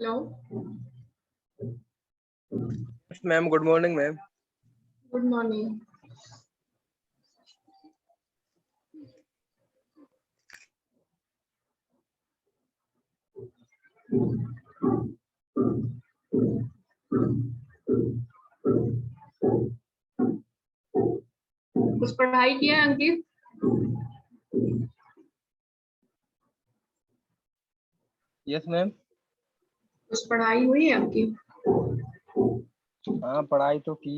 Hello. Ma'am good morning ma'am. Good morning. कुछ पढ़ाई किया है अंकित? Yes ma'am. कुछ पढ़ाई हुई है आपकी? हाँ पढ़ाई तो की,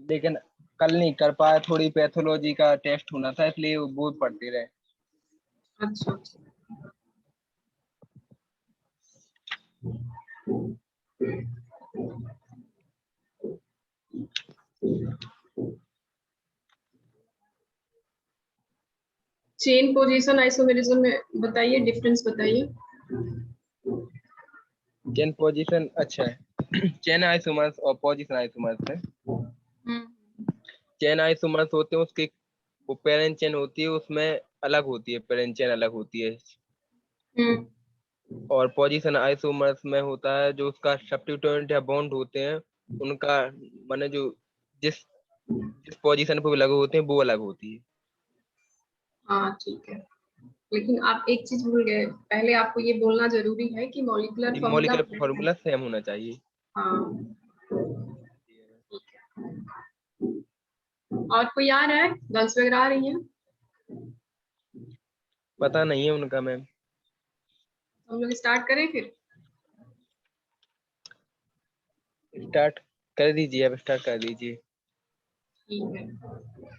लेकिन कल नहीं कर पाया, थोड़ी पैथोलॉजी का टेस्ट होना था इसलिए वो पढ़ते रहे। अच्छा अच्छा। चेन पोजीशन आइसोमेरिज्म में बताइए, डिफरेंस बताइए। चेन पोजीशन अच्छा है। चेन आइसोमर्स और पोजीशन आइसोमर्स है। हम्म चेन आइसोमर्स होते हैं उसके, वो पेरेंट चेन होती है उसमें अलग होती है, पेरेंट चेन अलग होती है। हम्म। और पोजीशन आइसोमर्स में होता है जो उसका सब्स्टिट्यूएंट या बॉन्ड होते हैं उनका, माने जो जिस जिस पोजीशन पे वो लगे होते हैं वो अलग होती है। हाँ ठीक है, लेकिन आप एक चीज भूल गए, पहले आपको ये बोलना जरूरी है कि molecular formula. Molecular formula same होना चाहिए। हाँ ठीक है। और कोई आ रहा है? गर्ल्स वगैरह आ रही हैं? पता नहीं है उनका मैम। हम लोग स्टार्ट करें फिर? स्टार्ट कर दीजिए, अब स्टार्ट कर दीजिए। ठीक है।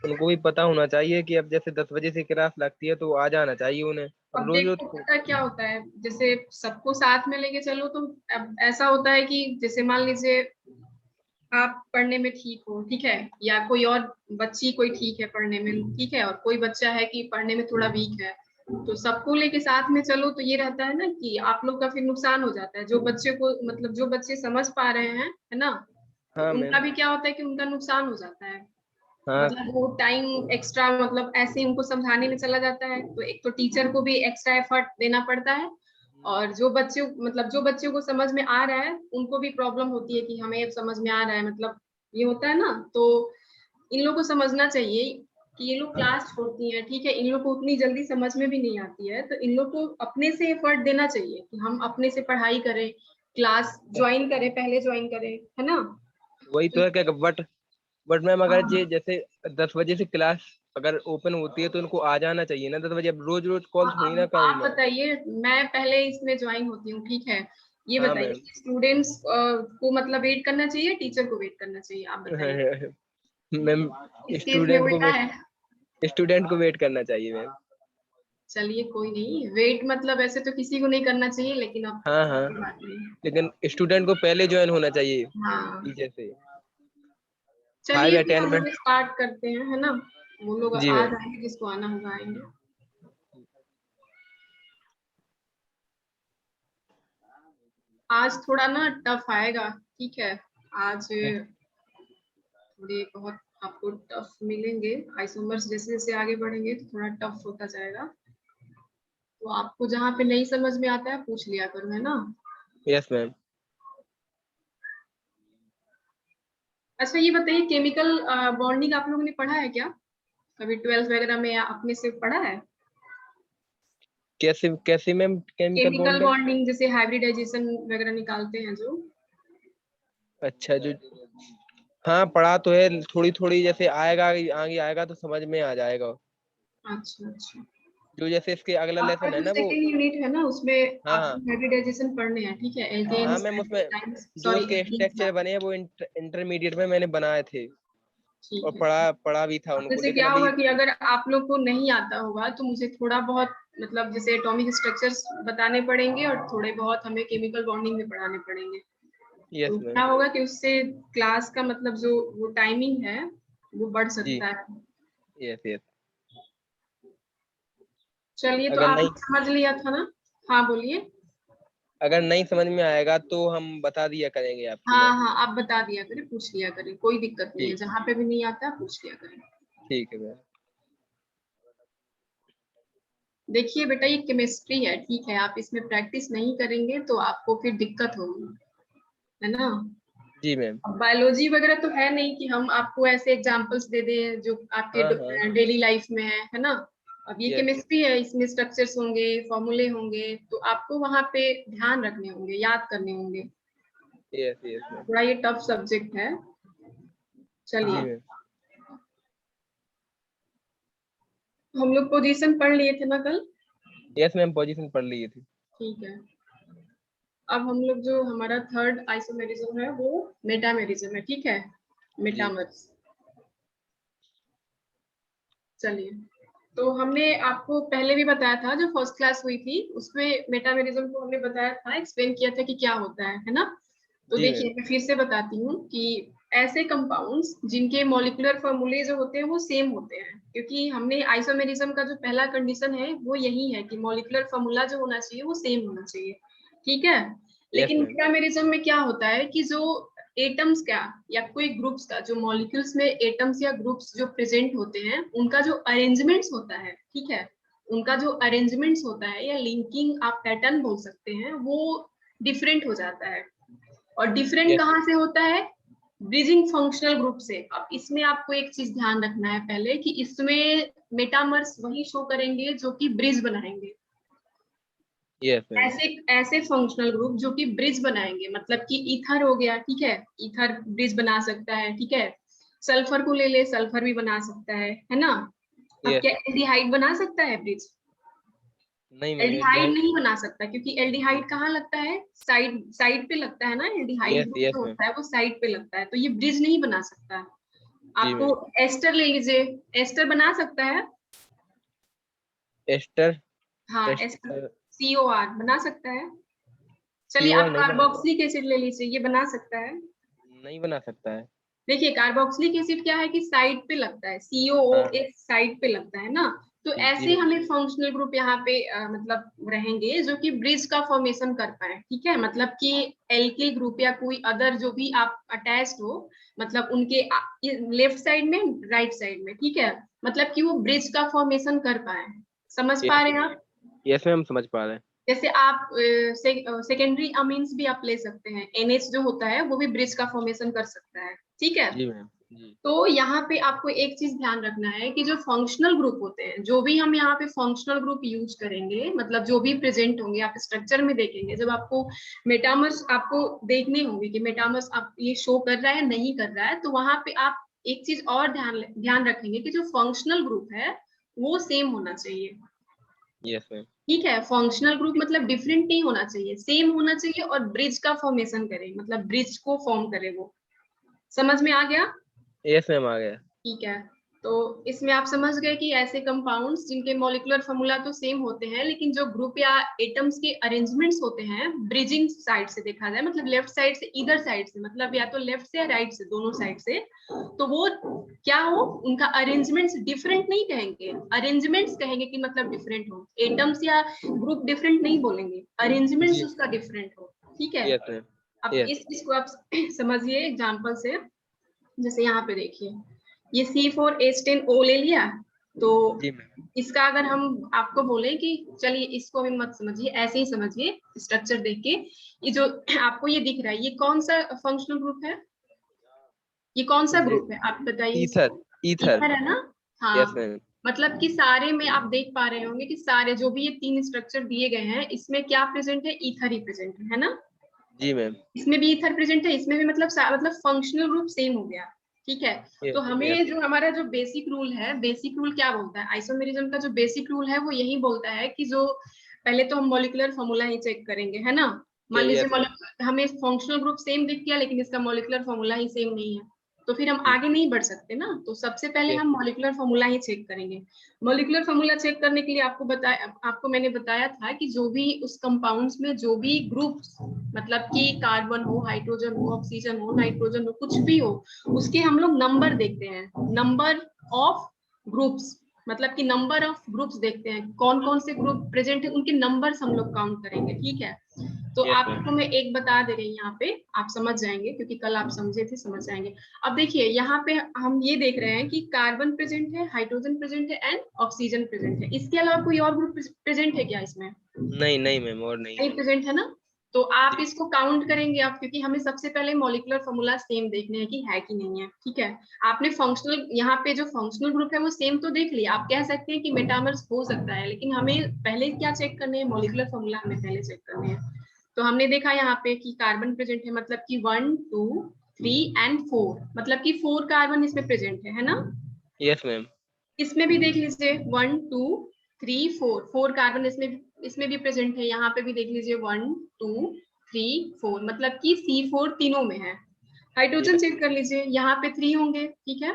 उनको भी पता होना चाहिए कि अब जैसे 10 बजे से क्लास लगती है तो आ जाना चाहिए उन्हें। अब अब रोज रोज देखो पता क्या होता है, जैसे सबको साथ में लेके चलो तो अब ऐसा होता है कि जैसे मान लीजिए आप पढ़ने में ठीक हो, ठीक है, या कोई और बच्ची कोई ठीक है पढ़ने में, ठीक है, और कोई बच्चा है कि पढ़ने में थोड़ा वीक है, तो सबको लेके साथ में चलो तो ये रहता है ना कि आप लोग का फिर नुकसान हो जाता है। जो बच्चे को मतलब जो बच्चे समझ पा रहे हैं, है ना, तो हाँ उनका मैम। भी क्या होता है कि उनका नुकसान हो जाता है। हाँ मतलब वो टाइम एक्स्ट्रा मतलब ऐसे ही उनको समझाने में चला जाता है, तो एक तो टीचर को भी एक्स्ट्रा एफर्ट देना पड़ता है, और जो बच्चे मतलब जो बच्चों को समझ में आ रहा है उनको भी प्रॉब्लम होती है कि हमें अब समझ में आ रहा है, मतलब ये होता है ना। तो इन लोगों को समझना चाहिए कि ये लोग क्लास छोड़ती हैं, ठीक है, इन लोग को उतनी जल्दी समझ में भी नहीं आती है, तो इन लोग को अपने से एफर्ट देना चाहिए कि हम अपने से पढ़ाई करें, क्लास ज्वाइन करें, पहले ज्वाइन करें, है ना। वही तो है क्या, बट मैम अगर हाँ ये जैसे 10 बजे से क्लास अगर ओपन होती है तो उनको आ जाना चाहिए ना 10 बजे। अब रोज रोज कॉल हाँ, थोड़ी ना अब करूँ आप मैं। बताइए, मैं पहले इसमें ज्वाइन होती हूँ, ठीक है, ये हाँ बताइए मैम। स्टूडेंट्स को मतलब वेट करना चाहिए, टीचर को वेट करना चाहिए, आप बताइए। मैम इस केस में उल्टा है। स्टूडेंट को वेट करना चाहिए मैम। चलिए कोई नहीं, वेट मतलब ऐसे तो किसी को नहीं करना चाहिए, लेकिन अब हाँ हाँ, कोई बात नहीं। लेकिन स्टूडेंट को पहले ज्वाइन होना चाहिए हाँ टीचर से। फाइव चलिए या फिर टेन हम मिनट लोग स्टार्ट करते हैं, है ना। वो लोग जी आ मैम। जाएंगे, जिसको आना होगा आएंगे। आज थोड़ा ना टफ आएगा, ठीक है, आज थोड़े बहुत आपको टफ मिलेंगे। आइसोमर्स जैसे जैसे आगे बढ़ेंगे तो थोड़ा टफ होता जाएगा, तो आपको जहाँ पे नहीं समझ में आता है पूछ लिया करो, है ना। Yes ma'am. अच्छा ये बताइए, केमिकल बॉन्डिंग आप लोगों ने पढ़ा है क्या कभी 12th वगैरह में, या अपने से पढ़ा है? कैसे कैसे ma'am chemical chemical bonding? Bonding जैसे हाइब्रिडाइजेशन वगैरह निकालते हैं जो। अच्छा जो, हाँ पढ़ा तो है थोड़ी थोड़ी, जैसे आएगा आगे आएगा तो समझ में आ जाएगा। अच्छा अच्छा। जो जैसे इसके अगला आपका लेसन है जो ना वो। सेकेंड यूनिट है ना, उसमें हाँ आपको हाँ। हाइब्रिडाइजेशन पढ़ने हैं, ठीक है, हाँ एल्केन्स मैम उसमें एल्काइंस जो सॉरी उसके एल्कीन्स स्ट्रक्चर बने हैं वो इंटरमीडिएट में मैंने बनाए थे ठीक और है। पढ़ा पढ़ा भी था अब उनको, जैसे लेकिन क्या अभी। होगा कि अगर आप लोग को नहीं आता होगा तो मुझे थोड़ा बहुत मतलब जैसे एटॉमिक स्ट्रक्चर्स बताने पड़ेंगे, और थोड़े बहुत हमें केमिकल बॉन्डिंग में पढ़ाने पड़ेंगे। यस तो मैम। क्या होगा कि उससे क्लास का मतलब जो वो टाइमिंग है वो बढ़ जी। सकता है। Yes yes. चलिए, तो अगर नहीं आपने समझ लिया था ना? हाँ बोलिए। अगर नहीं समझ में आएगा तो हम बता दिया करेंगे आपको हाँ मैम। हाँ, आप बता दिया करें, पूछ लिया करें, कोई दिक्कत नहीं है, ठीक। जहाँ पे भी नहीं आता पूछ लिया करें। ठीक है मैम। देखिए बेटा, ये केमिस्ट्री है, ठीक है, आप इसमें प्रैक्टिस नहीं करेंगे तो आपको फिर दिक्कत होगी, है ना। जी मैम। बायोलॉजी वगैरह तो है नहीं कि हम आपको ऐसे एग्जांपल्स दे दें जो आपके हाँ हाँ। डेली लाइफ में है ना। अब ये यस केमिस्ट्री है, इसमें स्ट्रक्चर्स होंगे, फॉर्मूले होंगे, तो आपको वहां पे ध्यान रखने होंगे, याद करने होंगे। Yes yes ma'am. थोड़ा ये टफ सब्जेक्ट है। जी चलिए, मैम। हम लोग पोजीशन पढ़ लिए थे ना कल। यस मैम, पोजीशन पढ़ ली थी। ठीक है, अब हम लोग जो हमारा थर्ड आइसोमेरिज्म है वो मेटामेरिज्म है, ठीक है, जी मेटामर्स। चलिए, तो हमने आपको पहले भी बताया था, जो फर्स्ट क्लास हुई थी उसमें मेटामेरिज्म को हमने बताया था, एक्सप्लेन किया था कि क्या होता है ना। तो जी देखिए, मैम। मैं फिर से बताती हूँ कि ऐसे कंपाउंड्स जिनके मॉलिक्यूलर फॉर्मूले जो होते हैं वो सेम होते हैं, क्योंकि हमने आइसोमेरिज्म का जो पहला कंडीशन है वो यही है कि मॉलिक्यूलर फॉर्मूला जो होना चाहिए वो सेम होना चाहिए, ठीक है। यस लेकिन मैम। मेटामेरिज्म में क्या होता है कि जो एटम्स का या कोई ग्रुप्स का, जो मॉलिक्यूल्स में एटम्स या ग्रुप्स जो प्रेजेंट होते हैं, उनका जो अरेंजमेंट्स होता है, ठीक है, उनका जो अरेंजमेंट्स होता है या लिंकिंग आप पैटर्न बोल सकते हैं, वो डिफरेंट हो जाता है। और डिफरेंट यस कहाँ मैम। से होता है? ब्रिजिंग फंक्शनल ग्रुप से। अब इसमें आपको एक चीज ध्यान रखना है पहले, कि इसमें मेटामर्स वही शो करेंगे जो कि ब्रिज बनाएंगे। Yes ma'am. ऐसे ऐसे फंक्शनल ग्रुप जो कि ब्रिज बनाएंगे, मतलब कि ईथर हो गया, ठीक है, ईथर ब्रिज बना सकता है, ठीक है। सल्फर को ले ले, सल्फर भी बना सकता है ना। अब यस। क्या एल्डिहाइड बना सकता है ब्रिज? नहीं मैम, एल्डिहाइड एल्डिहाइड। नहीं बना सकता, क्योंकि एल्डिहाइड कहाँ लगता है? साइड साइड पे लगता है ना, एल्डिहाइड यस ग्रुप यस जो मैम। होता है वो साइड पे लगता है, तो ये ब्रिज नहीं बना सकता। जी आपको मैम। एस्टर ले लीजिए, एस्टर बना सकता है। एस्टर। हाँ, एस्टर, एस्टर। COR बना सकता है। चलिए, CO आप नहीं बना। कार्बोक्सिलिक एसिड ले लीजिए, ये बना सकता है। नहीं बना सकता है। देखिए, कार्बोक्सिलिक एसिड क्या है कि साइड पे लगता है, हाँ। COOH साइड पे लगता है ना। तो जी ऐसे मैम। हमें फंक्शनल ग्रुप यहाँ पे मतलब रहेंगे जो कि ब्रिज का फॉर्मेशन कर पाए, ठीक है, मतलब कि एल्किल ग्रुप या कोई अदर जो भी आप अटैच्ड हो, मतलब उनके लेफ्ट साइड में, राइट साइड में, ठीक है, मतलब कि वो ब्रिज का फॉर्मेशन कर पाए। समझ पा यस रहे हैं आप? यस मैम, समझ पा रहे हैं। जैसे आप सेकेंडरी अमीन्स भी आप ले सकते हैं, NH जो होता है वो भी ब्रिज का फॉर्मेशन कर सकता है, ठीक है। जी मैम। जी। तो यहाँ पे आपको एक चीज ध्यान रखना है कि जो फंक्शनल ग्रुप होते हैं, जो भी हम यहाँ पे फंक्शनल ग्रुप यूज करेंगे, मतलब जो भी प्रेजेंट होंगे, आप स्ट्रक्चर में देखेंगे, जब आपको मेटामर्स आपको देखने होंगे कि मेटामर्स आप ये शो कर रहा है नहीं कर रहा है, तो वहां पे आप एक चीज और ध्यान ध्यान रखेंगे कि जो फंक्शनल ग्रुप है वो सेम होना चाहिए, यस मैम। ठीक है। फंक्शनल ग्रुप मतलब डिफरेंट नहीं होना चाहिए, सेम होना चाहिए, और ब्रिज का फॉर्मेशन करे, मतलब ब्रिज को फॉर्म करे वो। समझ में आ गया? यस मैम, आ गया। ठीक है, तो इसमें आप समझ गए कि ऐसे कंपाउंड्स जिनके मॉलिक्यूलर फॉर्मूला तो सेम होते हैं, लेकिन जो ग्रुप या एटम्स के अरेंजमेंट्स होते हैं, ब्रिजिंग साइड से देखा जाए, मतलब लेफ्ट साइड से, इधर साइड से, मतलब या तो लेफ्ट से या राइट से, दोनों साइड से, तो वो क्या हो, उनका अरेंजमेंट्स डिफरेंट नहीं कहेंगे, अरेंजमेंट्स कहेंगे कि मतलब डिफरेंट हो। एटम्स या ग्रुप डिफरेंट नहीं बोलेंगे, अरेंजमेंट्स जी। उसका डिफरेंट हो, ठीक है। Yes ma'am. अब यस। इस चीज को आप समझिए एग्जाम्पल से। जैसे यहाँ पे देखिए, ये C4H10O ले लिया, तो जी मैम। इसका अगर हम आपको बोले कि चलिए इसको भी मत समझिए, ऐसे ही समझिए स्ट्रक्चर देख के, ये जो आपको ये दिख रहा है, ये कौन सा फंक्शनल ग्रुप है? ये कौन सा ये ग्रुप है, आप बताइए ईथर। इसको। ईथर। ईथर है ना। यस हाँ, मैम। मतलब कि सारे में आप देख पा रहे होंगे कि सारे जो भी ये तीन स्ट्रक्चर दिए गए हैं, इसमें क्या प्रेजेंट है? ईथर ही प्रेजेंट है ना। जी मैम। इसमें भी ईथर प्रेजेंट है, इसमें भी, मतलब मतलब फंक्शनल ग्रुप सेम हो गया, ठीक है। तो यस हमें यस। जो हमारा जो बेसिक रूल है, बेसिक रूल क्या बोलता है? आइसोमेरिज्म का जो बेसिक रूल है वो यही बोलता है कि जो पहले तो हम मॉलिक्यूलर फॉर्मूला ही चेक करेंगे, है ना। मान लीजिए यस मैम। हमें फंक्शनल ग्रुप सेम दिख गया, लेकिन इसका मॉलिक्यूलर फॉर्मूला ही सेम नहीं है, तो फिर हम जी। आगे नहीं बढ़ सकते ना। तो सबसे पहले यस। हम मॉलिक्यूलर फॉर्मूला ही चेक करेंगे। मॉलिक्यूलर फॉर्मूला चेक करने के लिए आपको मैंने बताया था कि जो भी उस कंपाउंड्स में जो भी ग्रुप्स, मतलब कि कार्बन हो, हाइड्रोजन हो, ऑक्सीजन हो, नाइट्रोजन हो, कुछ भी हो, उसके हम लोग नंबर देखते हैं, नंबर ऑफ ग्रुप्स, मतलब कि नंबर ऑफ ग्रुप्स देखते हैं, कौन कौन से ग्रुप प्रेजेंट है, उनके नंबर्स हम लोग काउंट करेंगे, ठीक है। तो Yes, आपको ma'am. मैं एक बता दे रही हूँ यहाँ पे, आप समझ जाएंगे क्योंकि कल आप समझे थे, समझ जाएंगे। अब देखिए यहाँ पे हम ये देख रहे हैं कि कार्बन प्रेजेंट है, हाइड्रोजन प्रेजेंट है एंड ऑक्सीजन प्रेजेंट है। इसके अलावा कोई और ग्रुप प्रेजेंट है क्या इसमें? नहीं नहीं मैम, और नहीं नहीं है। प्रेजेंट है ना। तो आप जी इसको काउंट करेंगे आप, क्योंकि हमें सबसे पहले मॉलिक्यूलर फॉर्मूला सेम देखने हैं कि है कि नहीं है। ठीक है, आपने फंक्शनल, यहाँ पे जो फंक्शनल ग्रुप है वो सेम तो देख लिया। आप कह सकते हैं कि मेटामर्स हो सकता है, लेकिन हमें पहले क्या चेक करने हैं, मॉलिक्यूलर फॉर्मूला हमें पहले चेक करने हैं। तो हमने देखा यहाँ पे कि कार्बन प्रेजेंट है, मतलब कि 1 2 3 एंड 4, मतलब कि 4 कार्बन इसमें प्रेजेंट है ना। Yes ma'am. इसमें भी देख लीजिए 1 2 3 4 कार्बन इसमें भी प्रेजेंट है। यहाँ पे भी देख लीजिए 1 2 3 4, मतलब कि C4 तीनों में है। हाइड्रोजन यस चेक कर लीजिए, यहाँ पे 3 होंगे, ठीक है,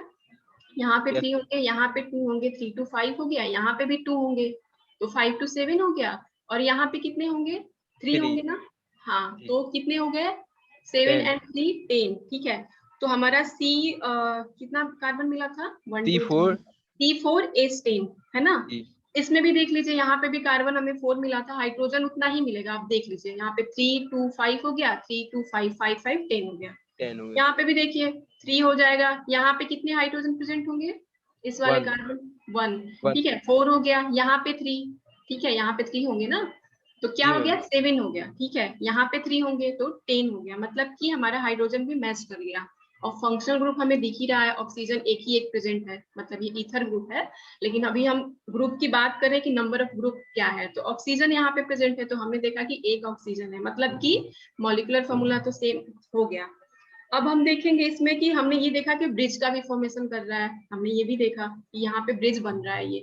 यहाँ पे यस 3 होंगे, यहाँ पे 2 होंगे, 3 to 5 हो गया, यहाँ पे भी 2 होंगे, तो 5 to 7 हो गया, और यहाँ पे कितने होंगे, 3 3 होंगे ना। हाँ, जी तो कितने हो गए, 7 10 and 3 10, ठीक है। तो हमारा कितना कार्बन मिला था, 1 2 C4 3 C4 H10 है ना। जी इसमें भी देख लीजिए, यहाँ पे भी कार्बन हमें 4 मिला था, हाइड्रोजन उतना ही मिलेगा। आप देख लीजिए यहाँ पे 3 2 5 हो गया, 3 2 5 5 5 10 हो गया। 10 हो गए यहाँ पे भी देखिए 3 हो जाएगा। यहाँ पे कितने हाइड्रोजन प्रेजेंट होंगे, इस वाले 1 कार्बन 1, 1 ठीक है, 4 हो गया, यहाँ पे 3, ठीक है, यहाँ पे 3 होंगे ना, तो क्या जी हो मैम। गया, 7 हो गया, ठीक है, यहाँ पे 3 होंगे तो 10 हो गया, मतलब कि हमारा हाइड्रोजन भी मैच कर गया। और फंक्शनल ग्रुप हमें दिख ही रहा है, ऑक्सीजन एक ही एक प्रेजेंट है, मतलब ये ईथर ग्रुप है। लेकिन अभी हम ग्रुप की बात करें कि नंबर ऑफ ग्रुप क्या है, तो ऑक्सीजन यहाँ पे प्रेजेंट है, तो हमने देखा कि एक ऑक्सीजन है, मतलब कि मॉलिक्यूलर फॉर्मूला तो सेम हो गया। अब हम देखेंगे इसमें कि हमने ये देखा कि ब्रिज का भी फॉर्मेशन कर रहा है, हमने ये भी देखा कि यहाँ पे ब्रिज बन रहा है ये।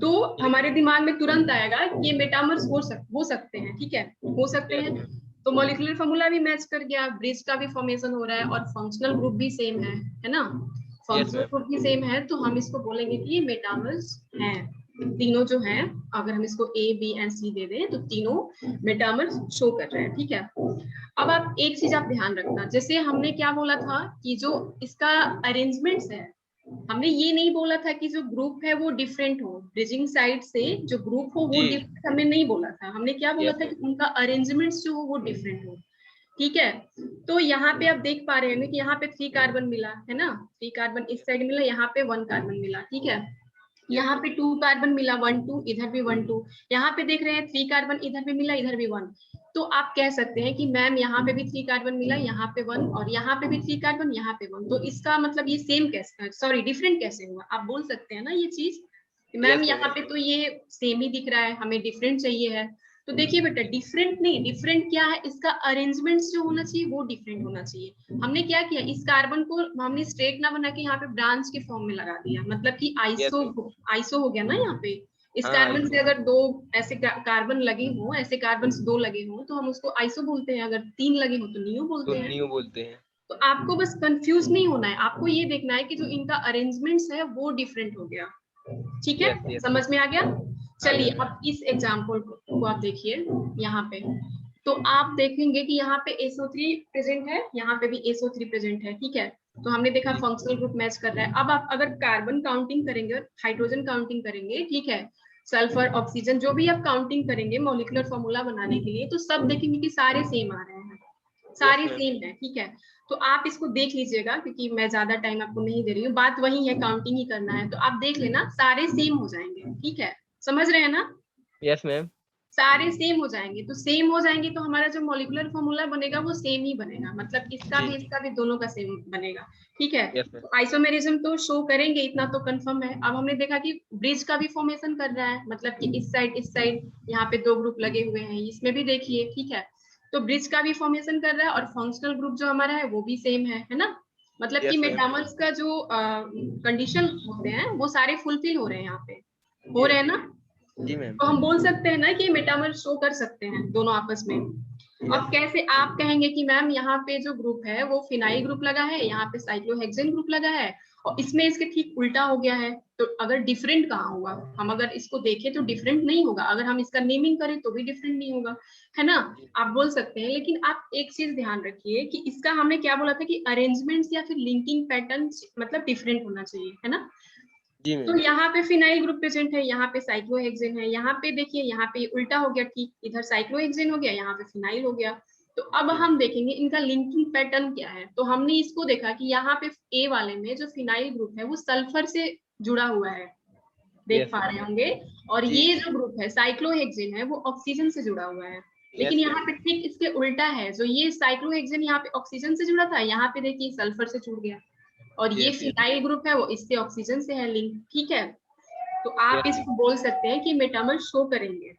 तो यस हमारे दिमाग में तुरंत आएगा कि ये मेटामर्स हो सकते हैं, ठीक है, हो सकते यस हैं। मैम। तो मॉलिक्यूलर फॉर्मूला भी मैच कर गया, ब्रिज का भी फॉर्मेशन हो रहा है, और फंक्शनल ग्रुप भी सेम है ना। Yes functional ma'am. ग्रुप भी सेम है, तो हम इसको बोलेंगे कि ये मेटामर्स हैं। तीनों जो हैं, अगर हम इसको A B एंड C दे दें तो तीनों मेटामर्स शो कर रहे हैं, ठीक है। अब आप एक चीज आप ध्यान रखना, जैसे हमने क्या बोला था कि जो इसका अरेंजमेंट्स है, हमने ये नहीं बोला था कि जो ग्रुप है वो डिफरेंट हो, ब्रिजिंग साइड से जो ग्रुप हो वो जी डिफरेंट हमने नहीं बोला था। हमने क्या बोला यस था मैम। कि उनका अरेंजमेंट्स जो हो वो डिफरेंट हो, ठीक है। तो यहाँ पे आप देख पा रहे हैं कि यहाँ पे 3 कार्बन मिला है ना, 3 कार्बन इस साइड मिला, यहाँ पे 1 कार्बन मिला, ठीक है। यस यहाँ मैम। पे 2 कार्बन मिला, 1 2, इधर भी 1 2, यहाँ पे देख रहे हैं 3 कार्बन, इधर भी मिला, इधर भी 1। तो आप कह सकते हैं कि मैम यहाँ पे भी 3 कार्बन मिला, यहाँ पे 1, और यहाँ पे भी 3 कार्बन, यहाँ पे 1, तो इसका मतलब ये सेम कैसे, सॉरी डिफरेंट कैसे हुआ, आप बोल सकते हैं ना ये चीज। Ma'am yes ma'am. यहाँ पे तो ये सेम ही दिख रहा है, हमें डिफरेंट चाहिए है। तो देखिए बेटा, डिफरेंट नहीं, डिफरेंट क्या है, इसका अरेंजमेंट जो होना चाहिए वो डिफरेंट होना चाहिए। हमने क्या किया, इस कार्बन को हमने स्ट्रेट ना बना के यहाँ पे ब्रांच के फॉर्म में लगा दिया, मतलब कि यस आइसो, मैम। आइसो हो गया ना यहाँ पे। इस हाँ कार्बन आइसो। से अगर 2 ऐसे कार्बन लगे हों, ऐसे कार्बन 2 लगे हों, तो हम उसको आइसो बोलते हैं, अगर 3 लगे हो तो नियो तो बोलते हैं। न्यू बोलते हैं। तो आपको बस कंफ्यूज नहीं होना है, आपको ये देखना है कि जो इनका अरेंजमेंट्स है वो डिफरेंट हो गया, ठीक है, यस यस समझ में आ गया। आ चलिए गया मैम। अब इस एग्जाम्पल को आप देखिए यहाँ पे, तो आप देखेंगे कि यहाँ पे SO3 प्रेजेंट है, यहाँ पे भी SO3 प्रेजेंट है, ठीक है। तो हमने देखा जी फंक्शनल ग्रुप मैच कर रहा है। अब आप अगर कार्बन काउंटिंग करेंगे, हाइड्रोजन काउंटिंग करेंगे, ठीक है, सल्फर, ऑक्सीजन, जो भी आप काउंटिंग करेंगे मॉलिक्यूलर फॉर्मूला बनाने के लिए, तो सब देखेंगे कि सारे सेम आ रहे हैं, यस सारे मैम। सेम है, ठीक है। तो आप इसको देख लीजिएगा, क्योंकि मैं ज्यादा टाइम आपको नहीं दे रही हूँ, बात वही है, काउंटिंग ही करना है, तो आप देख लेना सारे सेम हो जाएंगे, ठीक है, समझ रहे हैं ना। Yes ma'am. सारे सेम हो जाएंगे, तो सेम हो जाएंगे तो हमारा जो मॉलिक्यूलर फॉर्मूला बनेगा वो सेम ही बनेगा, मतलब जी इसका भी दोनों का सेम बनेगा, ठीक है। Yes ma'am. तो आइसोमेरिज्म तो शो करेंगे, इतना तो कंफर्म है। अब हमने देखा कि ब्रिज का भी फॉर्मेशन कर रहा है, मतलब कि इस साइड यहाँ पे 2 ग्रुप लगे हुए हैं, इसमें भी देखिए, ठीक है। तो ब्रिज का भी फॉर्मेशन कर रहा है, और फंक्शनल ग्रुप जो हमारा है वो भी सेम है ना। मतलब कि यस मैम। मेटामर्स का जो कंडीशन होते हैं वो सारे फुलफिल हो रहे हैं यहाँ पे, हो रहे यस हैं ना। जी मैम। तो हम बोल सकते हैं ना कि मेटामर शो कर सकते हैं दोनों आपस में। अब यस कैसे आप कहेंगे कि मैम यहाँ पे जो ग्रुप है वो फिनाइल ग्रुप लगा है, यहाँ पे साइक्लोहेक्सेन ग्रुप लगा है, और इसमें इसके ठीक उल्टा हो गया है, तो अगर डिफरेंट कहाँ होगा, हम अगर इसको देखें तो डिफरेंट नहीं होगा, अगर हम इसका नेमिंग करें तो भी डिफरेंट नहीं होगा, है ना। जी आप बोल सकते हैं, लेकिन आप एक चीज ध्यान रखिए कि इसका हमने क्या बोला था कि अरेंजमेंट्स या फिर लिंकिंग पैटर्न मतलब डिफरेंट होना चाहिए, है ना। जी तो मैम। यहाँ पे फिनाइल ग्रुप प्रेजेंट है, यहाँ पे साइक्लोहेक्सेन है, यहाँ पे देखिए यहाँ पे उल्टा हो गया, ठीक, इधर साइक्लोहेक्सेन हो गया, यहाँ पे फिनाइल हो गया। तो अब जी हम देखेंगे इनका लिंकिंग पैटर्न क्या है। तो हमने इसको देखा कि यहाँ पे ए वाले में जो फिनाइल ग्रुप है वो सल्फर से जुड़ा हुआ है, देख यस पा रहे होंगे। और जी ये जो ग्रुप है साइक्लोहेक्सेन है वो ऑक्सीजन से जुड़ा हुआ है। लेकिन यस यहाँ मैम। पे ठीक इसके उल्टा है, जो ये साइक्लोहेक्सेन यहाँ पे ऑक्सीजन से जुड़ा था, यहाँ पे देखिए सल्फर से जुड़ गया। और ये यस यस फिनाइल ग्रुप है वो इससे ऑक्सीजन से है लिंक, ठीक है। तो आप यस इसको बोल सकते हैं कि मेटामर शो करेंगे,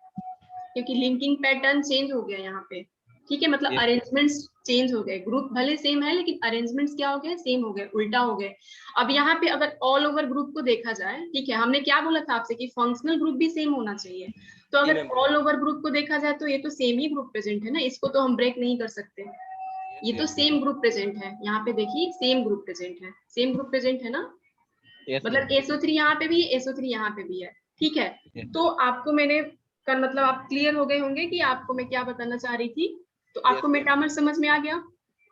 क्योंकि लिंकिंग पैटर्न चेंज हो गया यहाँ पे, ठीक है। मतलब यस अरेंजमेंट्स चेंज हो गए, ग्रुप भले सेम है लेकिन अरेंजमेंट्स क्या हो गए, सेम हो गए, उल्टा हो गए। अब यहाँ पे अगर ऑल ओवर ग्रुप को देखा जाए, ठीक है, हमने क्या बोला था आपसे कि फंक्शनल ग्रुप भी सेम होना चाहिए। तो जी अगर मैम। ऑल ओवर ग्रुप को देखा जाए तो ये तो सेम ही ग्रुप प्रेजेंट है ना, इसको तो हम ब्रेक नहीं कर सकते। यस ये तो yes ma'am. Same group present है, यहाँ पे देखिए सेम ग्रुप प्रेजेंट है, सेम ग्रुप प्रेजेंट है ना। Yes ma'am. मतलब SO3 यहाँ पे भी है, SO3 यहाँ पे भी है, ठीक है। यस तो आपको मैंने कर मतलब आप क्लियर हो गए होंगे कि आपको मैं क्या बताना चाह रही थी। तो आपको यस मैम। मेटामर समझ में आ गया।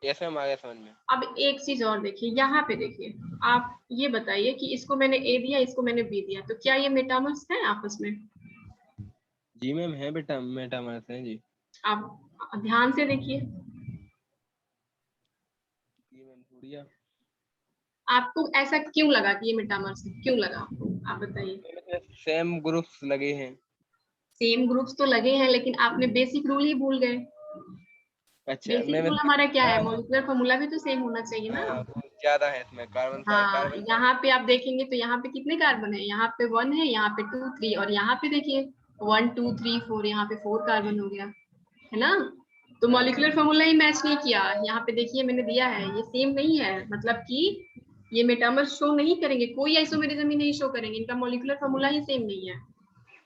यस मैम, आ गया समझ में। अब एक चीज और देखिए, यहाँ पे देखिए, आप ये बताइए कि इसको मैंने A दिया, इसको मैंने B दिया, तो क्या ये मेटामर्स हैं आपस में? जी मैम, है बेटा, मेटामर्स है जी। आप ध्यान से देखिए, जी मैम, थोड़ी आपको ऐसा क्यों लगा कि ये मेटामर्स है, क्यों लगा आपको, आप बताइए। सेम ग्रुप्स लगे हैं। सेम ग्रुप्स तो लगे हैं, लेकिन आपने बेसिक रूल ही भूल गए। अच्छा बेसिक मैम। रूल हमारा क्या है, हाँ मॉलिक्यूलर फार्मूला भी तो सेम होना चाहिए ना। हाँ, वो ज्यादा है इसमें, कार्बन हाँ, कार्बन। यहाँ पे आप देखेंगे तो यहाँ पे कितने कार्बन है, यहाँ पे 1 है, यहाँ पे 2 3, और यहाँ पे देखिए 1 2 3 4, यहाँ पे 4 कार्बन हो गया, है ना। तो हाँ मॉलिक्यूलर फार्मूला ही मैच नहीं किया। यहाँ पे देखिए मैंने दिया है, ये सेम नहीं है, मतलब कि ये मेटामर शो नहीं करेंगे, कोई आइसोमेरिज्म ही नहीं शो करेंगे, इनका मॉलिक्यूलर फार्मूला ही सेम नहीं है।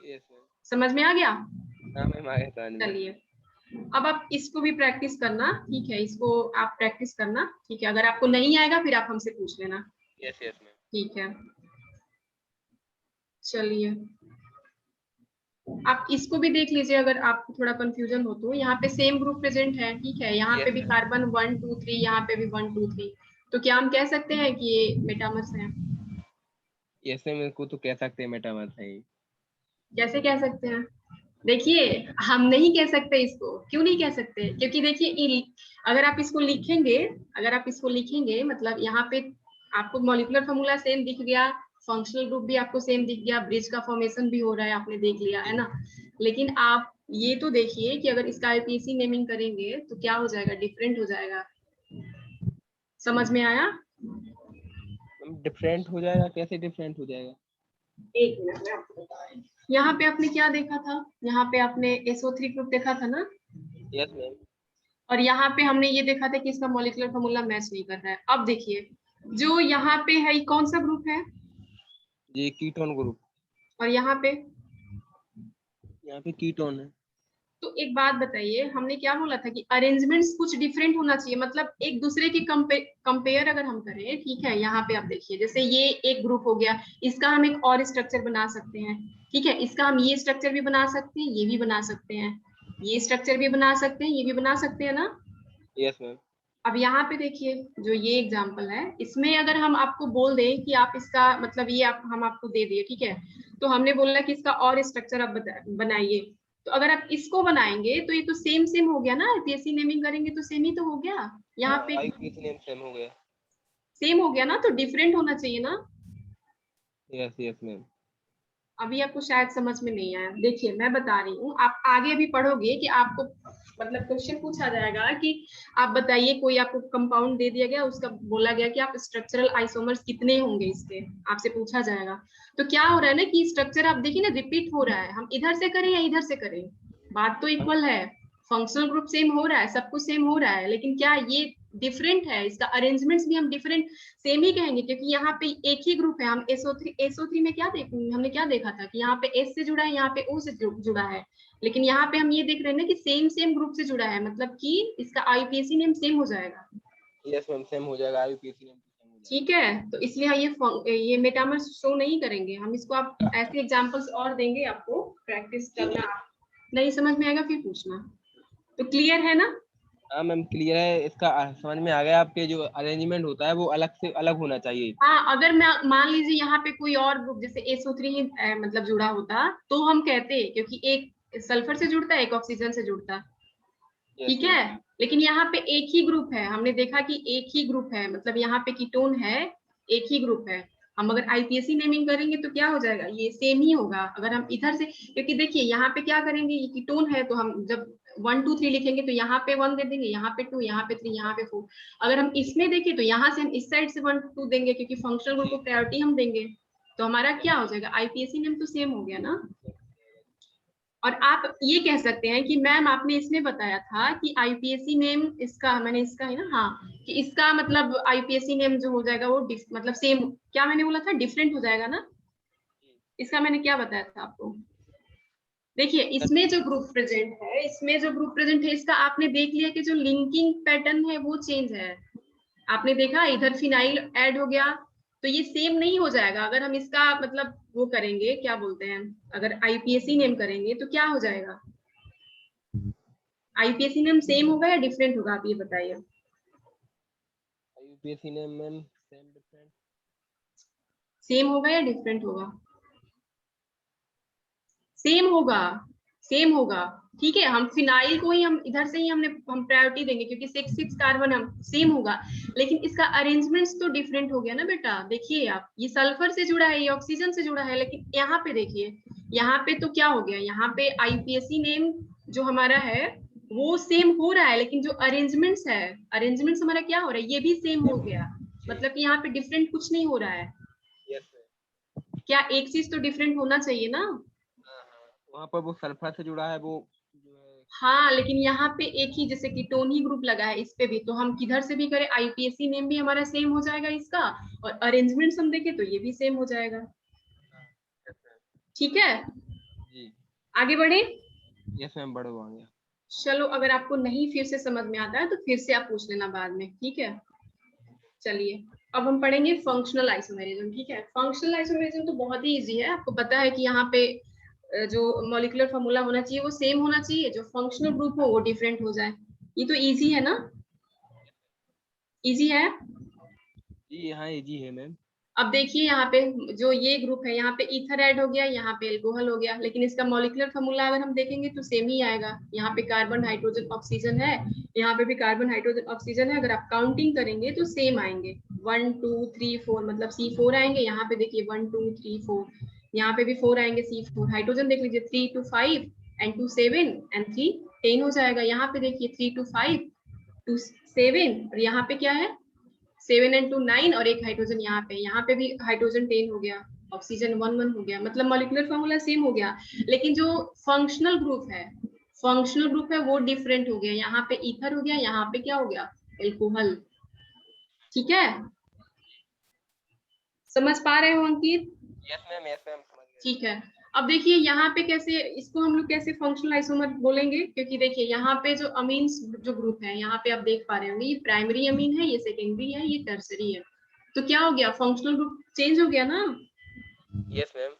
Yes ma'am. समझ में आ गया। हाँ मैम, आ गया समझ में। चलिए, अब आप इसको भी प्रैक्टिस करना, ठीक है, इसको आप प्रैक्टिस करना, ठीक है। अगर आपको नहीं आएगा फिर आप हमसे पूछ लेना, यस यस मैम। ठीक है। चलिए, आप इसको भी देख लीजिए अगर आपको थोड़ा कंफ्यूजन हो तो। यहाँ पे सेम ग्रुप प्रेजेंट है, ठीक है, यहाँ पे यस भी मैम। कार्बन 1 2 3, यहाँ पे भी 1 2 3। तो क्या हम कह सकते हैं कि ये मेटामर्स हैं? यस मैम, इसको तो कह सकते हैं मेटामर्स है ये। कैसे कह सकते हैं? देखिए, हम नहीं कह सकते इसको, क्यों नहीं कह सकते, क्योंकि देखिए अगर आप इसको लिखेंगे, अगर आप इसको लिखेंगे मतलब यहाँ पे आपको मॉलिक्यूलर फार्मूला सेम दिख गया, फंक्शनल ग्रुप भी आपको सेम दिख गया, ब्रिज का फॉर्मेशन भी हो रहा है, आपने देख लिया है ना। लेकिन आप ये तो देखिए कि अगर इसका IPC नेमिंग करेंगे तो क्या हो जाएगा, डिफरेंट हो जाएगा। समझ में आया? मैम डिफरेंट हो जाएगा, कैसे डिफरेंट हो जाएगा? एक मिनट में आपको बता रही हूँ। यहाँ पे आपने क्या देखा था, यहाँ पे आपने SO3 ग्रुप देखा था ना, यस मैम। और यहाँ पे हमने ये देखा था कि इसका मॉलिक्यूलर फार्मूला मैच नहीं कर रहा है। अब देखिए, जो यहाँ पे है ये कौन सा ग्रुप है, ये कीटोन ग्रुप। और यहाँ पे। यहाँ पे कीटोन है। तो एक बात बताइए, हमने क्या बोला था कि अरेंजमेंट्स कुछ डिफरेंट होना चाहिए, मतलब एक दूसरे के कंपेयर अगर हम करें, ठीक है। यहाँ पे आप देखिए, जैसे ये एक ग्रुप हो गया, इसका हम एक और स्ट्रक्चर बना सकते हैं, ठीक है, इसका हम ये स्ट्रक्चर भी बना सकते हैं, ये भी बना सकते हैं, ये स्ट्रक्चर भी बना सकते हैं, ये भी बना सकते हैं ना। Yes ma'am. अब यहाँ पे देखिए, जो ये एग्जाम्पल है, इसमें अगर हम आपको बोल दें कि आप इसका मतलब ये हम आपको दे दिए, ठीक है, तो हमने बोला कि इसका और स्ट्रक्चर आप बनाइए। तो अगर आप इसको बनाएंगे तो ये तो सेम सेम हो गया ना, IPSC नेमिंग करेंगे तो सेम ही तो हो गया। यहाँ हाँ, पे आईपीसी नेम सेम हो गया। सेम हो गया ना, तो डिफरेंट होना चाहिए ना। Yes yes ma'am. अभी आपको शायद समझ में नहीं आया। देखिए मैं बता रही हूँ, आप आगे भी पढ़ोगे कि आपको मतलब क्वेश्चन पूछा जाएगा कि आप बताइए, कोई आपको कंपाउंड दे दिया गया, उसका बोला गया कि आप स्ट्रक्चरल आइसोमर्स कितने होंगे इसके, आपसे पूछा जाएगा। तो क्या हो रहा है ना कि स्ट्रक्चर आप देखिए ना रिपीट हो रहा है, हम इधर से करें या इधर से करें, बात तो इक्वल है। फंक्शनल ग्रुप सेम हो रहा है, सब कुछ सेम हो रहा है, लेकिन क्या ये डिफरेंट है, इसका अरेंजमेंट्स भी हम डिफरेंट सेम ही कहेंगे, क्योंकि यहाँ पे एक ही ग्रुप है। हम SO3 में क्या हमने क्या देखा था कि यहाँ पे S से जुड़ा है, यहाँ पे O से जुड़ा है, लेकिन यहाँ पे हम ये देख रहे हैं ना कि सेम सेम ग्रुप से जुड़ा है, मतलब कि इसका IPSC नेम सेम हो जाएगा। यस मैम, सेम हो जाएगा, आईपीसी नेम सेम हो जाएगा। ठीक है, तो इसलिए हम ये मेटामर्स शो नहीं करेंगे, हम इसको आप ऐसे एग्जांपल्स और देंगे, आपको प्रैक्टिस जी करना। मैम। नहीं समझ में आएगा फिर पूछना। तो क्लियर है ना? हाँ मैम क्लियर है, इसका समझ में आ गया। आपके जो अरेंजमेंट होता है वो अलग से अलग होना चाहिए। हाँ, अगर मैं मान लीजिए यहाँ पे कोई और ग्रुप जैसे SO3 ही मतलब जुड़ा होता तो हम कहते, क्योंकि एक सल्फर से जुड़ता है एक ऑक्सीजन से जुड़ता, यस ठीक मैम। है। लेकिन यहाँ पे एक ही ग्रुप है, हमने देखा कि एक ही ग्रुप है, मतलब यहाँ पे कीटोन है, एक ही ग्रुप है। हम अगर IPSC नेमिंग करेंगे तो क्या हो जाएगा, ये सेम ही होगा। अगर हम इधर से, क्योंकि देखिए यहाँ पे क्या करेंगे, ये कीटोन है तो हम जब 1 2 3 लिखेंगे तो यहाँ पे 1 दे देंगे, यहाँ पे 2, यहाँ पे 3, यहाँ पे 4। अगर हम इसमें देखें तो यहाँ से हम इस साइड से 1 2 देंगे, क्योंकि फंक्शनल ग्रुप को प्रायोरिटी हम देंगे। तो हमारा क्या हो जाएगा, IPSC नेम तो सेम हो गया ना। और आप ये कह सकते हैं कि मैम आपने इसमें बताया था कि IPSC नेम इसका, मैंने इसका है ना, हाँ, कि इसका मतलब IPSC नेम जो हो जाएगा वो मतलब सेम, क्या मैंने बोला था, डिफरेंट हो जाएगा ना। इसका मैंने क्या बताया था आपको, देखिए इसमें जो ग्रुप प्रेजेंट है, इसमें जो ग्रुप प्रेजेंट है, इसका आपने देख लिया कि जो लिंकिंग पैटर्न है वो चेंज है। आपने देखा इधर फिनाइल ऐड हो गया, तो ये सेम नहीं हो जाएगा। अगर हम इसका मतलब वो करेंगे, क्या बोलते हैं, अगर IPSC नेम करेंगे तो क्या हो जाएगा, IPSC नेम सेम होगा या डिफरेंट होगा, आप ये बताइए। यूपीएससी ने मैम सेम डिफरेंट। सेम होगा या डिफरेंट होगा, सेम होगा, सेम होगा। ठीक है, हम फिनाइल को ही हम इधर से ही हम प्रायोरिटी देंगे, क्योंकि 6 6 कार्बन हम सेम होगा। लेकिन इसका अरेंजमेंट्स तो डिफरेंट हो गया ना बेटा। देखिए आप, ये सल्फर से जुड़ा है, ये ऑक्सीजन से जुड़ा है, लेकिन यहाँ पे देखिए, यहाँ पे तो क्या हो गया, यहाँ पे IPSC नेम जो हमारा है वो सेम हो रहा है, लेकिन जो अरेंजमेंट्स है, अरेंजमेंट्स हमारा क्या हो रहा है, ये भी सेम हो गया। मतलब कि यहाँ पे डिफरेंट कुछ नहीं हो रहा है। Yes ma'am. क्या एक चीज तो डिफरेंट होना चाहिए ना। हाँ हाँ, वहाँ पर वो सल्फर से जुड़ा है वो जो है। हाँ, लेकिन यहाँ पे एक ही जैसे कीटोन ही ग्रुप लगा है इस पे भी, तो हम किधर से भी करें IPSC नेम भी हमारा सेम हो जाएगा इसका, और अरेंजमेंट्स हम देखें तो ये भी सेम हो जाएगा। Yes ma'am. ठीक है, जी। आगे बढ़े। यस मैम, बढ़वाएंगे। चलो, अगर आपको नहीं फिर से समझ में आता है तो फिर से आप पूछ लेना बाद में, ठीक है। चलिए, अब हम पढ़ेंगे फंक्शनल आइसोमेरिज्म। ठीक है, फंक्शनल आइसोमेरिज्म तो बहुत ही इजी है। आपको पता है कि यहाँ पे जो मॉलिक्यूलर फॉर्मूला होना चाहिए वो सेम होना चाहिए, जो फंक्शनल ग्रुप हो वो डिफरेंट हो जाए। ये तो इजी है ना, इजी है। जी हाँ, इजी है मैम। अब देखिए यहाँ पे जो ये ग्रुप है, यहाँ पे ईथर ऐड हो गया, यहाँ पे एल्कोहल हो गया, लेकिन इसका मॉलिक्यूलर फॉर्मूला अगर हम देखेंगे तो सेम ही आएगा। यहाँ पे कार्बन हाइड्रोजन ऑक्सीजन है, यहाँ पे भी कार्बन हाइड्रोजन ऑक्सीजन है। अगर आप काउंटिंग करेंगे तो सेम आएंगे, 1 2 3 4, मतलब C4 आएंगे। यहाँ पे देखिए 1 2 3 4, यहाँ पे भी 4 आएंगे, C4। हाइड्रोजन देख लीजिए 3 2 5 एंड 2 7 एंड 3 10 हो जाएगा। यहाँ पे देखिए 3 2 5 2 7, और यहाँ पे क्या है 7 एंड 2 9, और एक हाइड्रोजन यहाँ पे भी हाइड्रोजन 10 हो गया, ऑक्सीजन 1 1 हो गया। मतलब मॉलिक्यूलर फॉर्मूला सेम हो गया, लेकिन जो फंक्शनल ग्रुप है, फंक्शनल ग्रुप है वो डिफरेंट हो गया। यहाँ पे ईथर हो गया, यहाँ पे क्या हो गया, एल्कोहल। ठीक है, समझ पा रहे हो अंकित। यस मैम, यस मैम, समझ गए। ठीक है, अब देखिए यहाँ पे कैसे इसको हम लोग कैसे फंक्शनल आइसोमर बोलेंगे, क्योंकि देखिए यहाँ पे जो अमीन्स जो ग्रुप है, यहाँ पे आप देख पा रहे होंगे, ये प्राइमरी अमीन है, ये सेकेंडरी है, ये टर्सरी है। तो क्या हो गया, फंक्शनल ग्रुप चेंज हो गया ना। Yes ma'am.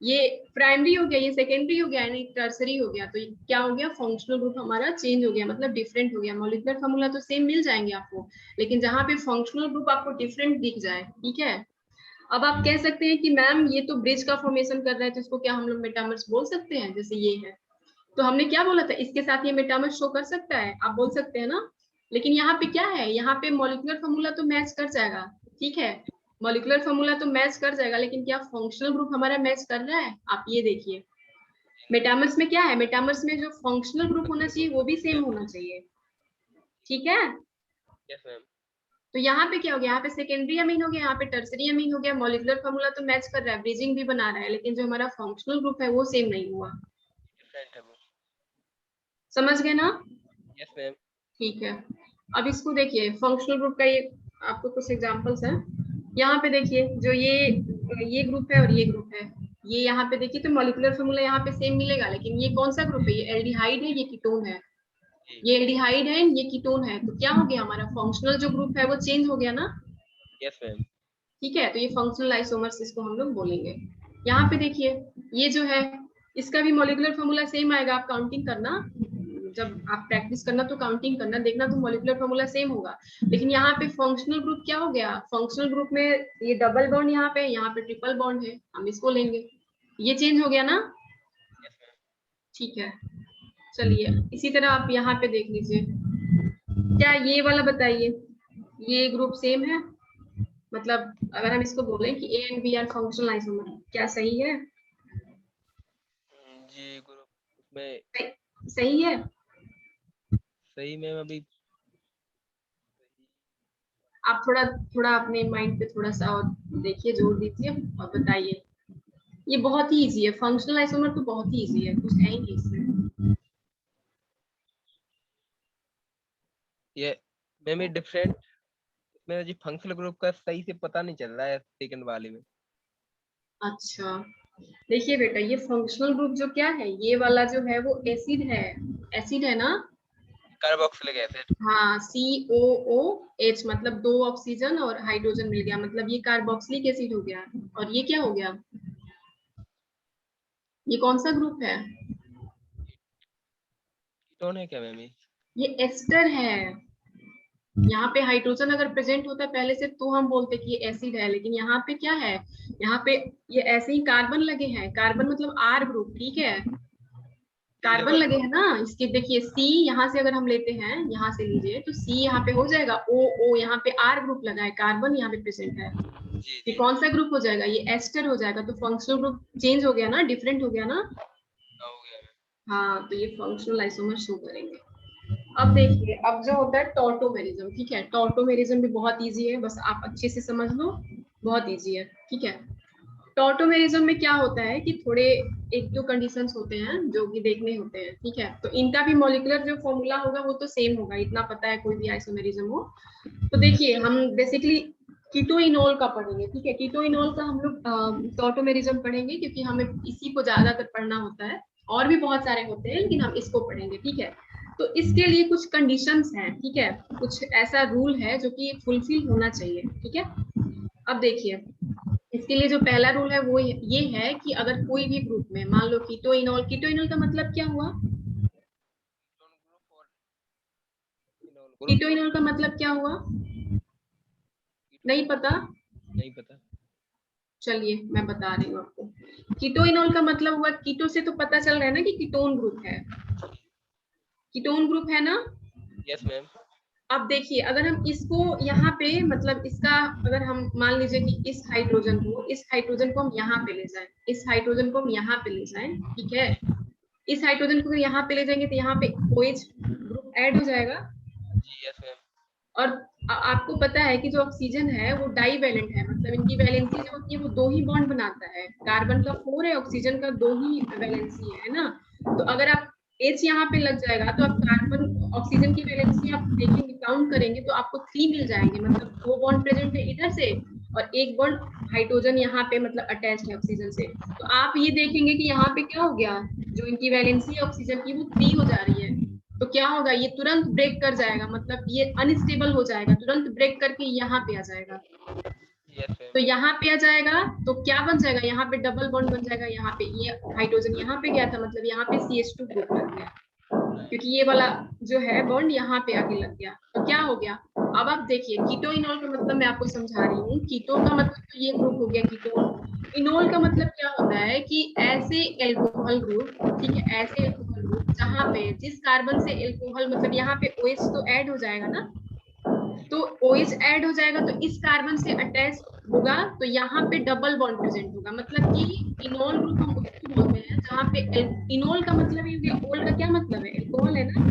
ये प्राइमरी हो गया, ये सेकेंडरी हो गया, यानी टर्सरी हो गया। तो क्या हो गया, फंक्शनल ग्रुप हमारा चेंज हो गया, मतलब डिफरेंट हो गया। मॉलिक्यूलर फॉर्मूला तो सेम मिल जाएंगे आपको, लेकिन जहाँ पे फंक्शनल ग्रुप आपको डिफरेंट दिख जाए, ठीक है। अब आप कह सकते हैं कि मैम ये तो ब्रिज का फॉर्मेशन कर रहा है, तो इसको क्या हम लोग मेटामर्स बोल सकते हैं, जैसे ये है। तो हमने क्या बोला था, इसके साथ ये मेटामर्स शो कर सकता है, आप बोल सकते हैं ना। लेकिन यहाँ पे क्या है, यहाँ पे मॉलिक्यूलर फॉर्मूला तो मैच कर जाएगा, ठीक है। मॉलिक्यूलर फॉर्मूला तो मैच कर जाएगा, लेकिन क्या फंक्शनल ग्रुप हमारा मैच कर रहा है, आप ये देखिए। मेटामर्स में क्या है, मेटामर्स में जो फंक्शनल ग्रुप होना चाहिए वो भी सेम होना चाहिए, ठीक है। Yes ma'am. तो यहाँ पे क्या हो गया, यहाँ पे सेकेंडरी अमीन हो गया, यहाँ पे टर्सरी अमीन हो गया। मॉलिक्यूलर फॉर्मूला तो मैच कर रहा है, ब्रिजिंग भी बना रहा है, लेकिन जो हमारा फंक्शनल ग्रुप है वो सेम नहीं हुआ। डिफरेंट है वो। समझ गए ना। Yes ma'am. ठीक है, अब इसको देखिए फंक्शनल ग्रुप का, ये आपको कुछ एग्जांपल्स हैं। यहाँ पे देखिए जो ये ग्रुप है और ये ग्रुप है, ये यहाँ पे देखिए तो मॉलिक्यूलर फॉर्मूला यहाँ पे सेम मिलेगा, लेकिन ये कौन सा ग्रुप है, ये एल्डिहाइड है, ये कीटोन है। जी। ये एल्डिहाइड है, ये कीटोन है, तो क्या हो गया, हमारा फंक्शनल जो ग्रुप है वो चेंज हो गया ना। Yes ma'am. ठीक है, तो ये फंक्शनल आइसोमर्स इसको हम लोग बोलेंगे। यहाँ पे देखिए ये जो है, इसका भी मॉलिक्यूलर फॉर्मूला सेम आएगा, आप काउंटिंग करना। जब आप प्रैक्टिस करना तो काउंटिंग करना, देखना तो मॉलिक्यूलर फॉर्मूला सेम होगा। लेकिन यहाँ पे फंक्शनल ग्रुप क्या हो गया, फंक्शनल ग्रुप में ये डबल बॉन्ड यहाँ पे ट्रिपल बॉन्ड है, हम इसको लेंगे, ये चेंज हो गया ना। ठीक है, चलिए इसी तरह आप यहाँ पे देख लीजिए, क्या ये वाला बताइए, ये ग्रुप सेम है, मतलब अगर हम इसको बोलें कि A and B are functional isomer, क्या सही है? जी ग्रुप में सही है। सही मैम, अभी आप थोड़ा थोड़ा अपने माइंड पे थोड़ा सा और देखिए, जोर दीजिए और बताइए। ये बहुत ही इजी है, फंक्शनल आइसोमर तो बहुत ही इजी है, कुछ है ही नहीं इसमें। ये मैम ये डिफरेंट, मेरा जी फंक्शनल ग्रुप का सही से पता नहीं चल रहा है सेकंड वाले में। अच्छा, देखिए बेटा, ये फंक्शनल ग्रुप जो क्या है, ये वाला जो है वो एसिड है, एसिड है ना। Carboxylic acid. हाँ, COOH, मतलब 2 ऑक्सीजन और हाइड्रोजन मिल गया, मतलब ये कार्बोक्सिलिक एसिड हो गया। और ये क्या हो गया, ये कौन सा ग्रुप है? कीटोन है क्या मैम? ये एस्टर है। यहाँ पे हाइड्रोजन अगर प्रेजेंट होता है पहले से तो हम बोलते कि ये एसिड है, लेकिन यहाँ पे क्या है, यहाँ पे ये ऐसे ही कार्बन लगे हैं, कार्बन मतलब R ग्रुप, ठीक है, कार्बन लगे हैं ना इसके। देखिए C यहाँ से अगर हम लेते हैं, यहाँ से लीजिए तो C यहाँ पे हो जाएगा, O यहाँ पे R ग्रुप लगा है, कार्बन यहाँ पे प्रेजेंट है, जी ये जी कौन सा ग्रुप हो जाएगा, ये एस्टर हो जाएगा। तो फंक्शनल ग्रुप चेंज हो गया ना, डिफरेंट हो गया ना। हो गया मैम। हाँ, तो ये फंक्शनल आइसोमर शो करेंगे। अब देखिए, अब जो होता है टॉटोमेरिज्म, ठीक है, टॉटोमेरिज्म भी बहुत इजी है, बस आप अच्छे से समझ लो, बहुत इजी है, ठीक है। टॉटोमेरिज्म में क्या होता है कि थोड़े एक दो कंडीशंस होते हैं जो कि देखने होते हैं, ठीक है। तो इनका भी मॉलिक्यूलर जो फॉर्मूला होगा वो तो सेम होगा, इतना पता है, कोई भी आइसोमेरिज्म हो। तो देखिए, हम बेसिकली कीटोइनोल का पढ़ेंगे, ठीक है, कीटोइनोल का हम लोग टॉटोमेरिज्म पढ़ेंगे, क्योंकि हमें इसी को ज्यादातर पढ़ना होता है, और भी बहुत सारे होते हैं लेकिन हम इसको पढ़ेंगे, ठीक है। तो इसके लिए कुछ कंडीशंस हैं, ठीक है, कुछ ऐसा रूल है जो कि फुलफिल होना चाहिए, ठीक है। अब देखिए, इसके लिए जो पहला रूल है वो ये है कि अगर कोई भी ग्रुप में, मान लो कीटोइनोल, कीटोइनोल का मतलब क्या हुआ, कीटोइनोल का मतलब क्या हुआ, नहीं पता? नहीं पता। चलिए मैं बता रही हूँ आपको। कीटोइनोल का मतलब हुआ, कीटो से तो पता चल रहा है ना कि कीटोन ग्रुप है, कीटोन ग्रुप है ना। Yes ma'am. अब देखिए, अगर हम इसको यहाँ पे, मतलब इसका, अगर हम मान लीजिए कि इस हाइड्रोजन को हम यहाँ पे ले जाएं, इस हाइड्रोजन को हम यहाँ पे ले जाएं, ठीक है, इस हाइड्रोजन को यहाँ पे ले जाएंगे तो यहाँ पे OH ग्रुप ऐड हो जाएगा। जी यस मैम। और आपको पता है कि जो ऑक्सीजन है वो डाईवैलेंट है, मतलब इनकी वैलेंसी जो होती है वो 2 ही बॉन्ड बनाता है, कार्बन का 4 है, ऑक्सीजन का 2 ही वैलेंसी है ना। तो अगर आप H यहाँ पे लग जाएगा तो आप कार्बन ऑक्सीजन की वैलेंसी आप देखेंगे, काउंट करेंगे तो आपको 3 मिल जाएंगे, मतलब 2 बॉन्ड प्रेजेंट है इधर से और 1 बॉन्ड हाइड्रोजन यहाँ पे मतलब अटैच है ऑक्सीजन से। तो आप ये देखेंगे कि यहाँ पे क्या हो गया, जो इनकी वैलेंसी है ऑक्सीजन की वो 3 हो जा रही है। तो क्या होगा, ये तुरंत ब्रेक कर जाएगा, मतलब ये अनस्टेबल हो जाएगा, तुरंत ब्रेक करके यहाँ पे आ जाएगा। Yes ma'am. तो यहाँ पे आ जाएगा तो क्या बन जाएगा, यहाँ पे डबल बॉन्ड बन जाएगा, यहाँ पे ये हाइड्रोजन यहाँ पे गया था, मतलब यहाँ पे CH2 ग्रुप लग गया, क्योंकि ये वाला जो है बॉन्ड यहाँ पे आके लग गया। तो क्या हो गया, अब आप देखिए, कीटोइनोल का मतलब मैं आपको समझा रही हूँ। कीटो का मतलब तो ये ग्रुप हो गया कीटोन। इनोल का मतलब क्या होता है कि ऐसे एल्कोहल ग्रुप, ठीक है, ऐसे एल्कोहल ग्रुप जहाँ पे जिस कार्बन से एल्कोहल, मतलब यहाँ पे OH तो ऐड हो जाएगा ना, तो OH ऐड हो जाएगा तो इस कार्बन से अटैच होगा, तो यहाँ पे डबल बॉन्ड प्रेजेंट होगा, मतलब कि इनोल ग्रुप हम उसको बोलते हैं जहाँ पे इनोल का मतलब ये हो गया, ओल का क्या मतलब है, एल्कोहल है ना।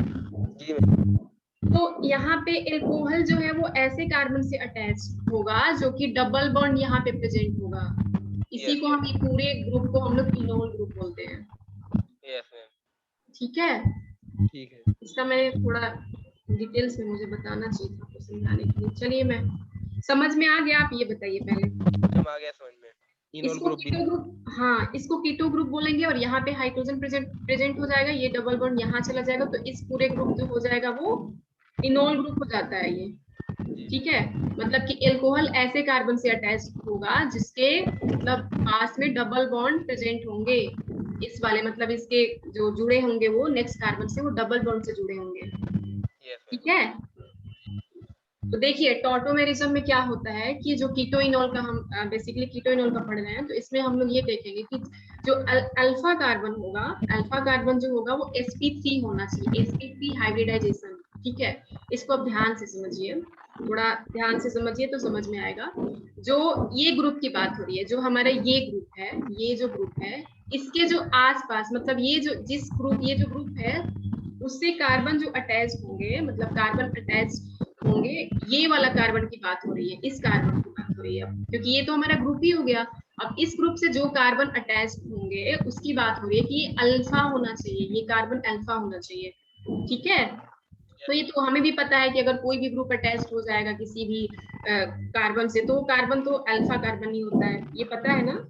जी मैम। तो यहाँ पे एल्कोहल जो है वो ऐसे कार्बन से अटैच होगा जो कि डबल बॉन्ड यहाँ पे प्रेजेंट होगा, इसी यस को हम, ये पूरे ग्रुप को हम लोग इनोल ग्रुप बोलते हैं, यस मैम। ठीक है। ठीक है। इसका मैंने थोड़ा डिटेल्स में मुझे बताना चाहिए था आपको समझाने के लिए। चलिए, मैं समझ में आ गया, आप ये बताइए पहले। हम आ गया समझ में। इनोल इसको ग्रुप भी। कीटो ग्रुप, हाँ, इसको कीटो ग्रुप बोलेंगे, और यहाँ पे हाइड्रोजन प्रेजेंट हो जाएगा, ये डबल बॉन्ड यहाँ चला जाएगा, तो इस पूरे ग्रुप जो हो जाएगा वो इनोल ग्रुप हो जाता है ये, ठीक है। मतलब कि एल्कोहल ऐसे कार्बन से अटैच होगा जिसके मतलब पास में डबल बॉन्ड प्रेजेंट होंगे, इस वाले मतलब इसके जो जुड़े होंगे वो नेक्स्ट कार्बन से वो डबल बॉन्ड से जुड़े होंगे। ठीक है, तो देखिए टॉटोमेरिज्म में क्या होता है कि जो कीटोइनॉल का हम बेसिकली कीटोइनॉल का पढ़ रहे हैं, तो इसमें हम लोग ये देखेंगे कि जो अल्फा कार्बन होगा, अल्फा कार्बन जो होगा वो sp3 होना चाहिए, sp3 हाइब्रिडाइजेशन। ठीक है, इसको आप ध्यान से समझिए, थोड़ा ध्यान से समझिए तो समझ में आएगा। जो ये ग्रुप की बात हो रही है, जो हमारा ये ग्रुप है, ये जो ग्रुप है, इसके जो आसपास मतलब ये जो जिस ग्रुप ये जो ग्रुप है उससे कार्बन जो अटैच होंगे, मतलब कार्बन अटैच होंगे, ये वाला कार्बन की बात हो रही है, इस कार्बन की बात हो रही है, क्योंकि ये तो हमारा ग्रुप ही हो गया। अब इस ग्रुप से जो कार्बन अटैच होंगे उसकी बात हो रही है कि ये अल्फा होना चाहिए, ये कार्बन अल्फा होना चाहिए। ठीक है, तो ये तो हमें भी पता है कि अगर कोई भी ग्रुप अटैच हो जाएगा किसी भी कार्बन से, तो कार्बन तो अल्फा कार्बन ही होता है, ये पता है ना?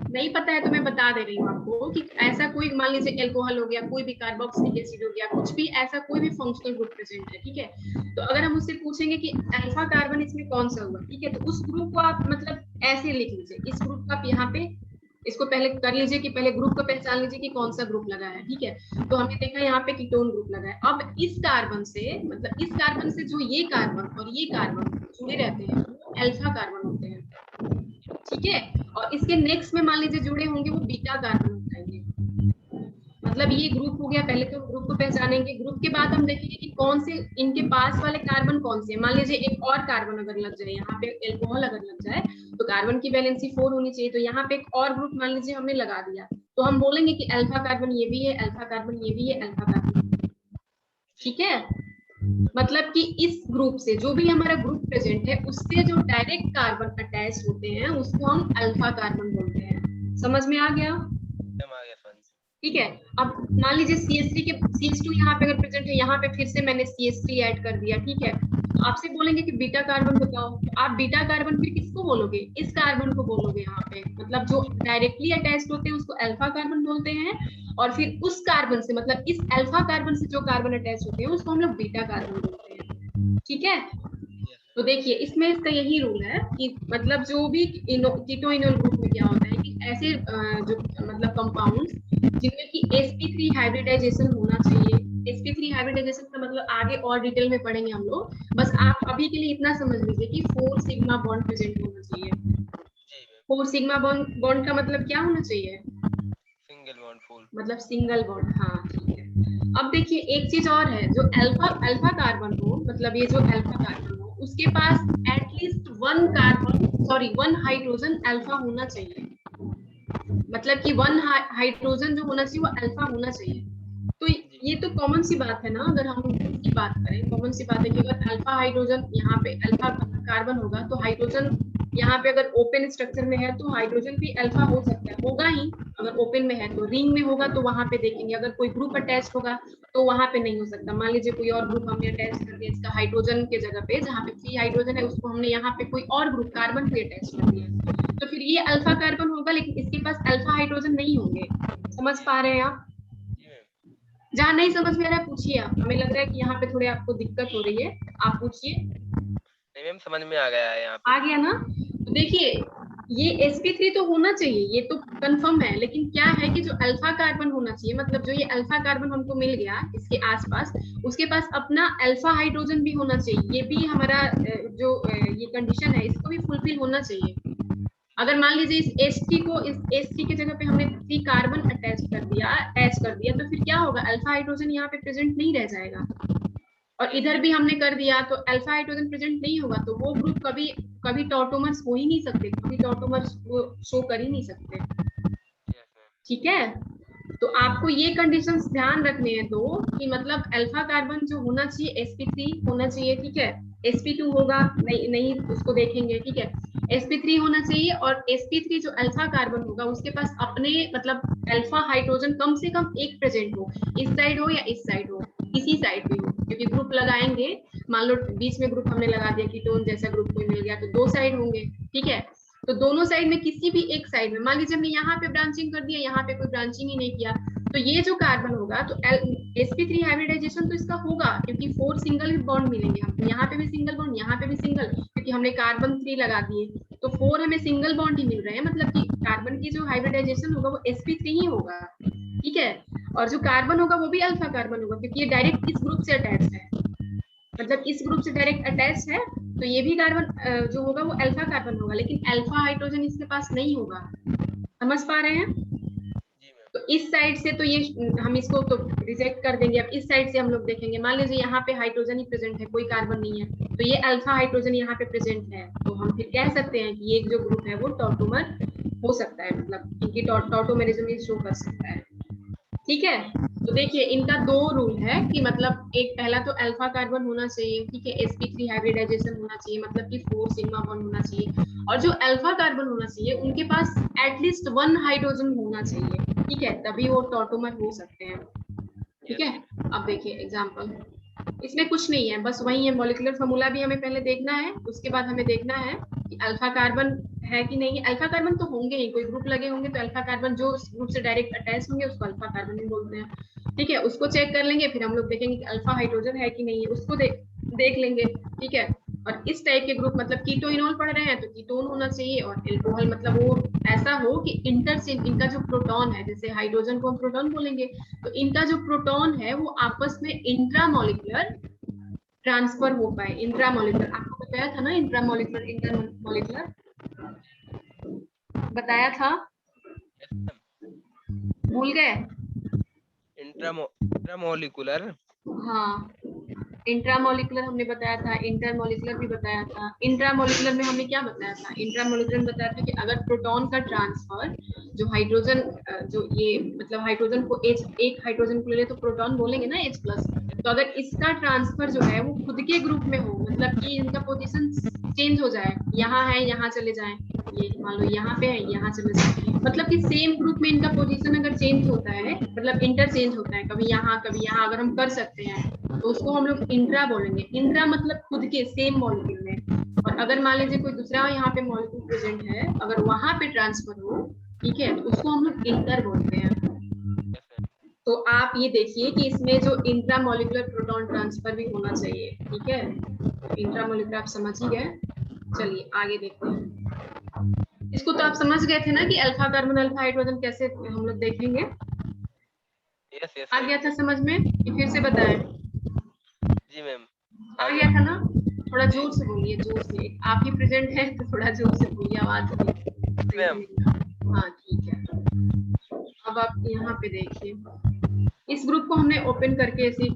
नहीं पता है तो मैं बता दे रही हूँ आपको कि ऐसा कोई, मान लीजिए एल्कोहल हो गया, कोई भी कार्बोक्सिलिक एसिड हो गया, कुछ भी ऐसा कोई भी फंक्शनल ग्रुप प्रेजेंट है, ठीक है, तो अगर हम उससे पूछेंगे कि अल्फा कार्बन इसमें कौन सा हुआ, ठीक है, तो उस ग्रुप को आप मतलब ऐसे लिख लीजिए, इस ग्रुप का आप यहाँ पे इसको पहले कर लीजिए कि पहले ग्रुप को पहचान लीजिए कि कौन सा ग्रुप लगा है। ठीक है, तो हमने देखा यहाँ पे कीटोन ग्रुप लगा है। अब इस कार्बन से मतलब इस कार्बन से जो ये कार्बन और ये कार्बन जुड़े रहते हैं वो अल्फा कार्बन होते हैं। ठीक है, और इसके नेक्स्ट में मान लीजिए जुड़े होंगे वो बीटा कार्बन हो जाएंगे। मतलब ये ग्रुप हो गया, पहले तो ग्रुप को पहचानेंगे, ग्रुप के बाद हम देखेंगे कि कौन से इनके पास वाले कार्बन कौन से, मान लीजिए एक और कार्बन अगर लग जाए, यहाँ पे एल्कोहल अगर लग जाए तो कार्बन की वैलेंसी 4 होनी चाहिए, तो यहाँ पे एक और ग्रुप मान लीजिए हमने लगा दिया, तो हम बोलेंगे कि अल्फा कार्बन ये भी है, अल्फा कार्बन ये भी है, अल्फा कार्बन। ठीक है, मतलब कि इस ग्रुप से जो भी हमारा ग्रुप प्रेजेंट है उससे जो डायरेक्ट कार्बन अटैच होते हैं उसको हम अल्फा कार्बन बोलते हैं। समझ में आ गया? ठीक है, अब मान लीजिए CH3 के CH2 यहाँ पे अगर प्रेजेंट है, यहाँ पे फिर से मैंने CH3 ऐड कर दिया। ठीक है, तो आपसे बोलेंगे कि बीटा कार्बन बताओ, तो आप बीटा कार्बन फिर किसको बोलोगे? इस कार्बन को बोलोगे। यहाँ पे मतलब जो डायरेक्टली अटैच्ड होते हैं उसको अल्फा कार्बन बोलते हैं, और फिर उस कार्बन से मतलब इस अल्फा कार्बन से जो कार्बन अटैच होते हैं उसको हम लोग बीटा कार्बन बोलते हैं। ठीक है, तो देखिए इसमें इसका यही रूल है कि मतलब जो भी कीटोइनोल ग्रुप में क्या होता है कि ऐसे जो मतलब कंपाउंड्स जिनमें कि sp3 हाइब्रिडाइजेशन होना चाहिए। sp3 हाइब्रिडाइजेशन का मतलब आगे और डिटेल में पढ़ेंगे हम लोग, बस आप अभी के लिए इतना समझ लीजिए कि 4 सिग्मा बॉन्ड प्रेजेंट होना चाहिए। 4 सिग्मा बॉन्ड का मतलब क्या होना चाहिए? सिंगल बॉन्ड, फुल मतलब सिंगल बॉन्ड। हाँ ठीक है, अब देखिए एक चीज और है, जो अल्फा कार्बन हो, मतलब ये जो अल्फा कार्बन हो उसके पास at least 1 carbon sorry 1 hydrogen alpha होना चाहिए, मतलब कि 1 हाइड्रोजन जो होना चाहिए वो अल्फा होना चाहिए। तो ये तो कॉमन सी बात है ना, अगर हम इसकी बात करें, कॉमन सी बात है कि अगर अल्फा हाइड्रोजन यहाँ पे अल्फा कार्बन होगा तो हाइड्रोजन यहाँ पे अगर ओपन स्ट्रक्चर में है तो हाइड्रोजन भी अल्फा हो सकता है, होगा ही। अगर ओपन में है तो रिंग में होगा तो वहां पे देखेंगे, अगर कोई ग्रुप अटैच होगा तो वहां पे नहीं हो सकता। मान लीजिए कोई और ग्रुप हमने अटैच कर दिया इसका हाइड्रोजन के जगह पे, जहाँ पे 3 हाइड्रोजन है उसको हमने यहाँ पे कोई और ग्रुप कार्बन पे अटैच कर दिया, तो फिर ये अल्फा कार्बन होगा लेकिन इसके पास अल्फा हाइड्रोजन नहीं होंगे। समझ पा रहे हैं आप? जहाँ नहीं समझ में आ रहा है पूछिए आप, हमें लग रहा है कि यहाँ पे थोड़े आपको दिक्कत हो रही है, आप पूछिए। नहीं मैम, समझ में आ गया है यहाँ पे। आ गया ना? तो देखिए ये sp3 तो होना चाहिए, ये तो कंफर्म है, लेकिन क्या है कि जो अल्फा कार्बन होना चाहिए, मतलब जो ये अल्फा कार्बन हमको मिल गया इसके आसपास, उसके पास अपना अल्फा हाइड्रोजन भी होना चाहिए। ये भी हमारा जो ये कंडीशन है इसको भी फुलफिल होना चाहिए। अगर मान लीजिए इस H3 को इस H3 के जगह पे हमने 3 कार्बन अटैच कर दिया, तो फिर क्या होगा? अल्फा हाइड्रोजन यहाँ पे प्रेजेंट नहीं रह जाएगा, और इधर भी हमने कर दिया तो अल्फा हाइड्रोजन प्रेजेंट नहीं होगा, तो वो ग्रुप कभी कभी टॉटोमर्स हो ही नहीं सकते, कभी टॉटोमर्स वो शो कर ही नहीं सकते। ठीक है, तो आपको ये कंडीशंस ध्यान रखने हैं दो कि मतलब अल्फा कार्बन जो होना चाहिए sp3 होना चाहिए। ठीक है, sp2 होगा नहीं नहीं उसको देखेंगे। ठीक है, sp3 होना चाहिए, और sp3 जो अल्फा कार्बन होगा उसके पास अपने मतलब अल्फा हाइड्रोजन कम से कम एक प्रेजेंट हो, इस साइड हो या इस साइड हो, किसी साइड भी हो, क्योंकि ग्रुप लगाएंगे, मान लो बीच में ग्रुप हमने लगा दिया कीटोन जैसा ग्रुप कोई मिल गया तो 2 साइड होंगे। ठीक है, तो दोनों साइड में किसी भी एक साइड में, मान लीजिए हमने यहाँ पे ब्रांचिंग कर दिया, यहाँ पे कोई ब्रांचिंग ही नहीं किया, तो ये जो कार्बन होगा तो sp3 हाइब्रिडाइजेशन तो इसका होगा, क्योंकि 4 सिंगल बॉन्ड मिलेंगे हमको, यहाँ पे भी सिंगल बॉन्ड, यहाँ पे भी सिंगल, क्योंकि हमने कार्बन 3 लगा दिए। तो 4 हमें सिंगल बॉन्ड ही मिल रहे हैं, मतलब कि कार्बन की जो हाइब्रिडाइजेशन होगा वो sp3 ही होगा, ठीक है। और जो कार्बन होगा वो भी अल्फा कार्बन होगा, क्योंकि ये डायरेक्ट इस ग्रुप से अटैच्ड है, मतलब इस ग्रुप से डायरेक्ट अटैच है, तो ये भी कार्बन जो होगा वो अल्फा कार्बन होगा, लेकिन अल्फा हाइड्रोजन इसके पास नहीं होगा। समझ पा रहे हैं? जी मैम। तो इस साइड से तो ये हम इसको तो रिजेक्ट कर देंगे। अब इस साइड से हम लोग देखेंगे, मान लीजिए यहाँ पे हाइड्रोजन ही प्रेजेंट है, कोई कार्बन नहीं है, तो ये अल्फा हाइड्रोजन यहाँ पे प्रेजेंट है, तो हम फिर कह सकते हैं कि ये जो ग्रुप है वो टॉटोमर हो सकता है, मतलब इनकी टॉटोमेरिज्म शो कर सकता है, ठीक है। तो देखिए इनका 2 रूल है कि मतलब एक पहला तो अल्फा कार्बन होना चाहिए, ठीक है, sp3 हाइब्रिडाइजेशन होना चाहिए, मतलब कि 4 सिग्मा बॉन्ड होना चाहिए, और जो अल्फा कार्बन होना चाहिए उनके पास एटलीस्ट 1 हाइड्रोजन होना चाहिए, ठीक है, तभी वो टॉटोमर हो सकते हैं, ठीक है। अब देखिए एग्जांपल, इसमें कुछ नहीं है, बस वही है, मॉलिक्यूलर फार्मूला भी हमें पहले देखना है, उसके बाद हमें देखना है कि अल्फा कार्बन है कि नहीं। अल्फा कार्बन तो होंगे ही, कोई ग्रुप लगे होंगे तो अल्फा कार्बन जो उस ग्रुप से डायरेक्ट अटैच होंगे उसको अल्फा कार्बन ही बोलते हैं, ठीक है। उसको चेक कर लेंगे, फिर हम लोग देखेंगे कि अल्फा हाइड्रोजन है कि नहीं है, उसको देख लेंगे, ठीक है। और इस टाइप के ग्रुप, मतलब कीटो इनोल पढ़ रहे हैं तो कीटोन होना चाहिए, और एल्कोहल मतलब वो ऐसा हो कि इंटरचेंज, इनका जो प्रोटॉन है, जैसे हाइड्रोजन को हम प्रोटॉन बोलेंगे, तो इनका जो प्रोटॉन है वो आपस में इंट्रामोलिकुलर ट्रांसफर हो पाए। इंट्रामोलिकुलर आपको बताया था ना, इंट्रामोलिकुलर इंटरमोलिकुलर बताया था, भूल गए? इंट्रामोलिकुलर। हाँ, इंट्रामोलिकुलर हमने बताया था, इंटरमोलिकुलर भी बताया था। इंट्रामोलिकुलर में हमने क्या बताया था? इंट्रामोलिकुलर में बताया था कि अगर प्रोटॉन का ट्रांसफर जो हाइड्रोजन जो ये मतलब हाइड्रोजन को H, एक हाइड्रोजन को ले ले तो प्रोटॉन बोलेंगे ना H+, तो अगर इसका ट्रांसफर जो है वो खुद के ग्रुप में हो, मतलब कि इनका पोजीशन चेंज हो जाए, यहाँ है यहाँ चले जाए, ये मान लो यहाँ पे है यहाँ चले जाए, मतलब कि सेम ग्रुप में इनका पोजीशन अगर चेंज होता है, मतलब इंटरचेंज होता है, कभी यहाँ अगर हम कर सकते हैं तो उसको हम लोग इंट्रा बोलेंगे। इंट्रा मतलब खुद के सेम मॉलिक्यूल में, और अगर मान लीजिए कोई दूसरा यहाँ पे मॉलिक्यूल प्रेजेंट है, अगर वहां पे ट्रांसफर हो, ठीक है, तो उसको हम लोग इंटर बोलते हैं। तो आप ये देखिए कि इसमें जो इंट्रा मॉलिक्यूलर प्रोटॉन ट्रांसफर भी होना चाहिए, ठीक है। इंट्रा मॉलिक्यूलर आप समझ ही गए, चलिए आगे देखते हैं। इसको तो आप समझ गए थे ना कि अल्फा कार्बन अल्फा हाइड्रोजन कैसे हम लोग देखेंगे, आ गया था समझ में कि फिर से बताएं? जी मैम, आ गया था ना? थोड़ा जोर से बोलिए, जोर से, आप ही प्रेजेंट हैं तो थोड़ा जोर से बोलिए, आवाज मैम। हाँ ठीक है। अब आप यहाँ पे देखिए, इस ग्रुप को हमने ओपन करके ऐसे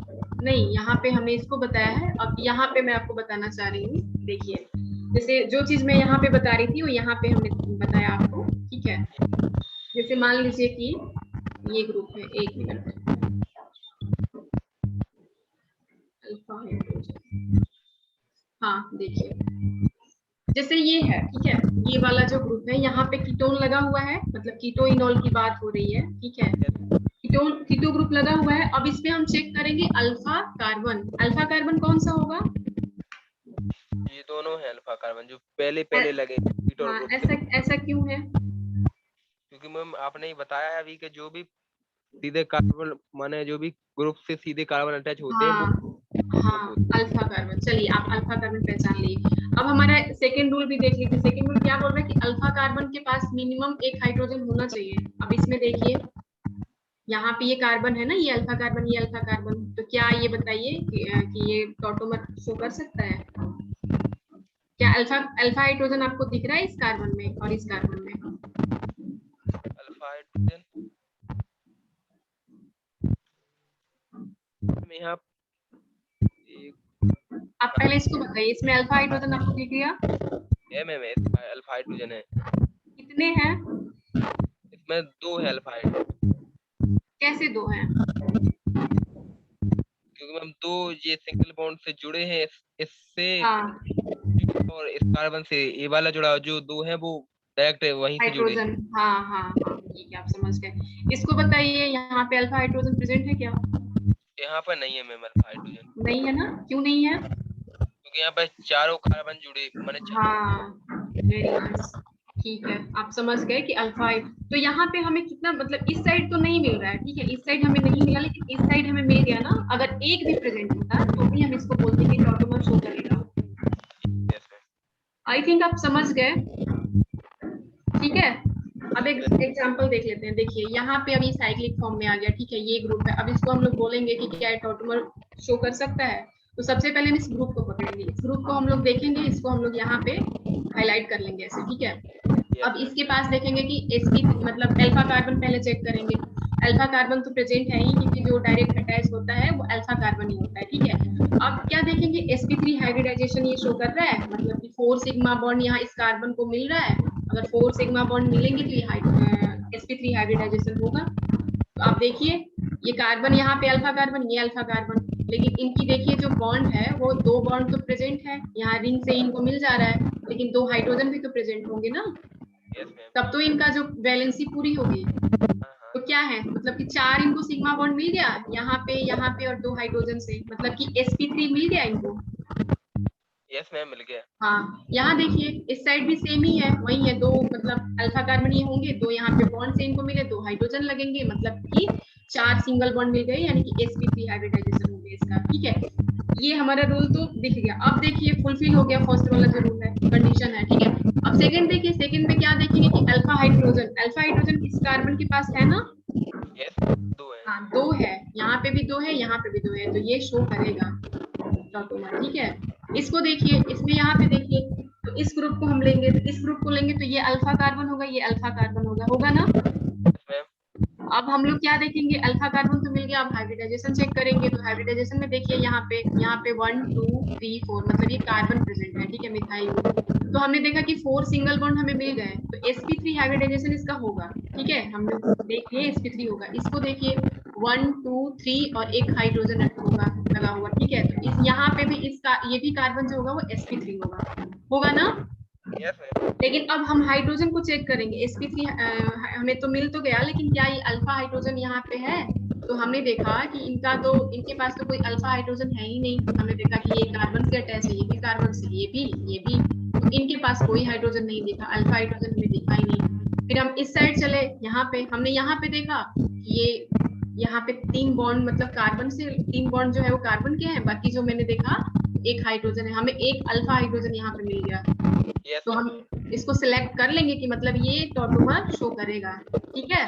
नहीं, यहाँ पे हमने इसको बताया है, अब यहाँ पे मैं आपको बताना चाह रही हूँ। देखिए जैसे जो चीज मैं यहाँ पे बता रही थी वो यहाँ पे हमने बताया आपको, ठीक है। जैसे मान लीजिए कि ये ग्रुप है, 1 मिनट, अल्फा हाइड्रोजन, हाँ देखिए जैसे ये है, ठीक है, ये वाला जो ग्रुप है यहाँ पे कीटोन लगा हुआ है, मतलब कीटो इनोल की बात हो रही है, ठीक है। कीटो ग्रुप लगा हुआ है। अब इस पे हम चेक करेंगे अल्फा कार्बन। अल्फा कार्बन कौन सा होगा? ये दोनों है अल्फा कार्बन जो पहले लगे कीटोन हाँ, ग्रुप ऐसा से। ऐसा क्यों है? क्योंकि मैम आपने ही बताया है अभी कि जो भी सीधे कार्बन माने जो भी ग्रुप से सीधे कार्बन अटैच होते हैं वो हाँ ग्रुप हाँ, होते हैं। Alpha carbon. चलिए आप अल्फा कार्बन पहचान लिए। अब हमारा सेकेंड रूल भी देख लीजिए। सेकेंड रूल क्या बोल रहा है कि अल्फा कार्बन के पास मिनिमम 1 हाइड्रोजन होना चाहिए। अब इसमें देखिए यहाँ पे ये कार्बन है ना, ये अल्फा कार्बन, ये अल्फा कार्बन, तो क्या ये बताइए कि ये टॉटोमर शो कर सकता है? क्या अल्फा अल्फा हाइड्रोजन आपको दिख रहा है इस कार्बन में और इस कार्बन में? अल्फा हाइड्रोजन में यहाँ आप पहले इसको बताइए, इसमें अल्फा हाइड्रोजन आपको दिख गया? MMS अल्फा हाइड्रोजन है। कितने हैं? इसमें 2 है अल्फा हाइड्रोजन। कैसे 2 हैं? क्योंकि मैम 2 ये सिंगल बॉन्ड से जुड़े हैं इससे हाँ, और इस कार्बन से ये वाला जुड़ा जो 2 है वो डायरेक्ट वहीं से जुड़े। हाइड्रोजन, हाँ हाँ हाँ, ठीक है, आप समझ गए। इसको बताइए यहाँ पे अल्फा हाइड्रोजन प्रेजेंट है क्या? यहाँ पर नहीं है मैम अल्फा हाइड्रोजन। नहीं है ना? क्यों नहीं है? क्योंकि यहाँ पर चारों कार्बन जुड़े माने हाँ, वेरी नाइस, ठीक है, आप समझ गए कि अल्फा। तो यहाँ पे हमें कितना, मतलब इस साइड तो नहीं मिल रहा है, ठीक है, इस साइड हमें नहीं मिला, लेकिन इस साइड हमें मिल गया ना। अगर एक भी प्रेजेंट होता तो भी हम इसको बोलते कि टॉटोमर शो करेगा। आई थिंक आप समझ गए। ठीक है। अब एक एग्जांपल देख लेते हैं। देखिए यहाँ पे अभी साइक्लिक फॉर्म में आ गया, ठीक है, ये ग्रुप है। अब इसको हम लोग बोलेंगे कि क्या टॉटोमर शो कर सकता है। तो सबसे पहले हम इस ग्रुप को पकड़ेंगे, इस ग्रुप को हम लोग देखेंगे, इसको हम लोग यहाँ पे हाईलाइट कर लेंगे ऐसे, ठीक है। अब इसके पास देखेंगे कि sp मतलब अल्फा कार्बन पहले चेक करेंगे। अल्फा कार्बन तो प्रेजेंट है ही, क्योंकि जो डायरेक्ट अटैच होता है वो अल्फा कार्बन ही होता है, ठीक है। अब क्या देखेंगे, sp3 हाइब्रिडाइजेशन ये शो कर रहा है, मतलब कि 4 सिग्मा बॉन्ड यहाँ इस कार्बन को मिल रहा है। अगर 4 सिग्मा बॉन्ड मिलेंगे तो ये sp3 हाइब्रिडाइजेशन होगा। तो आप देखिए ये कार्बन यहाँ पे अल्फा कार्बन, ये अल्फा कार्बन, लेकिन इनकी देखिए जो बॉन्ड है वो 2 बॉन्ड तो प्रेजेंट है, यहाँ रिंग से इनको मिल जा रहा है, लेकिन 2 हाइड्रोजन भी तो प्रेजेंट होंगे ना, तब तो इनका जो वैलेंसी पूरी होगी। तो क्या है, मतलब कि 4 इनको सिग्मा बॉन्ड मिल गया यहाँ पे और 2 हाइड्रोजन से, मतलब कि sp3 मिल गया इनको। यस मैम, मिल गया। हाँ, यहाँ देखिए इस साइड भी सेम ही है, वही है, 2 मतलब अल्फा कार्बन ये होंगे, 2 यहाँ पे बॉन्ड से इनको मिले, 2 हाइड्रोजन लगेंगे, मतलब कि 4 सिंगल बॉन्ड मिल गए, यानी कि sp3 हाइब्रिडाइजेशन हो गया इसका, ठीक है। ये हमारा रूल तो दिख गया। अब देखिए फुलफिल हो गया फर्स्ट वाला जो रूल है, कंडीशन है, ठीक है। अब सेकंड देखिए, सेकंड में क्या देखेंगे कि अल्फा हाइड्रोजन इस कार्बन के पास है ना। यस, 2 है। हाँ 2 है, यहाँ पे भी 2 है, यहाँ पे भी 2 है, तो ये शो करेगा टॉटोमर, ठीक है। इसको देखिए, इसमें यहाँ पे देखिए, तो इस ग्रुप को हम लेंगे, तो इस ग्रुप को लेंगे तो ये अल्फा कार्बन होगा, ये अल्फा कार्बन होगा ना। अब हम लोग क्या देखेंगे, अल्फा कार्बन तो मिल गया, अब हाइब्रिडाइजेशन चेक करेंगे। तो हाइब्रिडाइजेशन में देखिए यहाँ पे 1 2 3 4 मतलब ये कार्बन प्रेजेंट है, ठीक है, मिथाइल। तो हमने देखा कि 4 सिंगल बॉन्ड हमें मिल गए, तो sp3 हाइब्रिडाइजेशन इसका होगा, ठीक है। हम लोग देखिए sp3 होगा, इसको देखिए 1 2 3 और एक हाइड्रोजन होगा लगा हुआ, ठीक है। तो इस यहाँ पे भी इसका ये भी कार्बन जो होगा वो sp3 होगा ना। लेकिन अब हम हाइड्रोजन को चेक करेंगे, sp3 हमें तो मिल तो गया, लेकिन क्या ये अल्फा हाइड्रोजन यहाँ पे है। तो हमने देखा कि इनके पास तो कोई अल्फा हाइड्रोजन है ही नहीं। हमने देखा कि ये कार्बन से अटैच है, ये भी कार्बन से, ये भी, तो इनके पास कोई हाइड्रोजन नहीं दिखा, अल्फा हाइड्रोजन हमें दिखा ही नहीं। फिर हम इस साइड चले, यहाँ पे हमने यहाँ पे देखा कि ये यहाँ पे 3 बॉन्ड, मतलब कार्बन से 3 बॉन्ड जो है वो कार्बन के हैं, बाकी जो मैंने देखा एक हाइड्रोजन है, हमें एक अल्फा हाइड्रोजन यहाँ पे मिल गया। तो हम इसको सिलेक्ट कर लेंगे कि मतलब ये टॉटोमर शो करेगा, ठीक है।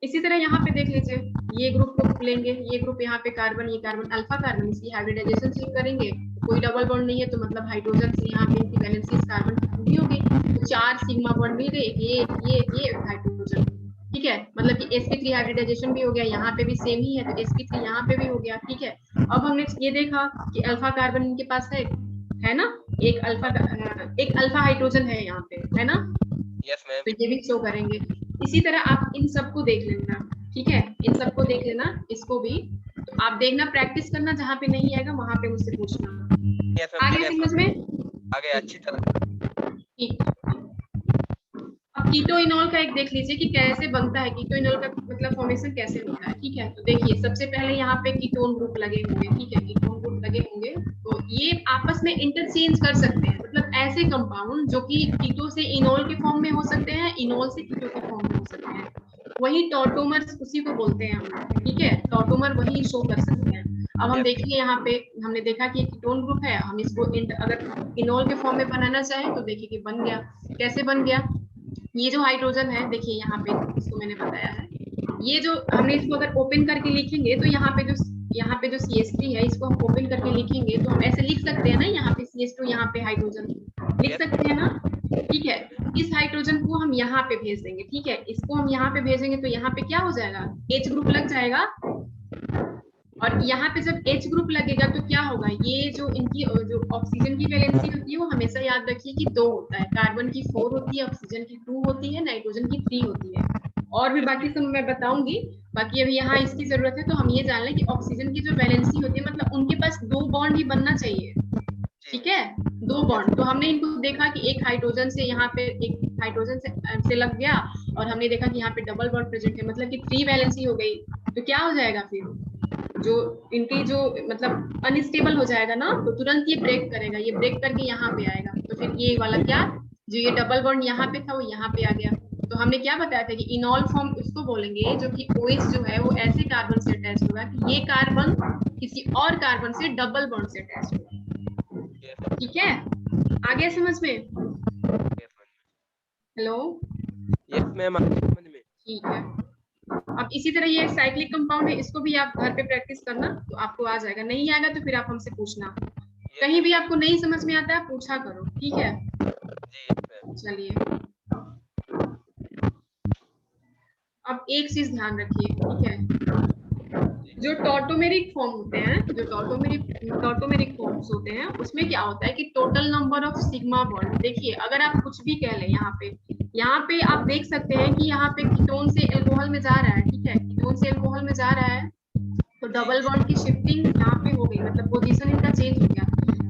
इसी तरह यहाँ पे देख लीजिए, ये ग्रुप को लेंगे, ये ग्रुप यहाँ पे कार्बन, ये कार्बन अल्फा कार्बन, इसकी हाइब्रिडाइजेशन चेक करेंगे, कोई डबल बॉन्ड नहीं है, तो मतलब हाइड्रोजन से यहाँ पे इनकी वैलेंसी इस कार्बन की पूरी होगी। तो 4 सिग्मा बॉन्ड मिल गए, ये हाइड्रोजन, ठीक है, मतलब कि sp3 हाइब्रिडाइजेशन भी हो गया, यहाँ पे भी सेम ही है, तो sp3 यहाँ पे भी हो गया, ठीक है। अब हमने ये देखा कि अल्फा कार्बन इनके पास है ना, एक अल्फा हाइड्रोजन है यहाँ पे, है ना। Yes ma'am. तो ये भी शो करेंगे। इसी तरह आप इन सबको देख लेना, ठीक है, इन सबको देख लेना, इसको भी। तो आप देखना, प्रैक्टिस करना, जहाँ पे नहीं आएगा वहां पे मुझसे पूछना। आगे समझ में आगे अच्छी तरह। ठीक। अब कीटोइनॉल का एक देख लीजिए कि कैसे बनता है, कीटोइनॉल का मतलब फॉर्मेशन कैसे होता है, ठीक है। तो देखिए सबसे पहले यहाँ पे कीटोन ग्रुप लगे होंगे, ठीक है, कीटोन ग्रुप लगे होंगे, तो ये आपस में इंटरचेंज कर सकते हैं, मतलब ऐसे कंपाउंड जो कि कीटो से इनोल के फॉर्म में हो सकते हैं, इनोल से कीटो के फॉर्म में हो सकते हैं, वही टॉटोमर उसी को बोलते हैं हम, ठीक है, टॉटोमर वही शो कर सकते हैं। अब हम देखिए यहाँ पे हमने देखा कि कीटोन ग्रुप है, हम इसको अगर इनोल के फॉर्म में बनाना चाहें तो देखिए कि बन गया, कैसे बन गया। ये जो हाइड्रोजन है देखिए यहाँ पे, इसको मैंने बताया है, ये जो हमने इसको अगर ओपन करके लिखेंगे तो यहाँ पे जो CH3 है, इसको हम ओपन करके लिखेंगे तो हम ऐसे लिख सकते हैं ना, यहाँ पे CH2, यहाँ पे हाइड्रोजन लिख सकते हैं ना, ठीक है। इस हाइड्रोजन को हम यहाँ पे भेज देंगे, ठीक है, इसको हम यहाँ पे भेजेंगे तो यहाँ पे क्या हो जाएगा, H ग्रुप लग जाएगा। और यहाँ पे जब H ग्रुप लगेगा तो क्या होगा, ये जो इनकी जो ऑक्सीजन की वैलेंसी होती है वो हमेशा याद रखिए कि 2 होता है, कार्बन की 4 होती है, ऑक्सीजन की 2 होती है, नाइट्रोजन की 3 होती है, और भी बाकी सब मैं बताऊंगी। बाकी अभी यहाँ इसकी जरूरत है, तो हम ये जान लें कि ऑक्सीजन की जो वैलेंसी होती है, मतलब उनके पास 2 बॉन्ड ही बनना चाहिए, ठीक है, 2 बॉन्ड। तो हमने इनको देखा कि एक हाइड्रोजन से यहाँ पे एक हाइड्रोजन से लग गया, और हमने देखा कि यहाँ पे डबल बॉन्ड प्रेजेंट है, मतलब कि 3 वैलेंसी हो गई। तो क्या हो जाएगा फिर, जो इनकी जो मतलब अनस्टेबल हो जाएगा ना, तो तुरंत ये ब्रेक करेगा, ये ब्रेक करके यहाँ पे आएगा, तो फिर ये वाला क्या, जो ये डबल बॉन्ड यहाँ पे था वो यहाँ पे आ गया। तो हमने क्या बताया था कि इनॉल फॉर्म उसको बोलेंगे जो कि OH जो है वो ऐसे कार्बन से अटैच होगा कि ये कार्बन किसी और कार्बन से डबल बॉन्ड से अटैच होगा, ठीक है, आगे समझ में। हेलो, यस मैम, समझ में। ठीक है। अब इसी तरह ये साइक्लिक कंपाउंड है, इसको भी आप घर पे प्रैक्टिस करना तो आपको आ जाएगा, नहीं आएगा तो फिर आप हमसे पूछना, कहीं भी आपको नहीं समझ में आता है पूछा करो, ठीक है। चलिए, अब एक चीज ध्यान रखिए, ठीक है। जो टॉटोमेरिक फॉर्म होते हैं, जो टॉटोमेरिक फॉर्म्स होते हैं, उसमें क्या होता है कि total number of sigma bond, देखिए अगर आप कुछ भी कह लें, यहाँ पे आप देख सकते हैं कि यहाँ पे कीटोन से एल्कोहल में जा रहा है, ठीक है, कीटोन से एल्कोहल में जा रहा है, तो डबल बॉन्ड की शिफ्टिंग यहाँ पे हो गई, मतलब पोजीशन इनका चेंज हो गया।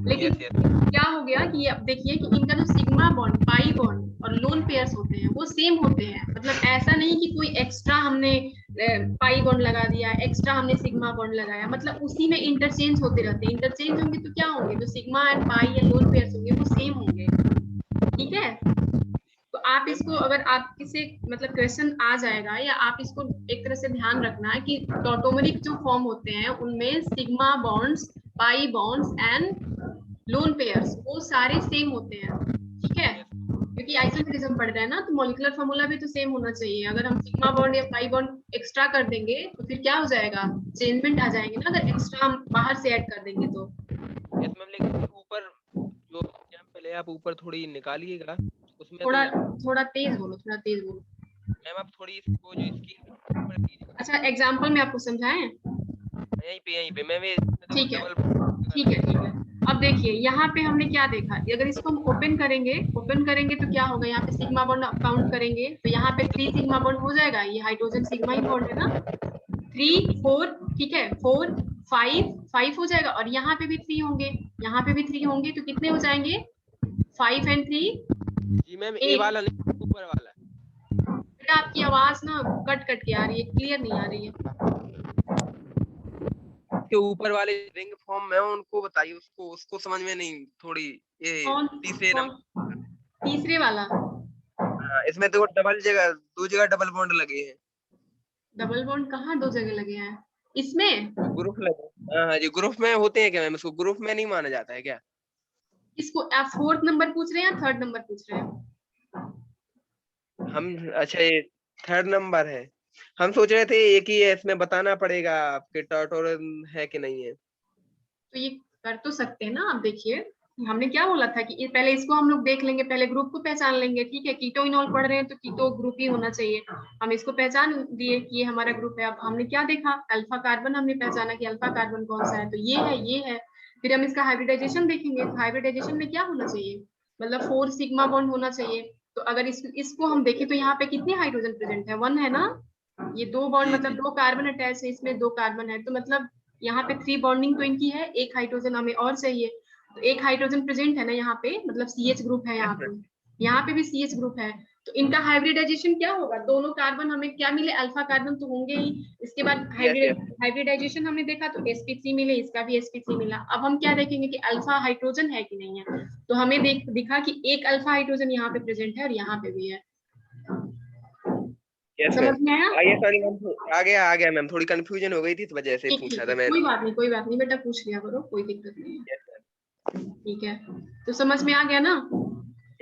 लेकिन क्या हो गया कि अब देखिए कि इनका जो सिग्मा बॉन्ड, पाई बॉन्ड और लोन पेयर्स होते हैं वो सेम होते हैं, मतलब ऐसा नहीं कि कोई एक्स्ट्रा हमने पाई बॉन्ड लगा दिया, एक्स्ट्रा हमने सिग्मा बॉन्ड लगाया, मतलब उसी में इंटरचेंज होते रहते हैं। इंटरचेंज होंगे तो क्या होंगे, जो सिग्मा एंड पाई या लोन पेयर्स होंगे वो सेम होंगे, ठीक है। तो आप इसको, अगर आपके से मतलब क्वेश्चन आ जाएगा, या आप इसको एक तरह से ध्यान रखना है कि टॉटोमेरिक जो फॉर्म होते हैं उनमें sigma bonds, pi bonds and lone pairs वो सारे सेम होते हैं, ठीक है, क्योंकि आइसोमेरिज्म पढ़ रहे हैं ना, तो मॉलिक्यूलर फार्मूला भी तो सेम होना चाहिए। अगर हम सिग्मा बॉन्ड या पाई बॉन्ड एक्स्ट्रा कर देंगे तो फिर क्या हो जाएगा, चेंजमेंट आ जाएंगे ना, अगर एक्स्ट्रा हम बाहर से ऐड कर देंगे तो। यस मैम, लेकिन ऊपर जो एग्जाम्पल है आप ऊपर थोड़ी निकालिएगा, उसमें थोड़ा तो थोड़ा तेज बोलो, थोड़ा तेज बोलो। मैम आप थोड़ी इसको जो स्क्रीन ऊपर कीजिए। अच्छा, एग्जाम्पल में आपको समझाएं? यहीं पे मैम, ये ठीक है, डबल ठीक है, ठीक है। अब देखिए यहाँ पे हमने क्या देखा, अगर इसको हम ओपन करेंगे तो क्या होगा, यहाँ पे सिग्मा बॉन्ड काउंट करेंगे तो यहाँ पे 3 सिग्मा बॉन्ड हो जाएगा, ये हाइड्रोजन सिग्मा ही बॉन्ड है ना, 3 4, ठीक है, 4 5 5 हो जाएगा, और यहाँ पे भी 3 होंगे, यहाँ पे भी 3 होंगे, तो कितने हो जाएंगे, 5 एंड 3 जी मैम, ए 8। वाला नहीं, ऊपर वाला। बेटा आपकी आवाज ना कट कट के आ रही है, क्लियर नहीं आ रही है। के ऊपर वाले रिंग फॉर्म में उनको बताइए, उसको उसको समझ में नहीं थोड़ी, ये कौन तीसरे कौन नंबर। तीसरे वाला? हाँ, इसमें तो डबल जगह, दो जगह डबल बॉन्ड लगे हैं। डबल बॉन्ड कहाँ दो जगह लगे हैं इसमें? ग्रुप लगे। हाँ हाँ जी, ग्रुप में होते हैं क्या मैम, इसको ग्रुप में नहीं माना जाता है क्या? इसको आप 4th नंबर पूछ रहे हैं या 3rd नंबर पूछ रहे हैं? हम, अच्छा ये थर्ड नंबर है। हम सोच रहे थे एक ही है, इसमें बताना पड़ेगा आपके टॉटोरन है कि नहीं है। तो ये कर तो सकते हैं ना, आप देखिए हमने क्या बोला था कि पहले इसको हम लोग देख लेंगे, पहले ग्रुप को पहचान लेंगे, ठीक है, कीटो इनॉल पढ़ रहे हैं तो कीटो ग्रुप ही होना चाहिए। हम इसको पहचान दिए कि ये हमारा ग्रुप है। अब हमने क्या देखा, अल्फा कार्बन हमने पहचाना कि अल्फा कार्बन कौन सा है, तो ये है। फिर हम इसका हाइब्रिडाइजेशन देखेंगे, तो हाइब्रिडाइजेशन में क्या होना चाहिए, मतलब 4 सिग्मा बॉन्ड होना चाहिए। तो अगर इसको हम देखें तो यहाँ पे कितने हाइड्रोजन प्रेजेंट है, 1 है ना, ये 2 बॉन्ड जी मतलब जी 2 कार्बन अटैच है, इसमें 2 कार्बन है, तो मतलब यहाँ पे 3 बॉन्डिंग तो इनकी है, एक हाइड्रोजन हमें और चाहिए, तो एक हाइड्रोजन प्रेजेंट है ना यहाँ पे, मतलब CH ग्रुप है यस मैम। यहाँ पे भी CH ग्रुप है। तो इनका हाइब्रिडाइजेशन क्या होगा, दोनों कार्बन हमें क्या मिले, अल्फा कार्बन तो होंगे ही। इसके बाद यस यस हाइब्रिडाइजेशन हमने देखा तो sp3 मिले, इसका भी sp3 मिला। अब हम क्या देखेंगे कि अल्फा हाइड्रोजन है कि नहीं है, तो हमें दिखा कि एक अल्फा हाइड्रोजन यहाँ पे प्रेजेंट है और यहाँ पे भी है। यस समझ मैम। में आया? आइए सॉरी मैम, आ गया मैम, थोड़ी कंफ्यूजन हो गई थी इस वजह से ठीक पूछा ठीक था है, मैंने। कोई बात नहीं बेटा, पूछ लिया करो, कोई दिक्कत नहीं है। Yes ma'am. ठीक है, तो समझ में आ गया ना?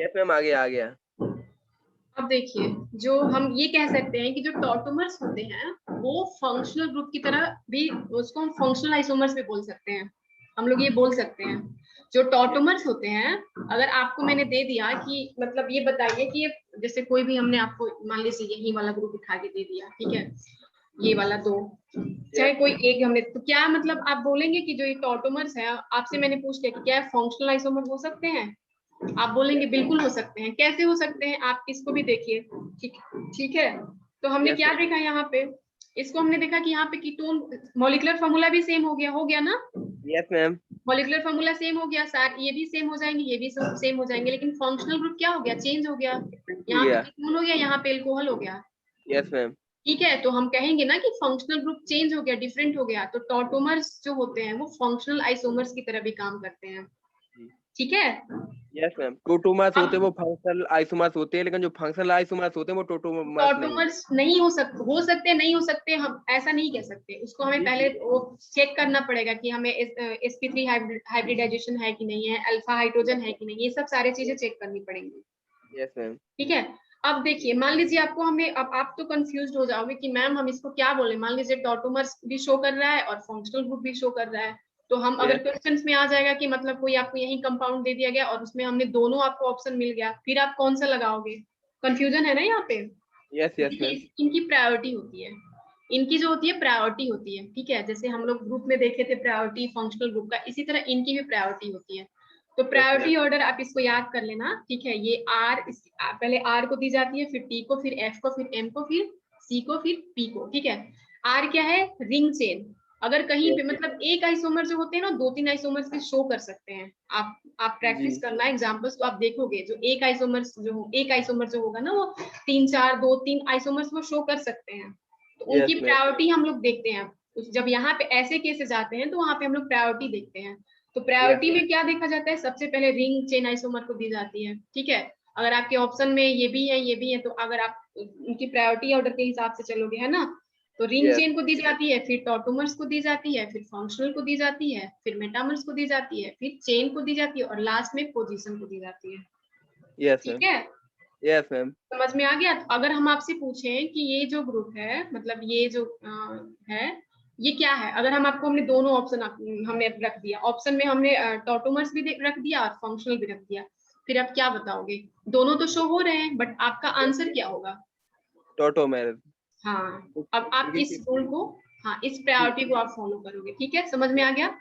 यस मैम, आ गया। अब देखिए, जो हम ये कह सकते हैं कि जो टॉटोमर्स होते हैं वो फंक्शनल ग्रुप की तरह भी, उसको हम फंक्शनल आइसोमर्स भी बोल सकते हैं, हम लोग ये बोल सकते हैं। जो टॉटोमर्स होते हैं, अगर आपको मैंने दे दिया कि मतलब ये बताइए कि ये, जैसे कोई भी हमने आपको मान लीजिए यही वाला ग्रुप उठा के दे दिया, ठीक है, ये वाला 2, चाहे यस कोई एक हमने, तो क्या मतलब आप बोलेंगे कि जो ये टॉटोमर्स है, आपसे मैंने पूछ लिया कि क्या फंक्शनल आइसोमर हो सकते हैं, आप बोलेंगे बिल्कुल हो सकते हैं। कैसे हो सकते हैं, आप इसको भी देखिए, ठीक ठीक है। तो हमने यस क्या मैम। देखा यहाँ पे, इसको हमने देखा कि यहाँ पे कीटोन मॉलिक्यूलर फार्मूला भी सेम हो गया ना, yes ma'am. Molecular formula same हो गया, सार ये भी सेम हो जाएंगे, ये भी सेम हो जाएंगे, लेकिन फंक्शनल ग्रुप क्या हो गया, चेंज हो गया, हो यहाँ पे गया। कीटोन हो गया, यहाँ पे एल्कोहल हो गया, यस मैम। ठीक है। तो हम कहेंगे ना कि फंक्शनल ग्रुप चेंज हो गया, डिफरेंट हो गया, तो टॉटोमर्स जो होते हैं वो फंक्शनल आइसोमर्स की तरह भी काम करते हैं, ठीक है। यस मैम, टोटोमर्स होते हैं वो अब फंक्शनल आइसोमर्स होते हैं, लेकिन जो फंक्शनल आइसोमर्स होते हैं वो टोटोमर्स नहीं होते। टॉटोमर्स नहीं हो सकते नहीं हो सकते, हम ऐसा नहीं कह सकते, उसको हमें जी पहले जी। वो चेक करना पड़ेगा कि हमें sp3 हाइब्रिडाइजेशन है कि नहीं है, अल्फा हाइड्रोजन है कि नहीं, ये सब सारी चीजें चेक करनी पड़ेंगी, यस मैम। ठीक है। अब देखिए, मान लीजिए आपको हमें, अब आप तो कंफ्यूज हो जाओगे कि मैम हम इसको क्या बोले। मान लीजिए टॉटोमर्स भी शो कर रहा है और फंक्शनल ग्रुप भी शो कर रहा है, तो हम अगर क्वेश्चंस में आ जाएगा कि मतलब कोई आपको यही कंपाउंड दे दिया गया और उसमें हमने दोनों आपको ऑप्शन मिल गया, फिर आप कौन सा लगाओगे? कंफ्यूजन है ना यहाँ पे। Yes yes ma'am. इनकी प्रायोरिटी होती है, इनकी जो होती है प्रायोरिटी होती है, ठीक है। जैसे हम लोग ग्रुप में देखे थे प्रायोरिटी फंक्शनल ग्रुप का, इसी तरह इनकी भी प्रायोरिटी होती है। तो प्रायोरिटी ऑर्डर आप इसको याद कर लेना, ठीक है। ये आर, पहले आर को दी जाती है, फिर टी को, फिर एफ को, फिर एम को, फिर सी को, फिर पी को, ठीक है। आर क्या है? Ring chain. अगर कहीं पे मतलब एक आइसोमर जो होते हैं ना, 2-3 आइसोमर्स भी शो कर सकते हैं। आप प्रैक्टिस करना एग्जांपल्स, तो आप देखोगे जो एक आइसोमर जो होगा ना, वो 3-4, 2-3 आइसोमर्स वो शो कर सकते हैं। तो उनकी प्रायोरिटी हम लोग देखते हैं। जब यहाँ पे ऐसे केसेस आते हैं तो वहां पे हम लोग प्रायोरिटी देखते हैं। तो प्रायोरिटी में क्या देखा जाता है? सबसे पहले रिंग चेन आइसोमर को दी जाती है, ठीक है। अगर आपके ऑप्शन में ये भी है, ये भी है, तो अगर आप उनकी प्रायोरिटी ऑर्डर के हिसाब से चलोगे, है ना, तो रिंग चेन को दी जाती है, फिर टॉटोमर्स को दी जाती है, फिर फंक्शनल को दी जाती है, फिर मेटामर्स को दी जाती है, फिर चेन को दी जाती है, और लास्ट में पोजीशन को दी जाती है। ठीक है, यस मैम। समझ में आ गया? तो अगर हम आपसे पूछें कि ये जो ग्रुप है, मतलब ये जो है, ये क्या है? अगर हम आपको, हमने दोनों ऑप्शन हमने रख दिया, ऑप्शन में हमने टॉटोमर्स भी रख दिया और फंक्शनल भी रख दिया, फिर आप क्या बताओगे? दोनों तो शो हो रहे हैं, बट आपका आंसर क्या होगा? टॉटोमर। हाँ, अब आप इस रूल को, हाँ, इस प्रायोरिटी को आप फॉलो करोगे, ठीक है। समझ में आ गया?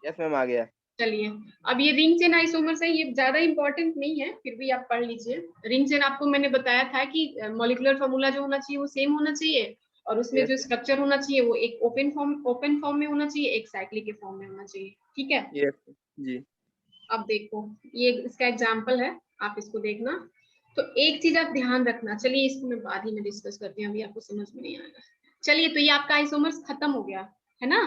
यस मैम, आ गया। चलिए, अब ये रिंग चेन आइसोमर्स है, ये ज्यादा इंपॉर्टेंट नहीं है, फिर भी आप पढ़ लीजिए। रिंग चेन आपको मैंने बताया था कि मॉलिक्यूलर फार्मूला जो होना चाहिए वो सेम होना चाहिए, और उसमें जो स्ट्रक्चर होना चाहिए वो एक ओपन फॉर्म में होना चाहिए, एक साइक्लिक के फॉर्म में होना चाहिए, ठीक है। यस जी। अब देखो, ये इसका एग्जाम्पल है, आप इसको देखना। तो एक चीज आप ध्यान रखना, चलिए इसको मैं बाद ही में डिस्कस करती हूँ, अभी आपको समझ में नहीं आएगा। चलिए, तो ये आपका आइसोमर्स खत्म हो गया, है ना।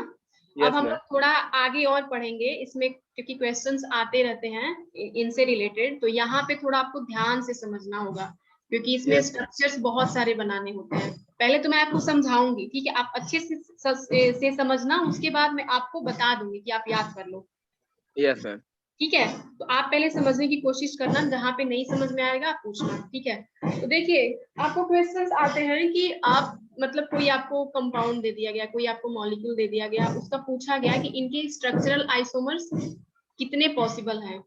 अब हम लोग थोड़ा आगे और पढ़ेंगे इसमें, क्योंकि क्वेश्चंस आते रहते हैं इनसे रिलेटेड, तो यहाँ पे थोड़ा आपको ध्यान से समझना होगा, क्योंकि इसमें स्ट्रक्चर्स बहुत सारे बनाने होते हैं। पहले तो मैं आपको समझाऊंगी, ठीक है, आप अच्छे से समझना, उसके बाद मैं आपको बता दूंगी कि आप याद कर लो। Yes ma'am. ठीक है, तो आप पहले समझने की कोशिश करना, जहाँ पे नहीं समझ में आएगा आप पूछना, ठीक है। तो देखिए, आपको क्वेश्चंस आते हैं कि आप, मतलब कोई आपको कंपाउंड दे दिया गया, कोई आपको मॉलिक्यूल दे दिया गया, उसका पूछा गया कि इनके स्ट्रक्चरल आइसोमर्स कितने पॉसिबल हैं,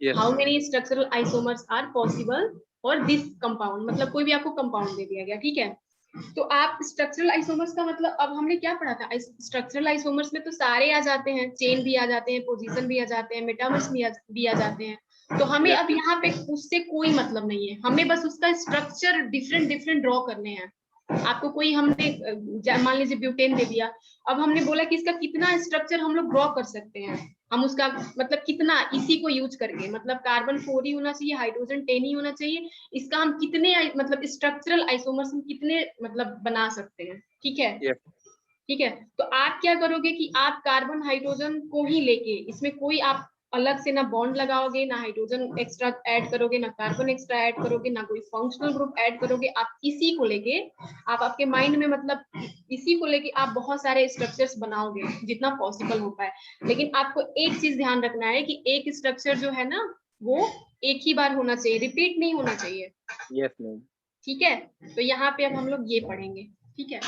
how many structural isomers are possible for this compound, मतलब कोई भी आपको कंपाउंड दे दिया गया, ठीक है। तो आप स्ट्रक्चरल आइसोमर्स का मतलब, अब हमने क्या पढ़ा था, स्ट्रक्चरल आइसोमर्स में तो सारे आ जाते हैं, चेन भी आ जाते हैं, पोजीशन भी आ जाते हैं, मेटामर्स भी आ जाते हैं। तो हमें अब यहाँ पे उससे कोई मतलब नहीं है, हमें बस उसका स्ट्रक्चर डिफरेंट ड्रॉ करने हैं। आपको कोई, हमने मान लीजिए ब्यूटेन दे दिया, अब हमने बोला कि इसका कितना स्ट्रक्चर हम लोग ड्रॉ कर सकते हैं, हम उसका मतलब कितना, इसी को यूज करके, मतलब कार्बन 4 ही होना चाहिए, हाइड्रोजन 10 ही होना चाहिए, इसका हम कितने मतलब स्ट्रक्चरल आइसोमर्स हम कितने मतलब बना सकते हैं, ठीक है। ठीक है, तो आप क्या करोगे कि आप कार्बन हाइड्रोजन को ही लेके, इसमें कोई आप अलग से ना बॉन्ड लगाओगे, ना हाइड्रोजन एक्स्ट्रा ऐड करोगे, ना कार्बन एक्स्ट्रा ऐड करोगे, ना कोई फंक्शनल ग्रुप ऐड करोगे, आप इसी को लेके, आप आपके माइंड में मतलब इसी को लेके आप बहुत सारे स्ट्रक्चर्स बनाओगे जितना पॉसिबल हो पाए। लेकिन आपको एक चीज ध्यान रखना है कि एक स्ट्रक्चर जो है ना, वो एक ही बार होना चाहिए, रिपीट नहीं होना चाहिए। Yes ma'am. ठीक है, तो यहाँ पे अब हम लोग ये पढ़ेंगे, ठीक है।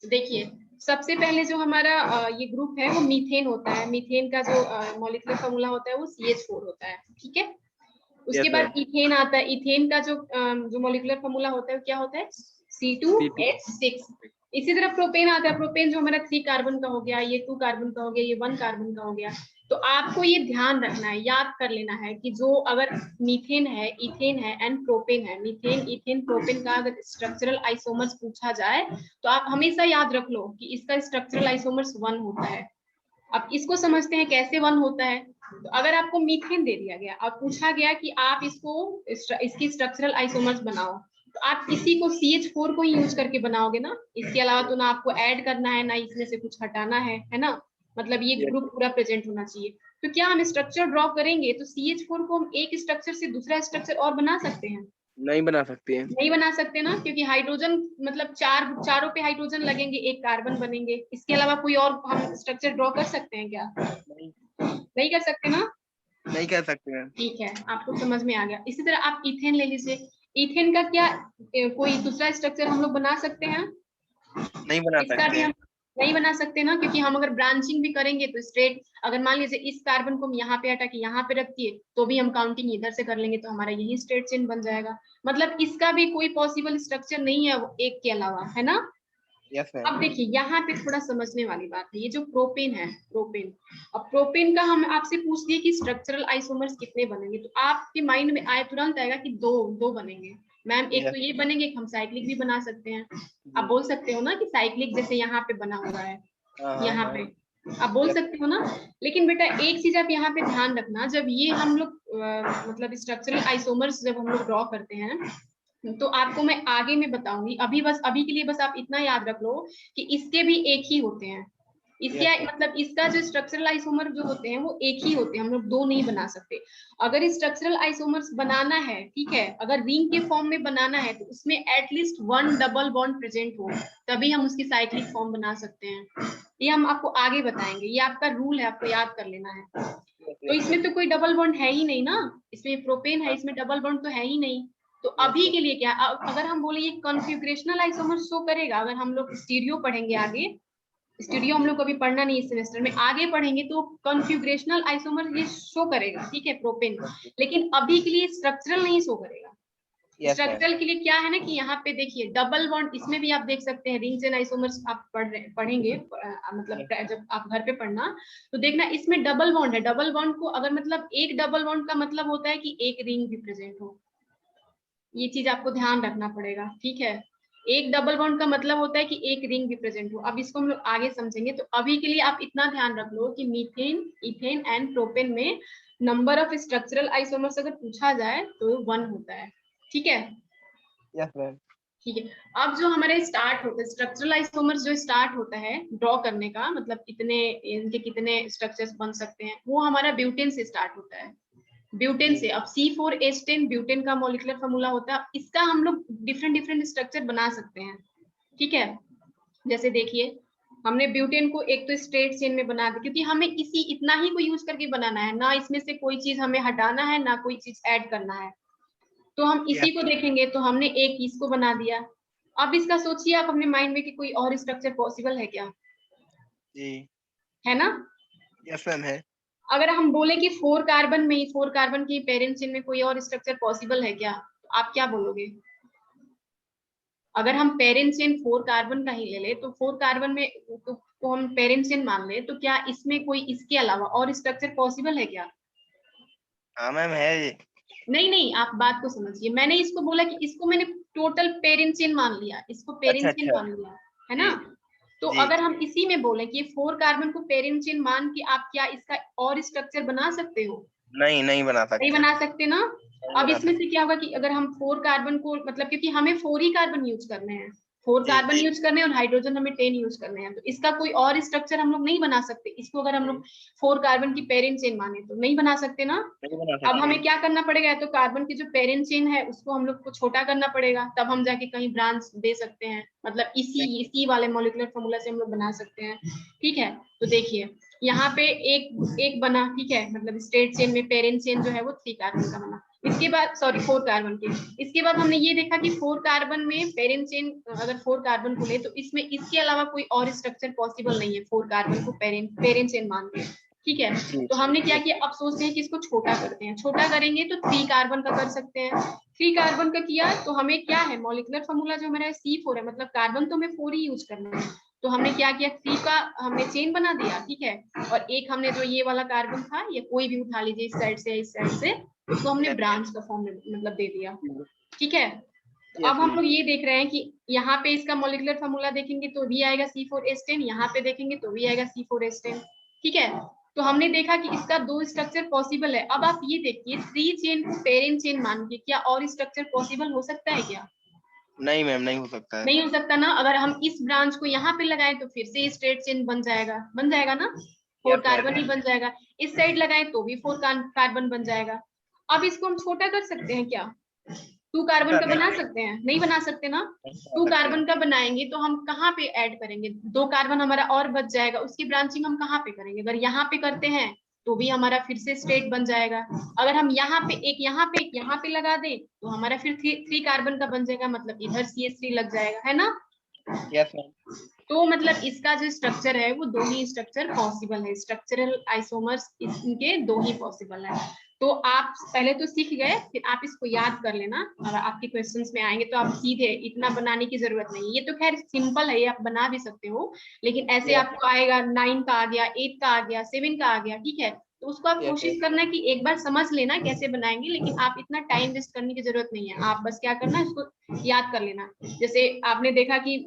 देखिए, सबसे पहले जो हमारा ये ग्रुप है वो मीथेन होता है, मीथेन का जो मॉलिक्यूलर फॉर्मूला होता है वो CH4 होता है, ठीक है। उसके बाद इथेन आता है, इथेन का जो मॉलिक्यूलर फॉर्मूला होता है वो क्या होता है? C2H6। इसी तरह प्रोपेन आता है, प्रोपेन जो हमारा 3 कार्बन का हो गया, ये 2 कार्बन का हो गया, ये 1 कार्बन का हो गया। तो आपको ये ध्यान रखना है, याद कर लेना है कि जो अगर मीथेन है, इथेन है एंड प्रोपेन है, मीथेन इथेन प्रोपेन का अगर स्ट्रक्चरल आइसोमर्स पूछा जाए, तो आप हमेशा याद रख लो कि इसका स्ट्रक्चरल आइसोमर्स 1 होता है। अब इसको समझते हैं कैसे 1 होता है। तो अगर आपको मीथेन दे दिया गया, अब पूछा गया कि आप इसकी स्ट्रक्चरल आइसोमर्स बनाओ, तो आप इसी को CH4 को ही यूज करके बनाओगे ना, इसके अलावा तो ना आपको ऐड करना है, ना इसमें से कुछ हटाना है ना। मतलब ये ग्रुप पूरा प्रेजेंट होना चाहिए। तो क्या हम स्ट्रक्चर ड्रॉ करेंगे तो CH4 को हम एक स्ट्रक्चर से दूसरा स्ट्रक्चर और बना सकते हैं? नहीं बना सकते हैं। नहीं बना सकते ना, क्योंकि हाइड्रोजन मतलब चारों पे हाइड्रोजन लगेंगे, एक कार्बन बनेंगे, इसके अलावा कोई और हम स्ट्रक्चर ड्रॉ कर सकते हैं क्या? नहीं कर सकते ना। नहीं कर सकते हैं। ठीक है, आपको समझ में आ गया। इसी तरह आप इथेन ले लीजिए, इथेन का क्या कोई दूसरा स्ट्रक्चर हम लोग बना सकते हैं? नहीं बना इसका भी सकते। हम नहीं बना सकते ना, क्योंकि हम अगर ब्रांचिंग भी करेंगे तो स्ट्रेट, अगर मान लीजिए इस कार्बन को हम यहाँ पे हटा के यहाँ पे रख दिए तो भी हम काउंटिंग इधर से कर लेंगे तो हमारा यही स्ट्रेट चेन बन जाएगा। मतलब इसका भी कोई पॉसिबल स्ट्रक्चर नहीं है वो एक के अलावा, है ना। Yes ma'am. अब देखिए यहाँ पे थोड़ा समझने वाली बात है, ये जो प्रोपेन है, प्रोपेन, अब प्रोपेन का हम आपसे पूछ दिए कि स्ट्रक्चरल आइसोमर्स कितने बनेंगे, तो आपके माइंड में आए तुरंत आएगा कि दो बनेंगे मैम, एक Yes. तो ये बनेंगे, एक हम साइक्लिक भी बना सकते हैं। आप बोल सकते हो ना कि साइक्लिक जैसे यहाँ पे बना हुआ है, यहाँ पे आप बोल सकते हो ना। लेकिन बेटा एक चीज आप यहाँ पे ध्यान रखना, जब ये हम लोग मतलब स्ट्रक्चरल आइसोमर्स जब हम लोग ड्रॉ करते हैं तो आपको मैं आगे में बताऊंगी, अभी के लिए बस आप इतना याद रख लो कि इसके भी एक ही होते हैं। इसके Yes, मतलब इसका जो स्ट्रक्चरल आइसोमर जो होते हैं वो एक ही होते हैं, हम लोग दो नहीं बना सकते। अगर स्ट्रक्चरल आइसोमर्स बनाना है, ठीक है, अगर रिंग के फॉर्म में बनाना है तो उसमें एटलीस्ट 1 डबल बॉन्ड प्रेजेंट हो, तभी हम उसकी साइक्लिक फॉर्म बना सकते हैं। ये हम आपको आगे बताएंगे, ये आपका रूल है, आपको याद कर लेना है। तो इसमें तो कोई डबल बॉन्ड है ही नहीं ना, इसमें प्रोपेन है, इसमें डबल बॉन्ड तो है ही नहीं। तो अभी के लिए क्या, अगर हम बोले ये कॉन्फ़िगरेशनल आइसोमर शो करेगा, अगर हम लोग स्टीरियो पढ़ेंगे आगे, स्टीरियो हम लोग कभी पढ़ना नहीं इस सेमेस्टर में, आगे पढ़ेंगे तो कॉन्फ़िगरेशनल आइसोमर ये शो करेगा, ठीक है, प्रोपेन, लेकिन अभी के लिए स्ट्रक्चरल नहीं शो करेगा। स्ट्रक्चरल के लिए क्या है ना कि यहाँ पे देखिए डबल बॉन्ड, इसमें भी आप देख सकते हैं रिंग्स एंड आइसोमर्स आप पढ़ेंगे मतलब जब आप घर पे पढ़ना तो देखना इसमें डबल बॉन्ड है। डबल बॉन्ड को अगर मतलब एक डबल बॉन्ड का मतलब होता है कि एक रिंग भी प्रेजेंट हो, ये चीज आपको ध्यान रखना पड़ेगा, ठीक है। एक डबल बॉन्ड का मतलब होता है कि एक रिंग भी प्रेजेंट हो। अब इसको हम लोग आगे समझेंगे, तो अभी के लिए आप इतना ध्यान रख लो कि मीथेन, इथेन एंड प्रोपेन में नंबर ऑफ स्ट्रक्चरल आइसोमर्स अगर पूछा जाए तो 1 होता है, ठीक है। Yes ma'am. ठीक है, अब जो हमारे स्टार्ट होता है स्ट्रक्चरल आइसोमर्स जो स्टार्ट होता है ड्रॉ करने का, मतलब इतने इनके कितने स्ट्रक्चर्स बन सकते हैं, वो हमारा ब्यूटेन से स्टार्ट होता है, ब्यूटेन से। अब C4H10 ब्यूटेन का मॉलिक्यूलर फार्मूला होता है, इसका हम लोग डिफरेंट स्ट्रक्चर बना सकते हैं, ठीक है। जैसे देखिए हमने ब्यूटेन को एक तो स्ट्रेट चेन में बना दिया, क्योंकि हमें इसी इतना ही को यूज करके बनाना है ना, इसमें से कोई चीज हमें हटाना है ना कोई चीज ऐड करना है, तो हम इसी को देखेंगे। तो हमने एक इसको बना दिया। अब इसका सोचिए आप अपने माइंड में कि कोई और स्ट्रक्चर पॉसिबल है क्या, जी है ना। यस मैम है। अगर हम बोले कि 4 कार्बन में ही 4 कार्बन की पेरेंट चेन में कोई और स्ट्रक्चर पॉसिबल है क्या, तो आप क्या बोलोगे। अगर हम पेरेंट चेन 4 कार्बन का ही ले ले तो 4 कार्बन में तो हम पेरेंट चेन मान ले, तो क्या इसमें कोई इसके अलावा और स्ट्रक्चर पॉसिबल है क्या। हाँ मैम है। नहीं नहीं, आप बात को समझिए, मैंने इसको बोला कि इसको मैंने टोटल पेरेंट चेन मान लिया, इसको पेरेंट चेन मान लिया, है ना। तो जी। अगर हम इसी में बोले कि 4 कार्बन को पेरेंट चेन मान के आप क्या इसका और स्ट्रक्चर बना सकते हो। नहीं बना सकते। नहीं बना सकते ना। अब इसमें से क्या होगा कि अगर हम 4 कार्बन को मतलब, क्योंकि हमें 4 ही कार्बन यूज करने हैं, 4 कार्बन यूज करने हैं और हाइड्रोजन हमें 10 यूज करने हैं, तो इसका कोई और स्ट्रक्चर हम लोग नहीं बना सकते। इसको अगर हम लोग 4 कार्बन की पेरेंट चेन माने तो नहीं बना सकते ना। अब हमें क्या करना पड़ेगा, तो कार्बन की जो पेरेंट चेन है उसको हम लोग को छोटा करना पड़ेगा, तब हम जाके कहीं ब्रांच दे सकते हैं, मतलब इसी वाले मॉलिक्यूलर फार्मूला से हम लोग बना सकते हैं, ठीक है। तो देखिए यहाँ पे एक बना, ठीक है, मतलब स्ट्रेट चेन में पेरेंट चेन जो है वो 3 कार्बन का बना। इसके बाद 4 कार्बन के, इसके बाद हमने ये देखा कि 4 कार्बन में पेरेंट चेन अगर 4 कार्बन को ले तो इसमें इसके अलावा कोई और स्ट्रक्चर पॉसिबल नहीं है 4 कार्बन को पेरेंट चेन मान के, ठीक है। तो हमने क्या किया, अब सोचते हैं कि इसको छोटा करते हैं, छोटा करेंगे तो 3 कार्बन का कर सकते हैं। 3 कार्बन का किया तो हमें क्या है, मॉलिक्यूलर फार्मूला जो हमारा C4 है, मतलब कार्बन तो हमें 4 ही यूज करना है, तो हमने क्या किया 3 का हमने चेन बना दिया, ठीक है। और एक हमने जो ये वाला कार्बन था, ये कोई भी उठा लीजिए इस साइड से इस साइड से, उसको हमने ब्रांच का फॉर्म में मतलब दे दिया, ठीक है। तो अब हम लोग ये देख रहे हैं कि यहाँ पे इसका मॉलिक्यूलर फार्मूला देखेंगे तो भी आएगा C4H10, यहाँ पे देखेंगे तो भी आएगा C4H10, ठीक है। तो हमने देखा कि इसका 2 स्ट्रक्चर पॉसिबल है। अब आप ये देखिए 3 चेन को पेरेंट चेन मान के क्या और स्ट्रक्चर पॉसिबल हो सकता है क्या। नहीं मैम नहीं हो सकता है। नहीं हो सकता ना। अगर हम इस ब्रांच को यहाँ पे लगाएं तो फिर से स्ट्रेट चेन बन जाएगा ना, 4 कार्बन ही बन जाएगा। इस साइड लगाएं तो भी 4 कार्बन बन जाएगा। अब इसको हम छोटा कर सकते हैं क्या, 2 कार्बन का बना सकते हैं, नहीं बना सकते ना। 2 कार्बन का बनाएंगे तो हम कहाँ पे ऐड करेंगे, 2 कार्बन हमारा और बच जाएगा, उसकी ब्रांचिंग हम कहाँ पे करेंगे। अगर यहाँ पे करते हैं तो भी हमारा फिर से स्टेट बन जाएगा। अगर हम यहाँ पे एक यहाँ पे लगा दें तो हमारा फिर 3 कार्बन का बन जाएगा, मतलब इधर CH3 लग जाएगा, है ना। Yes ma'am. तो मतलब इसका जो स्ट्रक्चर है वो दो ही स्ट्रक्चर पॉसिबल है, स्ट्रक्चरल आइसोमर्स इनके दो ही पॉसिबल है। तो आप पहले तो सीख गए, फिर आप इसको याद कर लेना, और आपके क्वेश्चंस में आएंगे तो आप सीधे, इतना बनाने की जरूरत नहीं, ये तो खैर सिंपल है, ये आप बना भी सकते हो, लेकिन ऐसे Yes. आपको आएगा 9 का आ गया, 8 का आ गया, 7 का आ गया, ठीक है। तो उसको आप Yes, कोशिश yes. करना कि एक बार समझ लेना कैसे बनाएंगे, लेकिन आप इतना टाइम वेस्ट करने की जरूरत नहीं है, आप बस क्या करना, इसको याद कर लेना। जैसे आपने देखा कि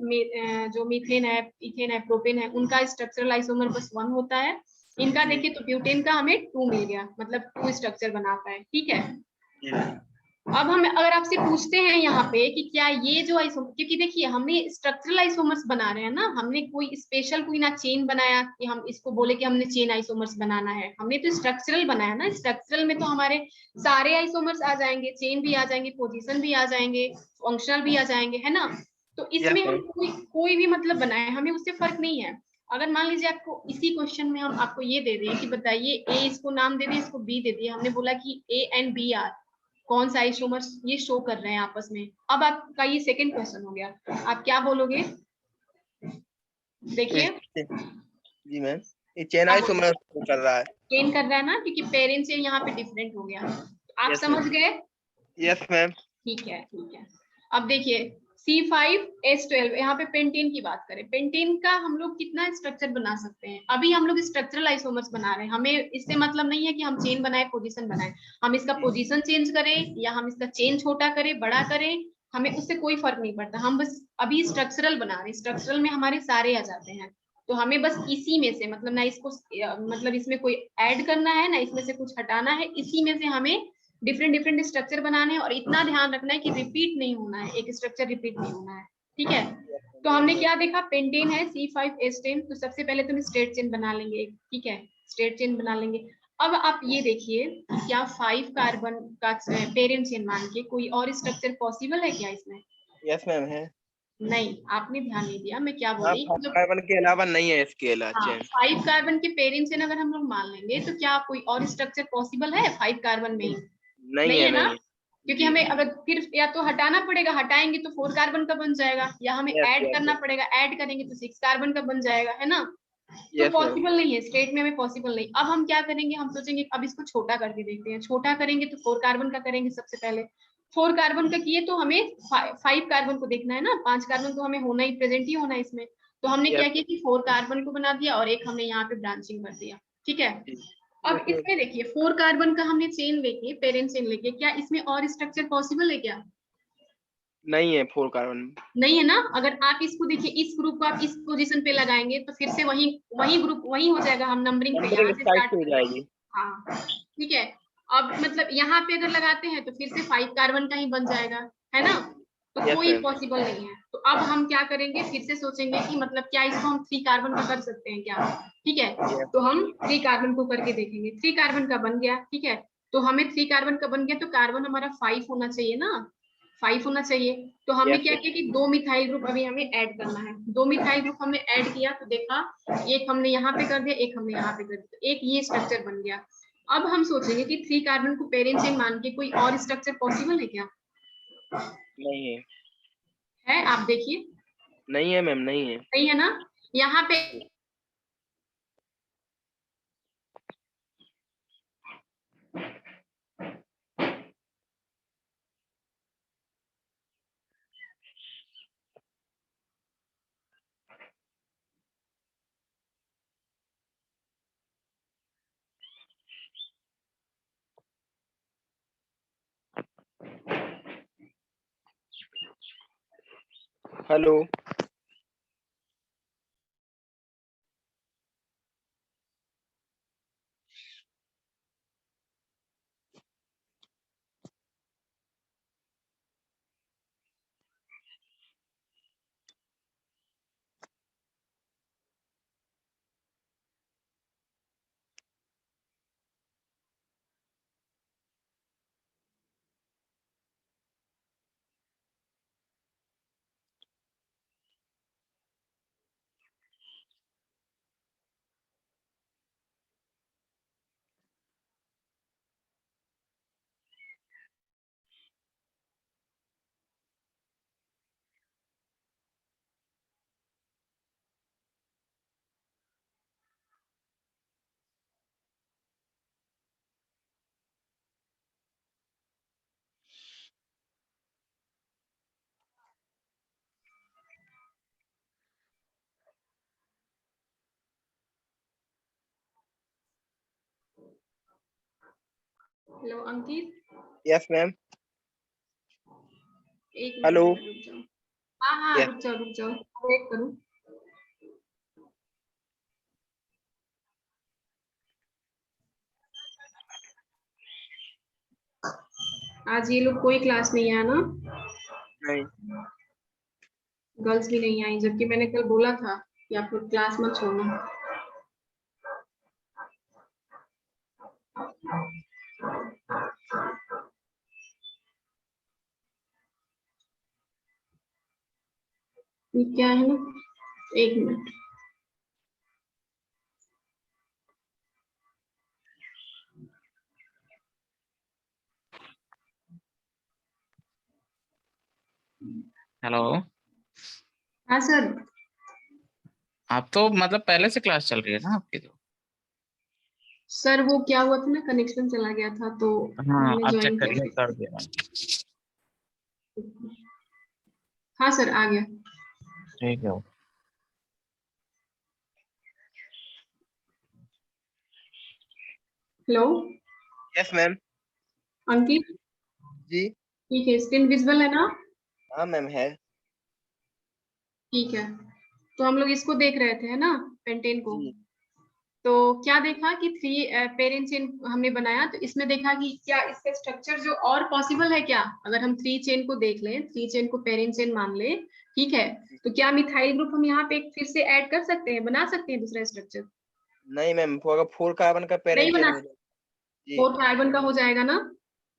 जो मीथेन है, इथेन है, प्रोपेन है, उनका स्ट्रक्चरल आइसोमर बस 1 होता है। इनका देखिए तो ब्यूटेन का हमें 2 मिल गया, मतलब 2 स्ट्रक्चर बना पाए, ठीक है। Yes. अब हम अगर आपसे पूछते हैं यहाँ पे कि क्या ये जो आइसोमर, क्योंकि देखिए हमने स्ट्रक्चरल आइसोमर्स बना रहे हैं ना, हमने कोई स्पेशल कोई ना चेन बनाया कि हम इसको बोले कि हमने चेन आइसोमर्स बनाना है, हमने तो स्ट्रक्चरल बनाया ना। स्ट्रक्चरल में तो हमारे सारे आइसोमर्स आ जाएंगे, चेन भी आ जाएंगे, पोजीशन भी आ जाएंगे, फंक्शनल भी आ जाएंगे, है ना। तो इसमें Yes, हम ma'am. कोई भी मतलब बनाए, हमें उससे फर्क नहीं है। अगर मान लीजिए आपको इसी क्वेश्चन में हम आपको ये दे दें कि बताइए, ए इसको नाम दे दिए, इसको बी दे दिए, हमने बोला कि ए एंड बी आर कौन सा आइसोमर्स ये शो कर रहे हैं आपस में। अब आपका ये सेकंड क्वेश्चन हो गया, आप क्या बोलोगे, देखिए जी मैम, ये चेन क्या आइसोमर कर रहा है। चेन कर रहा है ना, क्योंकि पेरेंट्स से यहाँ पे डिफरेंट हो गया। आप Yes, समझ ma'am. गए, Yes, मैम। ठीक है ठीक है। अब देखिए C5H12, यहाँ पे पेंटेन की बात करें, पेंटेन का हम लोग कितना स्ट्रक्चर बना सकते हैं, अभी हम लोग स्ट्रक्चरल आइसोमर्स बना रहे हैं, हमें इससे मतलब नहीं है कि हम चेन बनाए, पोजीशन बनाए, हम इसका पोजीशन चेंज करें या हम इसका चेन छोटा करें, बड़ा करें, हमें उससे कोई फर्क नहीं पड़ता, हम बस अभी स्ट्रक्चरल बना रहे हैं, स्ट्रक्चरल में हमारे सारे आ जाते हैं। तो हमें बस इसी में से, मतलब ना इसको मतलब इसमें कोई ऐड करना है ना इसमें से कुछ हटाना है, इसी में से हमें डिफरेंट डिफरेंट स्ट्रक्चर बनाने हैं, और इतना ध्यान रखना है कि रिपीट नहीं होना है, एक स्ट्रक्चर रिपीट नहीं होना है, ठीक है। तो हमने क्या देखा, पेंटेन है C5H10, तो सबसे पहले तो हम स्ट्रेट चेन बना लेंगे, ठीक है, स्ट्रेट चेन बना लेंगे। अब आप ये देखिए, क्या 5 कार्बन का पेरेंट चेन मान के कोई और स्ट्रक्चर पॉसिबल है क्या इसमें। यस मैम है। नहीं, आपने ध्यान नहीं दिया, मैं क्या हाँ, बोली, जब कार्बन के अलावा नहीं है इसके अलावा हाँ चेन। 5 कार्बन के पेरेंट चेन अगर हम लोग मान लेंगे तो क्या कोई और स्ट्रक्चर पॉसिबल है 5 कार्बन में ही, नहीं नहीं है, है ना, नहीं है। क्योंकि जी। हमें अगर फिर या तो हटाना पड़ेगा, हटाएंगे तो 4 कार्बन का बन जाएगा, या हमें यस, ऐड यस, करना पड़ेगा, ऐड करेंगे तो 6 कार्बन का बन जाएगा, है ना। तो यस मैम। पॉसिबल नहीं है, स्टेट में हमें पॉसिबल नहीं। अब हम क्या करेंगे, हम सोचेंगे अब इसको छोटा करके देखते हैं, छोटा करेंगे तो 4 कार्बन का करेंगे सबसे पहले, 4 कार्बन का किए तो हमें 5 कार्बन को देखना है ना, 5 कार्बन तो हमें होना ही, प्रेजेंट ही होना है इसमें। तो हमने क्या यस, किया कि 4 कार्बन को बना दिया और एक हमने यहाँ पे ब्रांचिंग कर दिया, ठीक है। अब यस मैम। इसमें देखिए 4 कार्बन का हमने चेन लेके, पेरेंट चेन लेके, क्या इसमें और स्ट्रक्चर पॉसिबल है क्या, नहीं है 4 कार्बन। नहीं है ना। अगर आप इसको देखिए, इस ग्रुप को आप इस पोजीशन पे लगाएंगे तो फिर से वही वही ग्रुप वही हो जाएगा, हम नंबरिंग पे नंबरिंग यहाँ से साइड स्टार्ट से हो करेंगे। जाएगी। हाँ ठीक है। अब मतलब यहाँ पे अगर लगाते हैं तो फिर से 5 कार्बन का ही बन जाएगा, है ना। तो यस कोई मैम। पॉसिबल नहीं है। तो अब हम क्या करेंगे, फिर से सोचेंगे कि मतलब क्या इसको हम 3 कार्बन का कर सकते हैं क्या, ठीक है। यस। तो हम 3 कार्बन को करके देखेंगे, 3 कार्बन का बन गया, ठीक है। तो हमें 3 कार्बन का बन गया तो कार्बन हमारा 5 होना चाहिए ना, 5 होना चाहिए। तो हमने यस क्या मैम। किया कि 2 मिथाइल ग्रुप अभी हमें ऐड करना है, 2 मिथाइल ग्रुप हमने ऐड किया तो देखा, एक हमने यहाँ पे कर दिया, एक हमने यहाँ पे कर दिया, तो एक ये स्ट्रक्चर बन गया। अब हम सोचेंगे कि 3 कार्बन को पेरेंट चेन मान के कोई और स्ट्रक्चर पॉसिबल है क्या, नहीं है। है आप देखिए, नहीं है मैम, नहीं है। सही है ना। यहाँ पे हेलो। हेलो अंकित, यस मैम। एक हेलो। मिनट रुक जाओ। हाँ हाँ, यस। रुक जाओ, वेट करो। आज ये लोग कोई क्लास नहीं आया ना, नहीं। गर्ल्स भी नहीं आई, जबकि मैंने कल बोला था कि आप लोग क्लास मत छोड़ना। ये क्या है ना, एक मिनट। हेलो। हाँ सर। आप तो मतलब पहले से क्लास चल रही है ना आपकी तो। सर वो क्या हुआ था ना, कनेक्शन चला गया था तो हाँ, हमने आप चेक ज्वाइन किया करिए, कर था। दिया मैंने। हाँ सर, आ गया। ठीक है। Hello yes ma'am. Ankit, ji. ठीक है, स्क्रीन विजिबल है ना? हाँ मैम है। ठीक है, तो हम लोग इसको देख रहे थे है ना, पेंटेन को। जी। तो क्या देखा कि थ्री पेरेंट चेन हमने बनाया, तो इसमें देखा कि क्या इसका स्ट्रक्चर जो और पॉसिबल है क्या, अगर हम थ्री चेन को देख लें, थ्री चेन को पेरेंट चेन मान ले, ठीक है, तो क्या मिथाइल ग्रुप हम यहाँ पे एक फिर से ऐड कर सकते हैं, बना सकते हैं दूसरा स्ट्रक्चर? नहीं मैम, अगर 4 कार्बन का नहीं पेरेंट चेन बना, हो जाए। जी। फोर्थ कार्बन का हो जाएगा ना?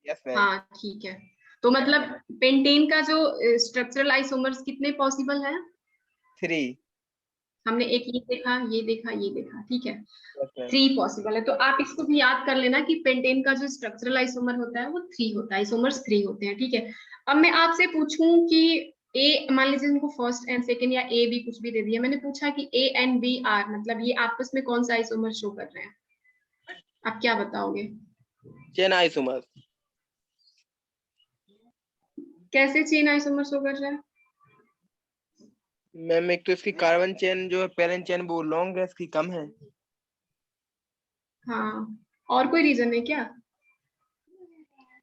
Yes ma'am. हाँ ठीक है, तो मतलब पेंटेन का जो स्ट्रक्चरल आइसोमर्स कितने पॉसिबल है? 3। हमने एक ये देखा, ये देखा, ये देखा, ठीक है, यस मैम। 3 पॉसिबल है। तो आप इसको भी याद कर लेना कि पेंटेन का जो स्ट्रक्चरल आइसोमर होता है वो 3 होता है, आइसोमर्स 3 होते हैं, ठीक है। अब मैं आपसे पूछूं कि ए, मान लीजिए इनको फर्स्ट एंड सेकंड या ए बी कुछ भी दे दिया, मैंने पूछा कि ए एंड बी आर, मतलब ये आपस में कौन सा आइसोमर शो कर रहे हैं, आप क्या बताओगे? Chain isomer. कैसे चेन आइसोमर शो कर रहा है? मैम एक तो इसकी कार्बन चेन जो है पेरेंट चेन वो लॉन्ग है, इसकी कम है। हाँ, और कोई रीजन है क्या?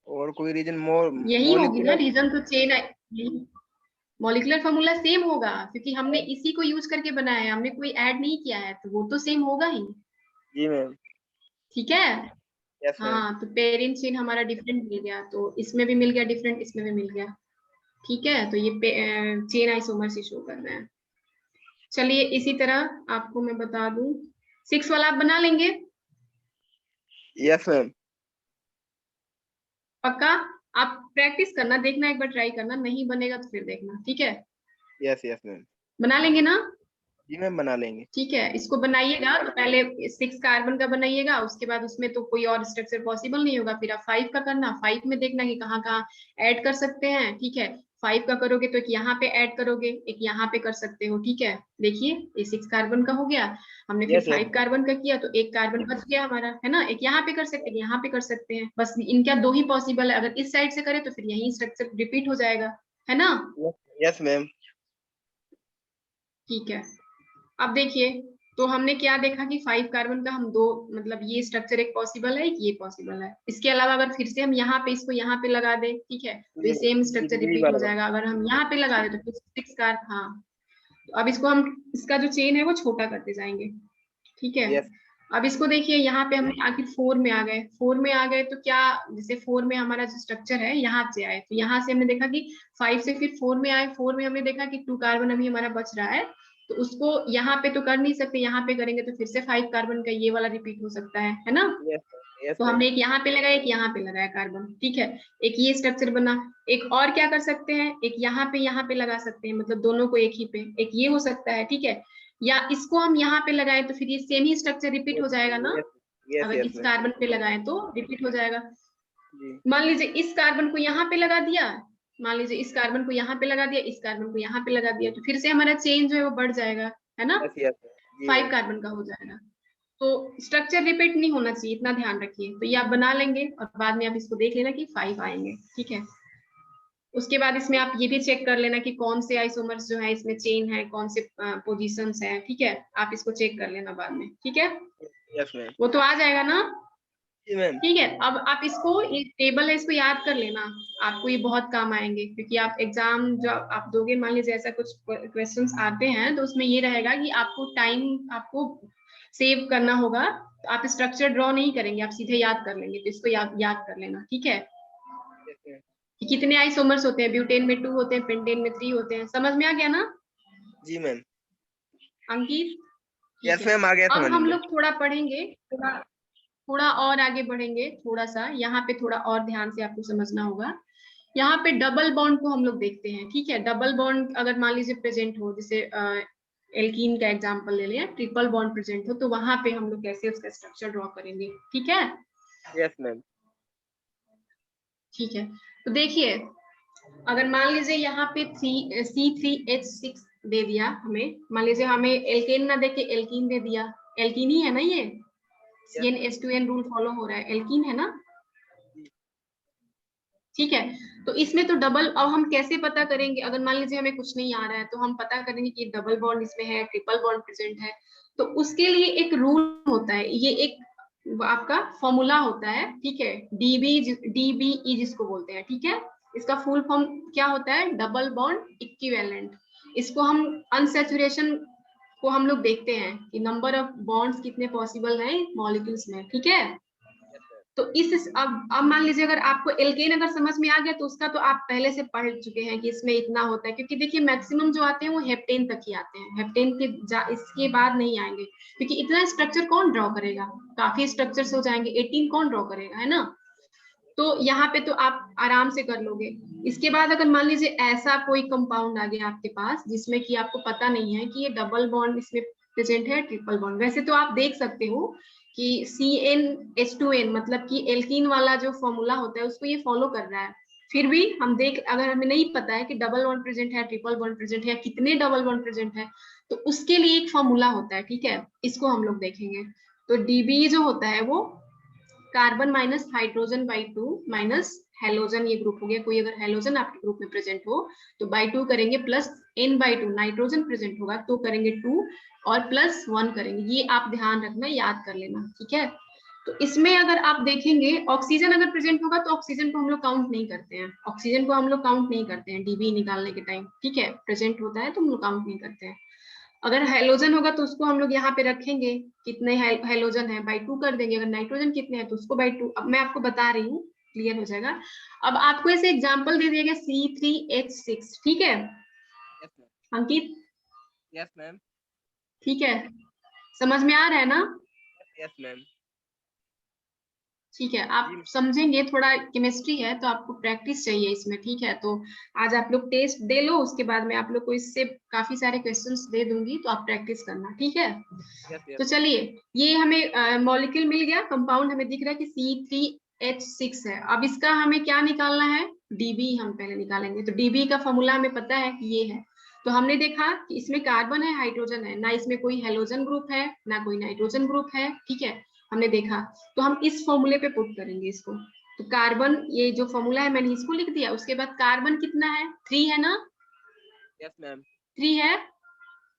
और कोई रीजन मोर यही होगी ना मॉलिक्यूलर। रीजन, तो चेन, मॉलिक्यूलर फॉर्मूला सेम होगा, क्योंकि हमने इसी को यूज करके बनाया है, हमने कोई ऐड नहीं किया है, तो वो तो सेम होगा ही। जी मैम। ठीक है। Yes ma'am. हाँ, तो पेरेंट चेन हमारा डिफरेंट मिल गया, तो इसमें भी मिल गया डिफरेंट, इसमें भी मिल गया, ठीक है, तो ये चेन आइसोमर से शो कर रहे हैं। चलिए इसी तरह आपको मैं बता दूं, 6 वाला आप बना लेंगे? Yes ma'am. पक्का? आप प्रैक्टिस करना, देखना, एक बार ट्राई करना, नहीं बनेगा तो फिर देखना, ठीक है। Yes yes ma'am. बना लेंगे ना? जी मैम बना लेंगे। ठीक है, इसको बनाइएगा तो पहले 6 कार्बन का बनाइएगा, उसके बाद उसमें तो कोई और स्ट्रक्चर पॉसिबल नहीं होगा, फिर आप 5 का करना, 5 में देखना कि कहाँ कहाँ ऐड कर सकते हैं, ठीक है। 5 का करोगे तो एक यहाँ पे ऐड करोगे, एक यहाँ पे कर सकते हो, ठीक है। देखिए ये 6 कार्बन का हो गया, हमने फिर यस यस 5 कार्बन का किया, तो एक कार्बन बच गया हमारा, है ना, एक यहाँ पे कर सकते हैं, यहाँ पे कर सकते हैं, बस इनका 2 ही पॉसिबल है, अगर इस साइड से करें तो फिर यही स्ट्रक्चर रिपीट हो जाएगा, है ना? Yes ma'am. ठीक है, अब देखिए, तो हमने क्या देखा कि 5 कार्बन का हम 2, मतलब ये स्ट्रक्चर एक पॉसिबल है, एक ये पॉसिबल है, इसके अलावा अगर फिर से हम यहाँ पे इसको यहाँ पे लगा दें, ठीक है, तो ये सेम स्ट्रक्चर यही रिपीट हो बराबर। जाएगा, अगर हम यहाँ पे लगा दें तो फिर 6 कार्बन, हाँ, तो अब इसको हम, इसका जो चेन है वो छोटा करते जाएंगे, ठीक है। यस। अब इसको देखिए, यहाँ पे हमने आखिर 4 में आ गए, 4 में आ गए तो क्या, जैसे 4 में हमारा जो स्ट्रक्चर है यहाँ से आए, तो यहाँ से हमने देखा कि 5 से फिर 4 में आए, 4 में हमने देखा कि 2 कार्बन अभी हमारा बच रहा है, तो उसको यहाँ पे तो कर नहीं सकते, यहाँ पे करेंगे तो फिर से 5 कार्बन का ये वाला रिपीट हो सकता है ना? यस यस तो मैम। हमने एक यहाँ पे लगाया, एक यहाँ पे लगाया कार्बन, ठीक है, एक ये स्ट्रक्चर बना। एक और क्या कर सकते हैं, एक यहाँ पे लगा सकते हैं, मतलब दोनों को एक ही पे, एक ये हो सकता है, ठीक है, या इसको हम यहाँ पे लगाए तो फिर ये सेम ही स्ट्रक्चर रिपीट हो जाएगा ना, यस यस अगर यस इस मैम। कार्बन पे लगाए तो रिपीट हो जाएगा। जी। मान लीजिए इस कार्बन को यहाँ पे लगा दिया, मान लीजिए इस कार्बन को यहाँ पे लगा दिया, इस कार्बन को यहाँ पे लगा दिया, तो फिर से हमारा चेन जो है वो बढ़ जाएगा, है ना, यस यस। जी 5 मैम। कार्बन का हो जाएगा। तो स्ट्रक्चर रिपीट नहीं होना चाहिए, इतना ध्यान रखिए, तो ये आप बना लेंगे और बाद में आप इसको देख लेना कि 5 आएंगे, ठीक है। उसके बाद इसमें आप ये भी चेक कर लेना कि कौन से आइसोमर्स जो है इसमें चेन है, कौन से पोजीशंस है, ठीक है, आप इसको चेक कर लेना बाद में, ठीक है, यस मैम। वो तो आ जाएगा ना? जी मैम। ठीक है, अब आप इसको, ये टेबल है, इसको याद कर लेना, आपको ये बहुत काम आएंगे, क्योंकि आप एग्जाम जो आप दोगे, मान लीजिए ऐसा कुछ क्वेश्चंस आते हैं तो उसमें ये रहेगा कि आपको टाइम आपको सेव करना होगा, तो आप स्ट्रक्चर ड्रॉ नहीं करेंगे, आप सीधे याद कर लेंगे, तो इसको याद कर लेना। ठीक है, यस मैम। कि कितने आइसोमर्स होते हैं, ब्यूटेन में 2 होते हैं, पेंटेन में 3 होते हैं, समझ में आ गया ना जी मैम। अंकित? ठीक यस है, मैम, आ गया अब समझ हम में। लोग थोड़ा पढ़ेंगे, थोड़ा और आगे बढ़ेंगे, थोड़ा सा यहाँ पे थोड़ा और ध्यान से आपको समझना होगा। यहाँ पे डबल बॉन्ड को हम लोग देखते हैं। ठीक है, डबल बॉन्ड अगर मान लीजिए प्रेजेंट हो, जैसे एल्कीन का एग्जांपल ले लिया, ट्रिपल बॉन्ड प्रेजेंट हो, तो वहां पे हम लोग कैसे उसका स्ट्रक्चर ड्रॉ करेंगे। ठीक है, यस मैम। ठीक है, तो देखिए, अगर मान लीजिए यहाँ पे C3H6 दे दिया हमें, मान लीजिए हमें एल्केन ना देके एल्कीन दे दिया, एल्कीन ही है ना ये, CnH2n रूल फॉलो हो रहा है, एल्कीन है ना। ठीक है, तो इसमें तो डबल, अब हम कैसे पता करेंगे, अगर मान लीजिए हमें कुछ नहीं आ रहा है तो हम पता करेंगे कि डबल बॉन्ड इसमें है, ट्रिपल बॉन्ड प्रेजेंट है, तो उसके लिए एक रूल होता है, ये एक आपका फॉर्मूला होता है। ठीक है, DBE जिसको बोलते हैं। ठीक है, इसका फुल फॉर्म क्या होता है, डबल बॉन्ड इक्विवेलेंट। इसको हम अनसैचुरेशन को हम लोग देखते हैं कि नंबर ऑफ बॉन्ड्स कितने पॉसिबल हैं मॉलिक्यूल्स में। ठीक है, तो इस अब मान लीजिए अगर आपको एल्केन अगर समझ में आ गया तो उसका तो आप पहले से पढ़ चुके हैं कि इसमें इतना होता है, क्योंकि देखिए मैक्सिमम जो आते हैं वो हेप्टेन तक ही आते हैं, हेप्टेन के इसके बाद नहीं आएंगे, क्योंकि इतना स्ट्रक्चर कौन ड्रॉ करेगा, काफी स्ट्रक्चर्स हो जाएंगे, 18 कौन ड्रॉ करेगा, है ना। तो यहाँ पे तो आप आराम से कर लोगे। इसके बाद अगर मान लीजिए ऐसा कोई कंपाउंड आ गया आपके पास जिसमें कि आपको पता नहीं है कि ये डबल बॉन्ड इसमें प्रेजेंट है, ट्रिपल बॉन्ड, वैसे तो आप देख सकते हो कि CnH2n मतलब कि एल्कीन वाला जो फॉर्मूला होता है उसको ये फॉलो कर रहा है, फिर भी हम देख, अगर हमें नहीं पता है कि डबल बॉन्ड प्रेजेंट है, ट्रिपल बॉन्ड प्रेजेंट है, कितने डबल बॉन्ड प्रेजेंट है, तो उसके लिए एक फॉर्मूला होता है। ठीक है, इसको हम लोग देखेंगे। तो DB जो होता है वो carbon minus hydrogen by 2 minus halogen, ये ग्रुप हो गया, कोई अगर हेलोजन आपके ग्रुप में प्रेजेंट हो तो बाई 2 करेंगे, प्लस N/2 नाइट्रोजन प्रेजेंट होगा तो करेंगे 2 और प्लस 1 करेंगे, ये आप ध्यान रखना, याद कर लेना। ठीक है, तो इसमें अगर आप देखेंगे ऑक्सीजन अगर प्रेजेंट होगा तो ऑक्सीजन को हम लोग काउंट नहीं करते हैं, ऑक्सीजन को हम लोग काउंट नहीं करते हैं DB निकालने के टाइम। ठीक है, प्रेजेंट होता है तो हम लोग काउंट नहीं करते हैं। अगर हेलोजन होगा तो उसको हम लोग यहाँ पे रखेंगे, कितने हेलोजन है बाई 2 कर देंगे, अगर नाइट्रोजन कितने हैं तो उसको बाई 2। अब मैं आपको बता रही हूँ, क्लियर हो जाएगा। अब आपको ऐसे एग्जांपल दे दिया गया C3H6। ठीक है अंकित, यस मैम। ठीक है, समझ में आ रहा है ना। Yes ma'am. ठीक है, आप समझेंगे, थोड़ा केमिस्ट्री है तो आपको प्रैक्टिस चाहिए इसमें। ठीक है, तो आज आप लोग टेस्ट दे लो, उसके बाद मैं आप लोग को इससे काफी सारे क्वेश्चंस दे दूंगी, तो आप प्रैक्टिस करना। ठीक है, तो चलिए, ये हमें मॉलिक्यूल मिल गया, कंपाउंड हमें दिख रहा है कि C3H6 है। अब इसका हमें क्या निकालना है, DB हम पहले निकालेंगे। तो DB का फॉर्मूला हमें पता है कि ये है, तो हमने देखा कि इसमें कार्बन है, हाइड्रोजन है, ना इसमें कोई हेलोजन ग्रुप है ना कोई नाइट्रोजन ग्रुप है। ठीक है, हमने देखा, तो हम इस फॉर्मूले पे पुट करेंगे इसको। तो कार्बन, ये जो फॉर्मूला है मैंने इसको लिख दिया, उसके बाद कार्बन कितना है, 3 है ना। Yes ma'am. 3 है,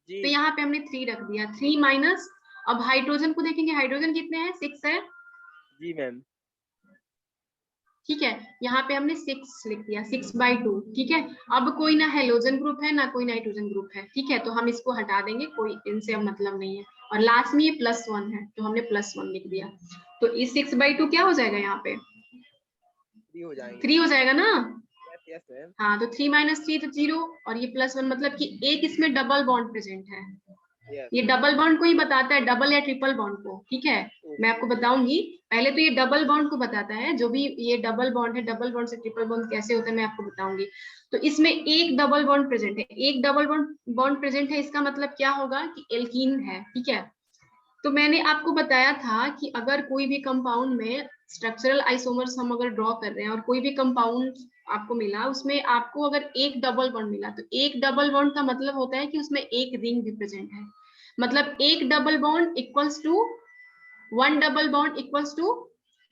जी। तो यहाँ पे हमने 3 रख दिया, 3 माइनस, अब हाइड्रोजन को देखेंगे, हाइड्रोजन कितने हैं, 6 है। जी मैम। ठीक है, यहाँ पे हमने 6 लिख दिया, 6/2। ठीक है, अब कोई ना हेलोजन ग्रुप है ना कोई नाइट्रोजन ग्रुप है। ठीक है, तो हम इसको हटा देंगे, कोई इनसे अब मतलब नहीं है, और लास्ट में ये +1 है तो हमने +1 लिख दिया। तो इस 6/2 क्या हो जाएगा, यहाँ पे 3 हो जाएंगे। 3 हो जाएगा ना। Yes yes ma'am. हाँ, तो 3 - 3 तो 0, और ये +1 मतलब कि एक इसमें डबल बॉन्ड प्रेजेंट है। यस। ये डबल बॉन्ड को ही बताता है, डबल या ट्रिपल बॉन्ड को। ठीक है, मैं आपको बताऊंगी, पहले तो ये डबल बॉन्ड को बताता है, जो भी ये डबल बॉन्ड है, डबल बॉन्ड से ट्रिपल बॉन्ड कैसे होता है मैं आपको बताऊंगी। तो इसमें एक डबल बॉन्ड प्रेजेंट है, एक डबल बॉन्ड प्रेजेंट है, इसका मतलब क्या होगा कि एल्कीन है। ठीक है, तो मैंने आपको बताया था कि अगर कोई भी कंपाउंड में स्ट्रक्चरल आइसोमर्स हम अगर ड्रॉ कर रहे हैं और कोई भी कंपाउंड आपको मिला, उसमें आपको अगर एक डबल बॉन्ड मिला, तो एक डबल बॉन्ड का मतलब होता है कि उसमें एक रिंग भी प्रेजेंट है, मतलब एक double bond equals to 1 double bond equals to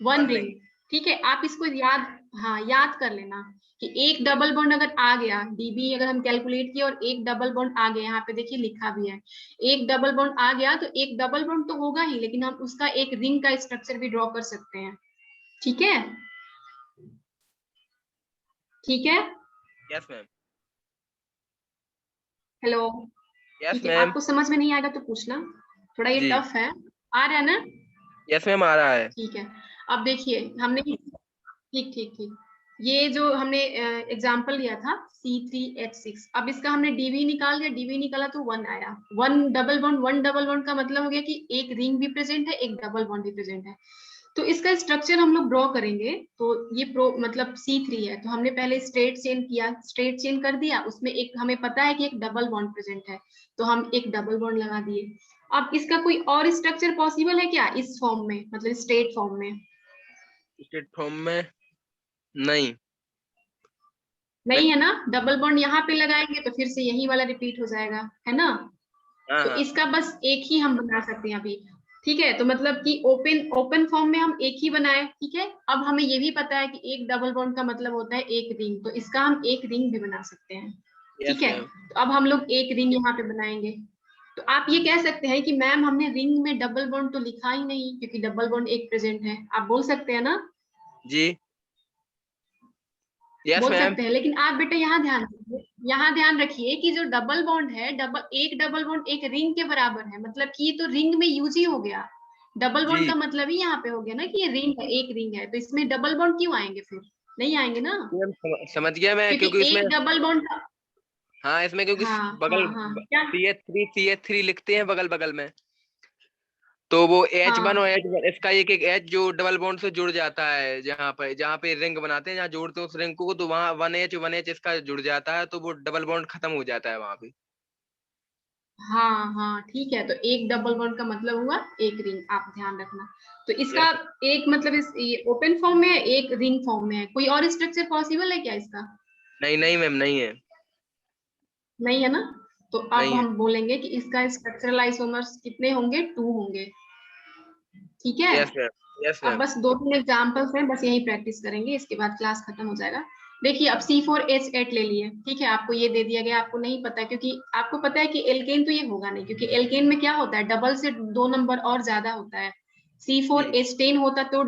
1 One ring. ring। ठीक है, आप इसको याद, हाँ याद कर लेना कि एक डबल बॉन्ड अगर आ गया, DB अगर हम कैलकुलेट किए और एक डबल बॉन्ड आ गया, यहाँ पे देखिए लिखा भी है, एक डबल बॉन्ड आ गया तो एक डबल बॉन्ड तो होगा ही, लेकिन हम उसका एक रिंग का स्ट्रक्चर भी ड्रॉ कर सकते हैं। ठीक है, ठीक है, यस मैम। हेलो। यस ठीक है, मैम। आपको समझ में नहीं आएगा तो पूछना, थोड़ा ये जी। टफ है। आ रहा है ना? यस मैम आ रहा है। ठीक है, अब देखिए हमने, ठीक ठीक ठीक, ये जो हमने एग्जांपल लिया था C3H6, अब इसका हमने डीवी निकाल दिया, डीवी निकाला तो 1 आया। वन डबल बॉन्ड का मतलब हो गया कि एक रिंग भी प्रेजेंट है, एक डबल बॉन्ड भी प्रेजेंट है। तो इसका स्ट्रक्चर हम लोग ड्रॉ करेंगे, तो ये मतलब C3 है, तो हमने पहले स्ट्रेट चेन किया, स्ट्रेट चेन कर दिया, उसमें एक हमें पता है कि एक डबल बॉन्ड प्रेजेंट है, तो हम एक डबल बॉन्ड लगा दिए। अब इसका कोई और स्ट्रक्चर पॉसिबल है क्या इस फॉर्म में, मतलब स्ट्रेट फॉर्म में? स्टेट फॉर्म में नहीं। नहीं है ना, डबल बॉन्ड यहाँ पे लगाएंगे तो फिर से यही वाला रिपीट हो जाएगा, है ना? हाँ तो हाँ। इसका बस एक ही हम बना सकते हैं अभी। ठीक है, तो मतलब कि ओपन फॉर्म में हम एक ही बनाए, ठीक है। अब हमें ये भी पता है कि एक डबल बॉन्ड का मतलब होता है एक रिंग, तो इसका हम एक रिंग भी बना सकते हैं। यस ठीक है, मैम। तो अब हम लोग एक रिंग यहाँ पे बनाएंगे। तो आप ये कह सकते हैं कि मैम हमने रिंग में डबल बॉन्ड तो लिखा ही नहीं, क्योंकि डबल बॉन्ड एक प्रेजेंट है, आप बोल सकते हैं ना? जी। यस बोल मैम। सकते हैं, लेकिन आप बेटा यहाँ ध्यान रखिए कि जो डबल बॉन्ड है, डबल बॉन्ड एक रिंग के बराबर है, मतलब कि ये तो रिंग में यूज ही हो गया। डबल बॉन्ड जी का मतलब ही यहाँ पे हो गया ना कि ये रिंग है, एक रिंग है, तो इसमें डबल बॉन्ड क्यों आएंगे फिर? नहीं आएंगे ना, मैम समझ गया मैं, क्योंकि क्योंकि इसमें, एक डबल बॉन्ड का, हाँ इसमें क्योंकि हाँ बगल हाँ हाँ क्या, CH3 लिखते हैं बगल बगल में, तो वो H1 और हाँ H1 इसका एक एक H जो डबल बॉन्ड से जुड़ जाता है, जहाँ पे रिंग बनाते हैं, जहाँ जोड़ते हैं उस रिंग को, तो वहाँ 1H इसका जुड़ जाता है, तो वो डबल बॉन्ड खत्म हो जाता है वहां पे। हाँ हाँ ठीक है, तो एक डबल बॉन्ड का मतलब हुआ एक रिंग, आप ध्यान रखना। तो इसका यस। एक मतलब ये ओपन फॉर्म में है, एक रिंग फॉर्म में है, कोई और स्ट्रक्चर पॉसिबल है क्या इसका? नहीं नहीं मैम नहीं है। नहीं है ना, तो अब नहीं है। हम बोलेंगे कि इसका स्ट्रक्चरल आइसोमर्स कितने होंगे, 2 होंगे। ठीक है, यस मैम। यस अब मैम। बस 2-3 एग्जांपल्स हैं, बस यही प्रैक्टिस करेंगे, इसके बाद क्लास खत्म हो जाएगा। देखिए अब C4H8 ले लिए, ठीक है, आपको ये दे दिया गया, आपको नहीं पता, क्योंकि आपको पता है कि एल्केन तो ये होगा नहीं, क्योंकि एल्केन में क्या होता है, डबल से 2 नंबर और ज्यादा होता है। जी। C4H10 होता तो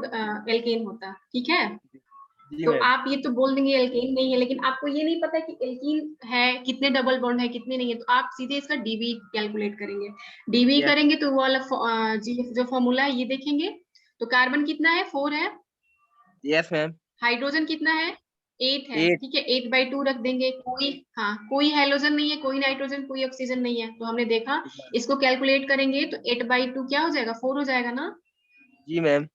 एल्केन होता, ठीक है। जी तो मैम। आप ये तो बोल देंगे एल्केन नहीं है, लेकिन आपको ये नहीं पता कि एल्कीन है, कितने डबल बॉन्ड है कितने नहीं है, तो आप सीधे इसका डीवी कैलकुलेट करेंगे। DV yes. करेंगे तो वो वाला जो फॉर्मूला है ये देखेंगे, तो कार्बन कितना है, 4 है, यस मैम। हाइड्रोजन कितना है, 8 है, 8। ठीक है, 8/2 रख देंगे, कोई, हाँ कोई हाइड्रोजन नहीं है, कोई नाइट्रोजन, कोई ऑक्सीजन नहीं है, तो हमने देखा इसको कैलकुलेट करेंगे तो 8/2 क्या हो जाएगा, 4 हो जाएगा ना। जी मैम।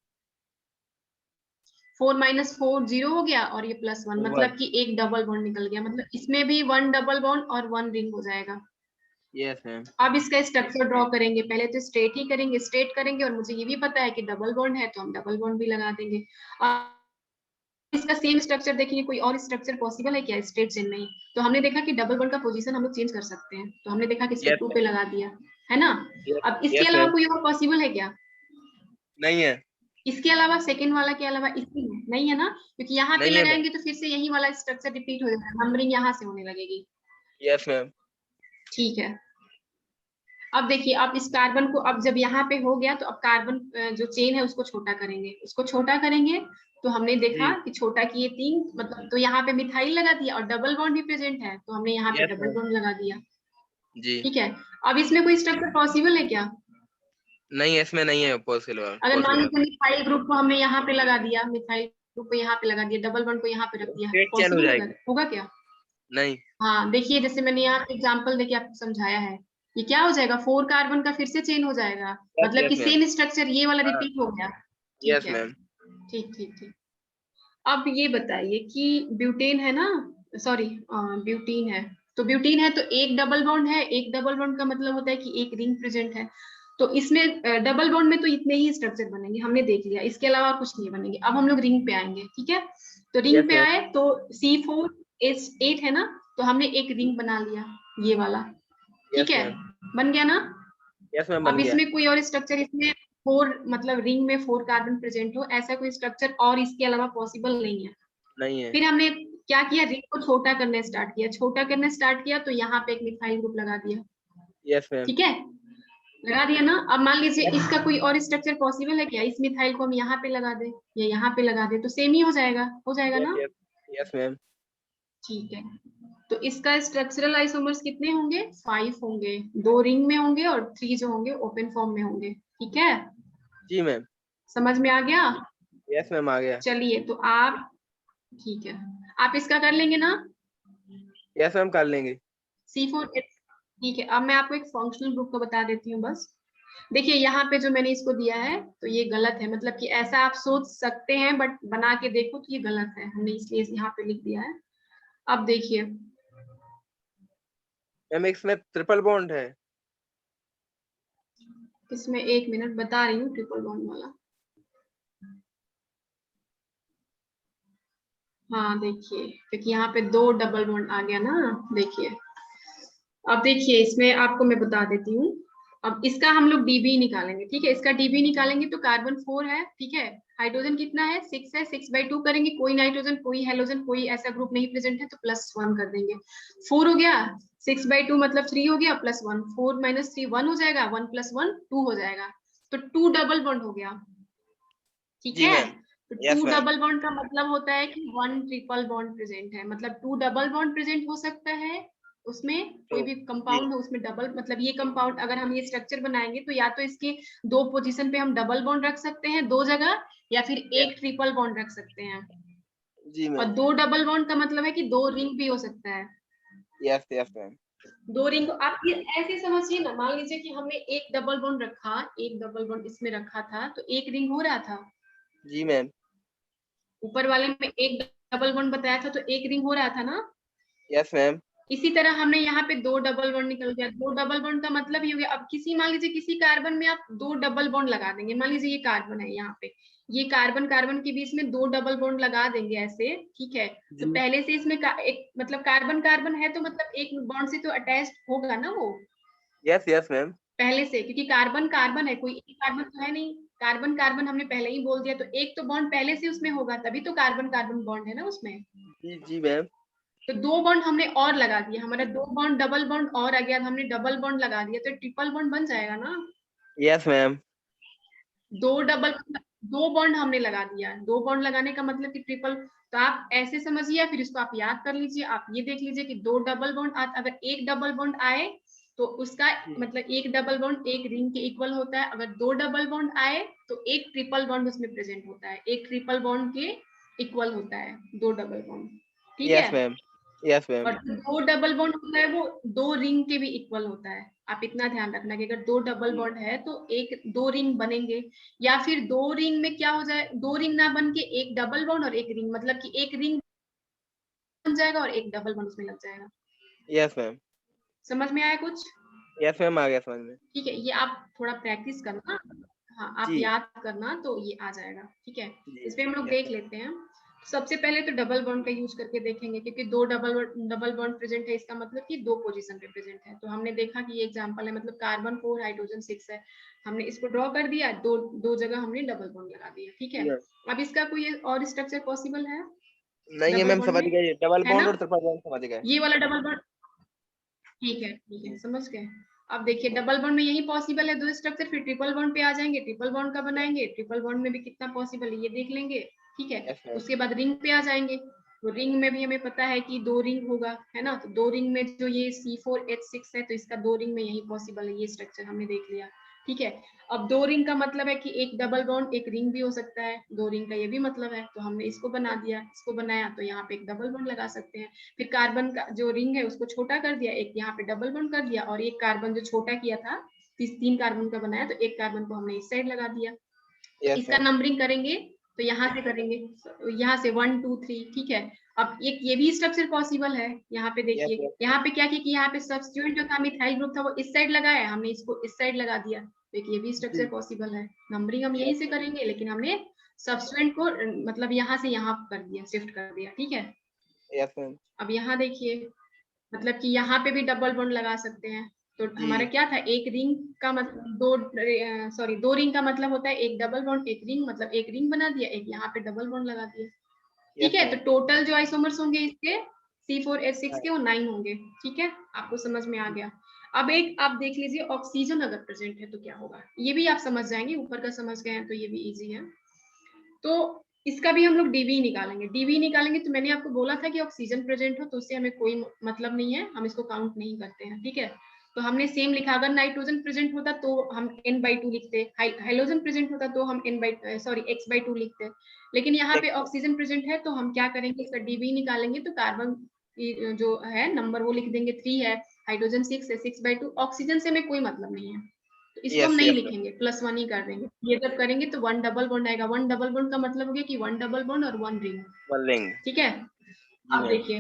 4 - 4 0 हो गया, और ये +1, 1। मतलब कि एक डबल बॉन्ड निकल गया, मतलब इसमें भी 1 डबल बॉन्ड और 1 रिंग हो जाएगा। Yes ma'am. अब इसका स्ट्रक्चर ड्रॉ करेंगे, पहले तो स्ट्रेट ही करेंगे, स्ट्रेट करेंगे, और मुझे ये भी पता है कि डबल बॉन्ड है, तो हम डबल बॉन्ड भी लगा देंगे। और इसका सेम स्ट्रक्चर देखेंगे, कोई और स्ट्रक्चर पॉसिबल है क्या स्ट्रेट चेन में? तो हमने देखा कि डबल बॉन्ड का पोजीशन हम लोग चेंज कर सकते हैं, तो हमने देखा कि इसको यस 2 मैम। पे लगा दिया, है ना। यस। अब इसके यस अलावा मैम। कोई और पॉसिबल है क्या? नहीं है। इसके अलावा सेकंड वाला के अलावा इसमें नहीं है ना, क्योंकि यहाँ पे नहीं है मैम। लगाएंगे तो फिर से यही वाला स्ट्रक्चर रिपीट हो जाएगा, नंबरिंग यहाँ से होने लगेगी। Yes ma'am. ठीक है, अब देखिए, अब इस कार्बन को, अब जब यहाँ पे हो गया, तो अब कार्बन जो चेन है उसको छोटा करेंगे, उसको छोटा करेंगे, तो हमने देखा जी। कि छोटा किए 3, मतलब तो यहाँ पे मिथाइल लगा दिया, और डबल बॉन्ड भी प्रेजेंट है, तो हमने यहाँ पे यस डबल मैम। बॉन्ड लगा दिया। जी। ठीक है, अब इसमें कोई स्ट्रक्चर पॉसिबल है क्या? नहीं इसमें नहीं है पॉसिबल अगर मान पॉसिबल। लीजिए मिथाइल ग्रुप को हमने यहाँ पे लगा दिया, मिथाइल ग्रुप को यहाँ पे लगा दिया, डबल बॉन्ड को यहाँ पे रख दिया, स्ट्रेट चेन हो पॉसिबल होगा, जाएगी। होगा क्या? नहीं। हाँ देखिए, जैसे मैंने यहाँ एग्जाम्पल देके आपको समझाया है, ये क्या हो जाएगा, 4 कार्बन का फिर से चेन हो जाएगा, यस मतलब यस कि मैम। सेम स्ट्रक्चर ये वाला हाँ। रिपीट हो गया। ठीक यस है, मैम। ठीक ठीक ठीक। अब ये बताइए कि ब्यूटेन है ना, सॉरी ब्यूटीन है, तो ब्यूटीन है तो एक डबल बॉन्ड है, एक डबल बॉन्ड का मतलब होता है कि एक रिंग प्रेजेंट है, तो इसमें डबल बॉन्ड में तो इतने ही स्ट्रक्चर बनेंगे, हमने देख लिया, इसके अलावा कुछ नहीं बनेंगे। अब हम लोग रिंग पे आएंगे, ठीक है, तो रिंग यस पे मैम। आए तो C4H8 है ना, तो हमने एक रिंग बना लिया, ये वाला, ठीक यस है, मैम। बन गया ना। यस मैम अब बन गया। इसमें कोई और स्ट्रक्चर, इसमें 4 मतलब रिंग में 4 कार्बन प्रेजेंट हो, ऐसा कोई स्ट्रक्चर और इसके अलावा पॉसिबल नहीं है। नहीं है। फिर हमने क्या किया, रिंग को छोटा करने स्टार्ट किया, छोटा करने स्टार्ट किया, तो यहाँ पे एक मिथाइल ग्रुप लगा दिया। Yes ma'am. ठीक है, लगा दिया ना। अब मान लीजिए इसका कोई और स्ट्रक्चर पॉसिबल है क्या? इस मिथाइल को हम यहाँ पे लगा दें या यहाँ पे लगा दें तो सेम ही हो जाएगा ना? Yes ma'am. ठीक है, तो इसका स्ट्रक्चरल आइसोमर्स कितने होंगे? 5 होंगे, 2 रिंग में होंगे और 3 जो होंगे ओपन फॉर्म में होंगे। ठीक है, जी मैम। समझ में आ गया? यस मैम आ गया। चलिए तो आप, ठीक है, आप इसका कर लेंगे ना? यस मैम कर लेंगे। C4H, ठीक है। अब मैं आपको एक फंक्शनल ग्रुप को बता देती हूँ बस। देखिए यहाँ पे जो मैंने इसको दिया है तो ये गलत है, मतलब कि ऐसा आप सोच सकते हैं बट बना के देखो तो ये गलत है, हमने इसलिए यहाँ पे लिख दिया है। अब देखिए मैम इसमें ट्रिपल बॉन्ड है। इसमें, एक मिनट बता रही हूँ ट्रिपल बॉन्ड वाला। हाँ देखिए, क्योंकि यहाँ पे 2 डबल बॉन्ड आ गया ना। देखिए, अब देखिए इसमें आपको मैं बता देती हूँ। अब इसका हम लोग डीबी निकालेंगे, ठीक है। इसका डीबी निकालेंगे तो कार्बन 4 है, ठीक है। हाइड्रोजन कितना है? 6 है, 6/2 करेंगे। कोई नाइट्रोजन, कोई हेलोजन, कोई ऐसा ग्रुप नहीं प्रेजेंट है तो +1 कर देंगे। 4 हो गया, 6/2 मतलब 3 हो गया, +1, 4 - 3 1 हो जाएगा, 1 + 1 2 हो जाएगा। तो 2 डबल बॉन्ड हो गया, ठीक जी है। मैम। तो यस 2 मैम। डबल बॉन्ड का मतलब होता है कि 1 ट्रिपल बॉन्ड प्रेजेंट है, मतलब 2 डबल बॉन्ड प्रेजेंट हो सकता है उसमें। कोई तो भी जी। कंपाउंड हो उसमें डबल, मतलब ये कंपाउंड अगर हम ये स्ट्रक्चर बनाएंगे तो या तो इसके 2 पोजीशन पे हम डबल बॉन्ड रख सकते हैं 2 जगह, या फिर एक ट्रिपल बॉन्ड रख सकते हैं। जी और मैम। 2 डबल बॉन्ड का मतलब है कि 2 रिंग भी हो सकता है। Yes yes ma'am. 2 रिंग को आप ये ऐसे समझिए ना, मान लीजिए कि हमने एक डबल बॉन्ड रखा, एक डबल बॉन्ड इसमें रखा था तो एक रिंग हो रहा था। जी मैम। ऊपर वाले में एक डबल बॉन्ड बताया था तो एक रिंग हो रहा था ना। Yes ma'am. इसी तरह हमने यहाँ पे 2 डबल बॉन्ड निकल गया। 2 डबल बॉन्ड का मतलब ये हो गया। अब किसी, मान लीजिए किसी कार्बन में आप 2 डबल बॉन्ड लगा देंगे, मान लीजिए ये कार्बन है, यहाँ पे ये कार्बन कार्बन के बीच में 2 डबल बॉन्ड लगा देंगे ऐसे, ठीक है। तो जी। पहले से इसमें एक मतलब कार्बन कार्बन है तो मतलब एक बॉन्ड से तो अटैच होगा ना वो यस यस मैम। पहले से, क्योंकि कार्बन कार्बन है, कोई एक कार्बन तो है नहीं। कार्बन कार्बन हमने पहले ही बोल दिया, तो एक तो बॉन्ड पहले से उसमें होगा, तभी तो कार्बन कार्बन बॉन्ड है ना उसमें। जी जी मैम। तो 2 बॉन्ड हमने और लगा दिया, हमारा 2 बॉन्ड डबल बॉन्ड और आ गया, हमने डबल बॉन्ड लगा दिया तो ट्रिपल बॉन्ड बन जाएगा ना। Yes ma'am. 2 बॉन्ड हमने लगा दिया, 2 बॉन्ड लगाने का मतलब कि ट्रिपल। तो आप ऐसे समझिए, फिर इसको आप याद कर लीजिए। आप ये देख लीजिए कि 2 डबल बॉन्ड, अगर एक डबल बॉन्ड आए तो उसका मतलब एक डबल बॉन्ड एक रिंग के इक्वल होता है। अगर 2 डबल बॉन्ड आए तो एक ट्रिपल बॉन्ड उसमें प्रेजेंट होता है, एक ट्रिपल बॉन्ड के इक्वल होता है 2 डबल बॉन्ड, ठीक यस है। मैम। Yes ma'am. और 2 डबल बॉन्ड होता है वो 2 रिंग के भी इक्वल होता है। आप इतना ध्यान रखना कि अगर 2 डबल बॉन्ड है तो एक 2 रिंग बनेंगे, या फिर 2 रिंग में क्या हो जाए, 2 रिंग ना बन के एक डबल बॉन्ड और एक रिंग, मतलब कि एक रिंग बन जाएगा और एक डबल बॉन्ड उसमें लग जाएगा। Yes ma'am. समझ में आया कुछ? यस मैम आ गया समझ में। ठीक है, ये आप थोड़ा प्रैक्टिस करना। हाँ, आप जी याद करना तो ये आ जाएगा, ठीक है। जी। इस पे हम लोग यस देख लेते हैं। सबसे पहले तो डबल बॉन्ड का यूज करके देखेंगे, क्योंकि 2 डबल बॉन्ड प्रेजेंट है, इसका मतलब कि 2 पोजीशन पे प्रेजेंट है। तो हमने देखा कि ये एग्जांपल है, मतलब कार्बन 4 हाइड्रोजन 6 है, हमने इसको ड्रॉ कर दिया, दो जगह हमने डबल बॉन्ड लगा दिया, ठीक है। मैम। अब इसका कोई और स्ट्रक्चर पॉसिबल है नहीं है डबल मैम, बॉन्ड समझ में? गए डबल है बॉन्ड ना, और ट्रिपल बॉन्ड समझ गए। ये वाला डबल बॉन्ड, ठीक है, समझ गए। अब देखिए डबल बॉन्ड में यही पॉसिबल है 2 स्ट्रक्चर, फिर ट्रिपल बॉन्ड पे आ जाएंगे, ट्रिपल बॉन्ड का बनाएंगे, ट्रिपल बॉन्ड में भी कितना पॉसिबल है ये देख लेंगे, ठीक है। Yes ma'am. उसके बाद रिंग पे आ जाएंगे, तो रिंग में भी हमें पता है कि 2 रिंग होगा, है ना। तो 2 रिंग में जो ये C4H6 है तो इसका 2 रिंग में यही पॉसिबल है, ये स्ट्रक्चर हमने देख लिया, ठीक है। अब 2 रिंग का मतलब है कि एक डबल बॉन्ड एक रिंग भी हो सकता है, 2 रिंग का ये भी मतलब है। तो हमने इसको बना दिया, इसको बनाया तो यहाँ पे एक डबल बॉन्ड लगा सकते हैं। फिर कार्बन का जो रिंग है उसको छोटा कर दिया, एक यहाँ पे डबल बॉन्ड कर दिया, और एक कार्बन जो छोटा किया था 3 कार्बन का बनाया तो एक कार्बन को हमने इस साइड लगा दिया। तो यस इसका मैम। नंबरिंग करेंगे तो यहाँ से करेंगे, यहाँ से 1 2 3, ठीक है। अब एक ये भी स्ट्रक्चर पॉसिबल है, यहाँ पे यस देखिए, यस। यहाँ पे क्या किया कि यहाँ पे सब्स्टिट्यूएंट जो था मिथाइल ग्रुप था वो इस साइड लगाया, हमने इसको इस साइड लगा दिया, तो एक ये भी स्ट्रक्चर जी। पॉसिबल है। नंबरिंग हम यहीं यस से करेंगे, लेकिन हमने सब्स्टिट्यूएंट को मतलब यहाँ से यहाँ कर दिया, शिफ्ट कर दिया, ठीक है। Yes ma'am. अब यहाँ देखिए, मतलब कि यहाँ पे भी डबल बॉन्ड लगा सकते हैं। तो हमारा जी क्या था, एक रिंग का मतलब 2 रिंग का मतलब होता है एक डबल बॉन्ड एक रिंग, मतलब एक रिंग बना दिया, एक यहाँ पे डबल बॉन्ड लगा दिया, ठीक यस है। तो मैम। टोटल जो आइसोमर्स होंगे इसके C4H6 हाँ। के वो 9 होंगे, ठीक है। आपको समझ में आ गया। अब एक आप देख लीजिए ऑक्सीजन अगर प्रेजेंट है तो क्या होगा, ये भी आप समझ जाएंगे, ऊपर का समझ गए हैं तो ये भी इजी है। तो इसका भी हम लोग डीवी निकालेंगे। डीवी निकालेंगे तो मैंने आपको बोला था कि ऑक्सीजन प्रेजेंट हो तो उससे हमें कोई मतलब नहीं है, हम इसको काउंट नहीं करते हैं, ठीक है। तो हमने सेम लिखा, अगर नाइट्रोजन प्रेजेंट होता तो हम n/2 लिखते, हाइड्रोजन प्रेजेंट होता तो हम x/2 लिखते, लेकिन यहाँ पे ऑक्सीजन प्रेजेंट है तो हम क्या करेंगे, इसका डीवी निकालेंगे तो कार्बन जो है नंबर वो लिख देंगे 3 है, हाइड्रोजन 6 है, 6/2। ऑक्सीजन से हमें कोई मतलब नहीं है तो इसको हम नहीं लिखेंगे, +1 ही कर देंगे। ये जब करेंगे तो 1 डबल बॉन्ड आएगा। 1 डबल बॉन्ड का मतलब हो गया कि 1 डबल बॉन्ड और 1 रिंग, ठीक है। अब देखिए,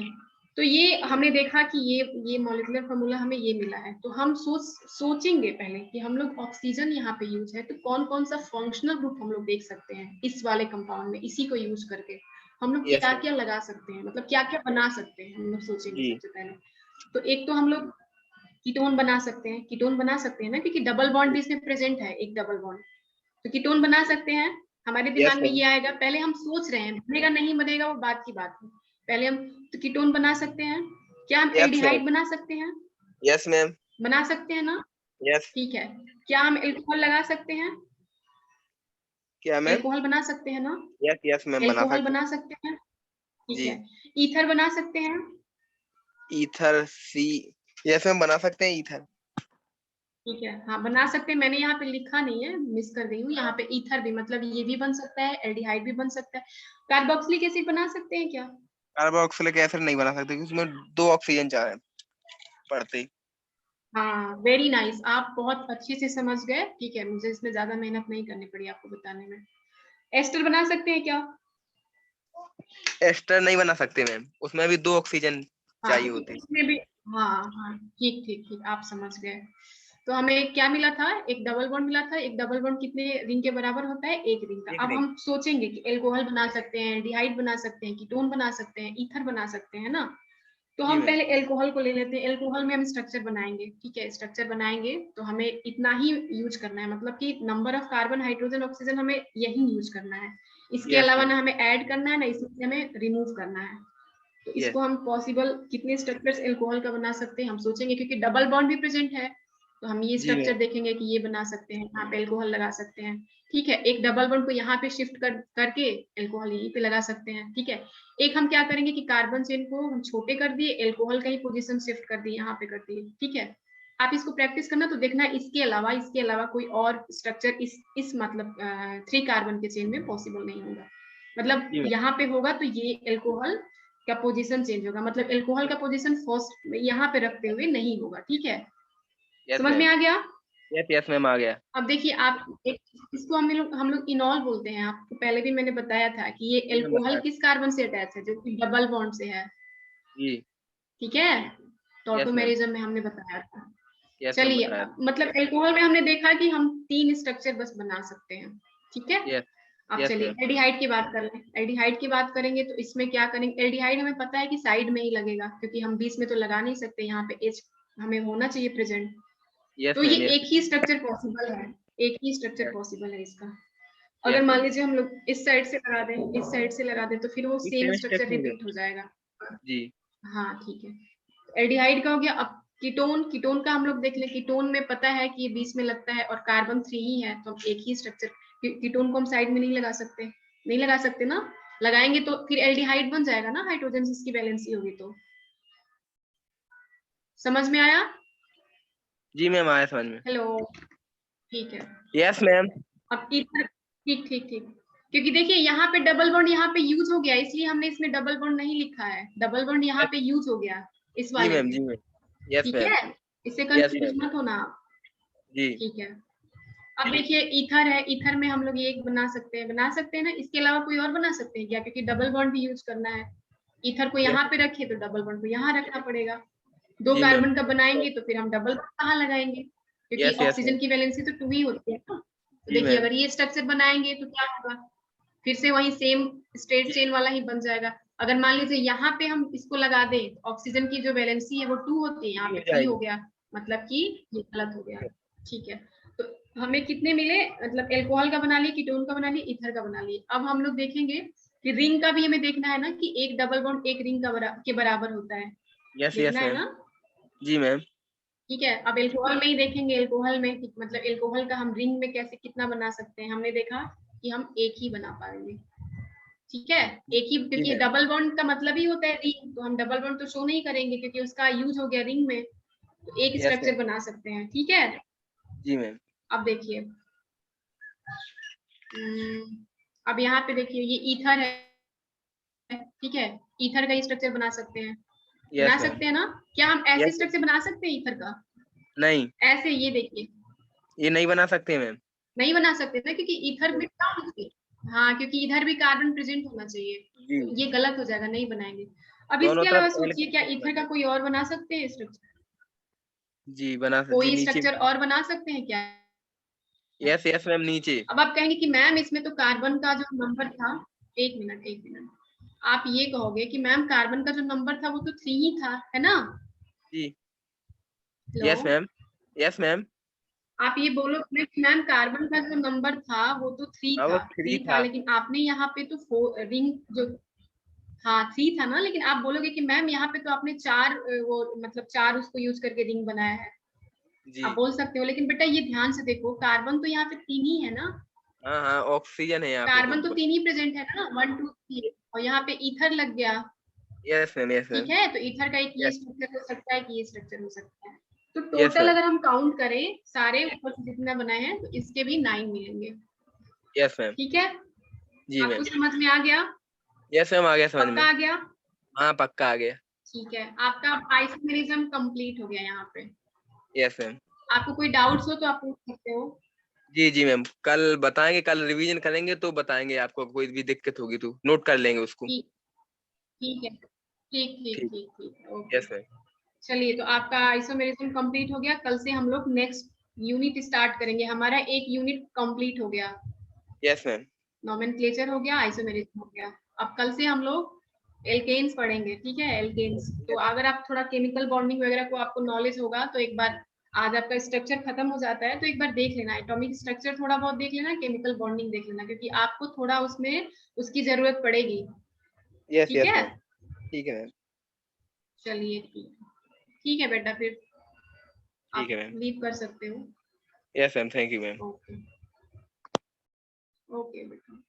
तो ये हमने देखा कि ये मॉलिक्यूलर फार्मूला हमें ये मिला है, तो हम सोचेंगे पहले कि हम लोग ऑक्सीजन यहाँ पे यूज है तो कौन कौन सा फंक्शनल ग्रुप हम लोग देख सकते हैं इस वाले कंपाउंड में, इसी को यूज करके हम लोग क्या क्या लगा सकते हैं, मतलब क्या क्या बना सकते हैं हम लोग सोचेंगे सबसे पहले। तो एक तो हम लोग कीटोन बना सकते हैं, कीटोन बना सकते हैं ना, क्योंकि डबल बॉन्ड भी इसमें प्रेजेंट है, एक डबल बॉन्ड, तो कीटोन बना सकते हैं। हमारे दिमाग में ये आएगा, पहले हम सोच रहे हैं, बनेगा नहीं बनेगा वो बात की बात है, पहले हम तो कीटोन बना सकते हैं। क्या हम एल्डिहाइड बना सकते हैं? यस मैम, बना सकते हैं ना? यस। ठीक है। क्या हम एल्कोहल लगा सकते हैं? क्या मैम? एल्कोहल बना सकते हैं ना? यस यस मैम, एल्कोहल बना सकते हैं, ठीक है। ईथर बना सकते हैं? ईथर सी, यस मैम बना सकते हैं ईथर, ठीक है, हाँ बना सकते हैं। मैंने यहाँ पे लिखा नहीं है, मिस कर गई हूँ, यहाँ पे ईथर भी, मतलब ये भी बन सकता है, एल्डिहाइड भी बन सकता है। कार्बोक्सिलिक एसिड बना सकते हैं क्या? कार्बोक्सिलिक एसिड नहीं बना सकते क्योंकि उसमें 2 ऑक्सीजन चाहिए पड़ते ही। हाँ वेरी नाइस, आप बहुत अच्छे से समझ गए, ठीक है, मुझे इसमें ज्यादा मेहनत नहीं करनी पड़ी आपको बताने में। एस्टर बना सकते हैं क्या? एस्टर नहीं बना सकते मैम, उसमें भी 2 ऑक्सीजन चाहिए होते हैं। इसमें भी, हाँ हाँ ठीक ठीक ठीक, आप समझ गए। तो हमें क्या मिला था, एक डबल बॉन्ड मिला था। एक डबल बॉन्ड कितने रिंग के बराबर होता है? एक रिंग का। अब हम सोचेंगे कि एल्कोहल बना सकते हैं, डिहाइड बना सकते हैं, कीटोन बना सकते हैं, ईथर बना सकते हैं ना। तो हम पहले एल्कोहल को ले लेते हैं। एल्कोहल में हम स्ट्रक्चर बनाएंगे, ठीक है, स्ट्रक्चर बनाएंगे तो हमें इतना ही यूज करना है, मतलब कि number of carbon hydrogen oxygen हमें यही यूज करना है, इसके अलावा ना हमें ऐड करना है ना इसमें हमें रिमूव करना है। तो इसको हम पॉसिबल कितने स्ट्रक्चर्स एल्कोहल का बना सकते हैं हम सोचेंगे, क्योंकि डबल बॉन्ड भी प्रेजेंट है तो हम ये स्ट्रक्चर देखेंगे कि ये बना सकते हैं, यहाँ पे एल्कोहल लगा सकते हैं, ठीक है। एक डबल बॉन्ड को यहाँ पे शिफ्ट करके एल्कोहल यहीं पे लगा सकते हैं, ठीक है। एक हम क्या करेंगे कि कार्बन चेन को हम छोटे कर दिए, एल्कोहल का ही पोजीशन शिफ्ट कर दिए, यहाँ पे कर दिए, ठीक है। आप इसको प्रैक्टिस करना तो देखना इसके अलावा कोई और स्ट्रक्चर इस मतलब 3 कार्बन के चेन में पॉसिबल नहीं होगा। मतलब यहाँ पे होगा तो ये एल्कोहल का पोजीशन चेंज होगा, मतलब एल्कोहल का पोजीशन फर्स्ट यहाँ पे रखते हुए नहीं होगा, ठीक है। समझ में आ गया? यस यस मैम आ गया। अब देखिए आप इसको हम लोग इनॉल बोलते हैं, आपको पहले भी मैंने बताया था कि ये एल्कोहल किस कार्बन से अटैच है, जो कि डबल बॉन्ड से है, जी ठीक है। तो ऑटोमेरिज्म में हमने बताया था। चलिए, मतलब एल्कोहल में हमने देखा कि हम 3 स्ट्रक्चर बस बना सकते हैं, ठीक है। अब चलिए एल्डिहाइड की बात कर लें। एल्डिहाइड की बात करेंगे तो इसमें क्या करेंगे, एल्डिहाइड हमें पता है कि साइड में ही लगेगा, क्योंकि हम बीच में तो लगा नहीं सकते, यहाँ पे H हमें होना चाहिए प्रेजेंट। तो ये एक ही स्ट्रक्चर पॉसिबल है, एक ही स्ट्रक्चर पॉसिबल है इसका। अगर मान लीजिए हम लोग इस साइड से लगा दें, इस साइड से लगा दें, तो फिर वो सेम स्ट्रक्चर रिपीट हो जाएगा जी। हाँ ठीक है, एल्डिहाइड का हो गया। अब कीटोन का हम लोग देख लें। कीटोन में पता है कि ये बीच में लगता है और कार्बन 3 ही है, तो एक ही स्ट्रक्चर, कीटोन को हम साइड में नहीं लगा सकते ना, लगाएंगे तो फिर एल्डिहाइड बन जाएगा ना, हाइड्रोजन से इसकी वैलेंसी होगी तो। समझ में आया? जी मैम आया समझ में। हेलो, ठीक है। Yes ma'am. अब ईथर, ठीक ठीक ठीक, क्योंकि देखिए यहाँ पे डबल बॉन्ड यहाँ पे यूज हो गया, इसलिए हमने इसमें डबल बॉन्ड नहीं लिखा है। डबल बॉन्ड यहाँ पे यूज हो गया इस वाले में, ठीक है, इससे कंफ्यूज मत होना आप जी, ठीक है। अब देखिए ईथर है, ईथर में हम लोग ये बना सकते हैं ना, इसके अलावा कोई और बना सकते हैं क्या, क्योंकि डबल बॉन्ड भी यूज करना है। ईथर को यहाँ पे रखे तो डबल बॉन्ड को यहाँ रखना पड़ेगा। 2 कार्बन का बनाएंगे तो फिर हम डबल बॉन्ड कहाँ लगाएंगे, क्योंकि ऑक्सीजन की वैलेंसी तो 2 ही होती है ना। तो देखिए अगर ये स्ट्रक्चर बनाएंगे तो क्या होगा, फिर से वही सेम स्ट्रेट चेन वाला ही बन जाएगा। अगर मान लीजिए यहाँ पे हम इसको लगा दें, ऑक्सीजन की जो वैलेंसी है वो 2 होती है, यहाँ पे 3 हो गया, मतलब कि ये गलत हो गया, ठीक है। तो हमें कितने मिले, मतलब एल्कोहल का बना लिए, कीटोन का बना लिए, ईथर का बना लिए। अब हम लोग देखेंगे कि रिंग का भी हमें देखना है ना, कि एक डबल बॉन्ड एक रिंग के बराबर होता है, देखना है ना जी मैम। ठीक है, अब एल्कोहल में ही देखेंगे, एल्कोहल में मतलब एल्कोहल का हम रिंग में कैसे कितना बना सकते हैं। हमने देखा कि हम एक ही बना पाएंगे, ठीक है, एक ही, क्योंकि मैम। डबल बॉन्ड का मतलब ही होता है रिंग, तो हम डबल बॉन्ड तो शो नहीं करेंगे क्योंकि उसका यूज हो गया रिंग में, तो एक यस स्ट्रक्चर मैम। बना सकते हैं। ठीक है, जी मैम। अब देखिए, अब यहाँ पे देखिए ये ईथर है, ठीक है, ईथर का स्ट्रक्चर बना सकते हैं, बना यस मैम। सकते हैं ना। क्या हम ऐसे यस। स्ट्रक्चर बना सकते हैं ईथर का? नहीं, ऐसे, ये देखिए, ये नहीं बना सकते मैम। नहीं बना सकते ना, क्योंकि ईथर में क्या होना चाहिए, हाँ, क्योंकि इधर भी कार्बन प्रेजेंट होना चाहिए, जी, तो ये गलत हो जाएगा, नहीं बनाएंगे। अब दोनों इसके अलावा तरफ सोचिए, क्या ईथर का कोई और बना सकते हैं स्ट्रक्चर? जी बना जी कोई नीचे। स्ट्रक्चर और बना सकते हैं क्या? यस यस मैम, नीचे। अब आप कहेंगे कि मैम इसमें तो कार्बन का जो नंबर था, एक मिनट एक मिनट, आप ये कहोगे कि मैम कार्बन का जो नंबर था वो तो 3 ही था, है ना? जी। Hello, yes ma'am. Yes ma'am. आप ये बोलोगे कि मैम कार्बन का जो नंबर था वो तो 3 हाँ, वो था, 3 3 था, था। लेकिन आपने यहाँ पे तो रिंग जो, हाँ 3 था ना, लेकिन आप बोलोगे कि मैम यहाँ पे तो आपने 4 वो मतलब 4 उसको यूज करके रिंग बनाया है, जी। आप बोल सकते हो, लेकिन बेटा ये ध्यान से देखो, कार्बन तो यहाँ पे 3 ही है ना, हाँ हाँ, ऑक्सीजन है यहाँ पे तो। कार्बन तो 3 ही प्रेजेंट है ना, 1 2 3, और यहाँ पे ईथर लग गया, यस मैम। यस ठीक मैम। है, तो ईथर का एक ये यस। स्ट्रक्चर हो सकता है, कि ये स्ट्रक्चर हो सकता है। तो यस टोटल मैम। अगर हम काउंट करें सारे ऊपर से जितना बनाए हैं, तो इसके भी 9 मिलेंगे। Yes ma'am. ठीक है, जी आपको मैम। समझ में आ गया? यस मैम, आ गया समझ में। पक्का आ गया? हाँ, पक्का आ गया। ठीक है, आपका आइसोमेरिज्म कंप्लीट हो गया यहाँ पे। Yes ma'am. आपको कोई डाउट्स हो तो आप पूछ सकते हो। जी जी मैम, कल बताएंगे, कल रिवीजन करेंगे तो बताएंगे आपको, कोई भी दिक्कत होगी तो नोट कर लेंगे उसको। ठीक, ठीक है, ठीक ठीक ठीक। ठीक ठीक, ओके। Yes ma'am. चलिए, तो आपका आइसोमेरिज्म कंप्लीट हो गया, कल से हम लोग नेक्स्ट यूनिट स्टार्ट करेंगे, हमारा एक यूनिट कंप्लीट हो गया, यस मैम। नोमेनक्लेचर हो गया, आइसोमेरिज्म हो गया। अब कल से हम लोग एल्केन्स पढ़ेंगे, ठीक है, एल्केन्स। तो अगर आप थोड़ा केमिकल बॉन्डिंग वगैरह को आपको नॉलेज होगा तो एक बार, आज आपका स्ट्रक्चर खत्म हो जाता है तो एक बार देख लेना, एटॉमिक स्ट्रक्चर थोड़ा बहुत देख लेना, केमिकल बॉन्डिंग देख लेना, क्योंकि आपको थोड़ा उसमें उसकी जरूरत पड़ेगी। यस ठीक यस है, मैम। ठीक है मैम। चलिए ठीक है बेटा, फिर ठीक है आप मैम। लीव कर सकते हो। Yes ma'am, thank you ma'am. Okay, okay बेटा।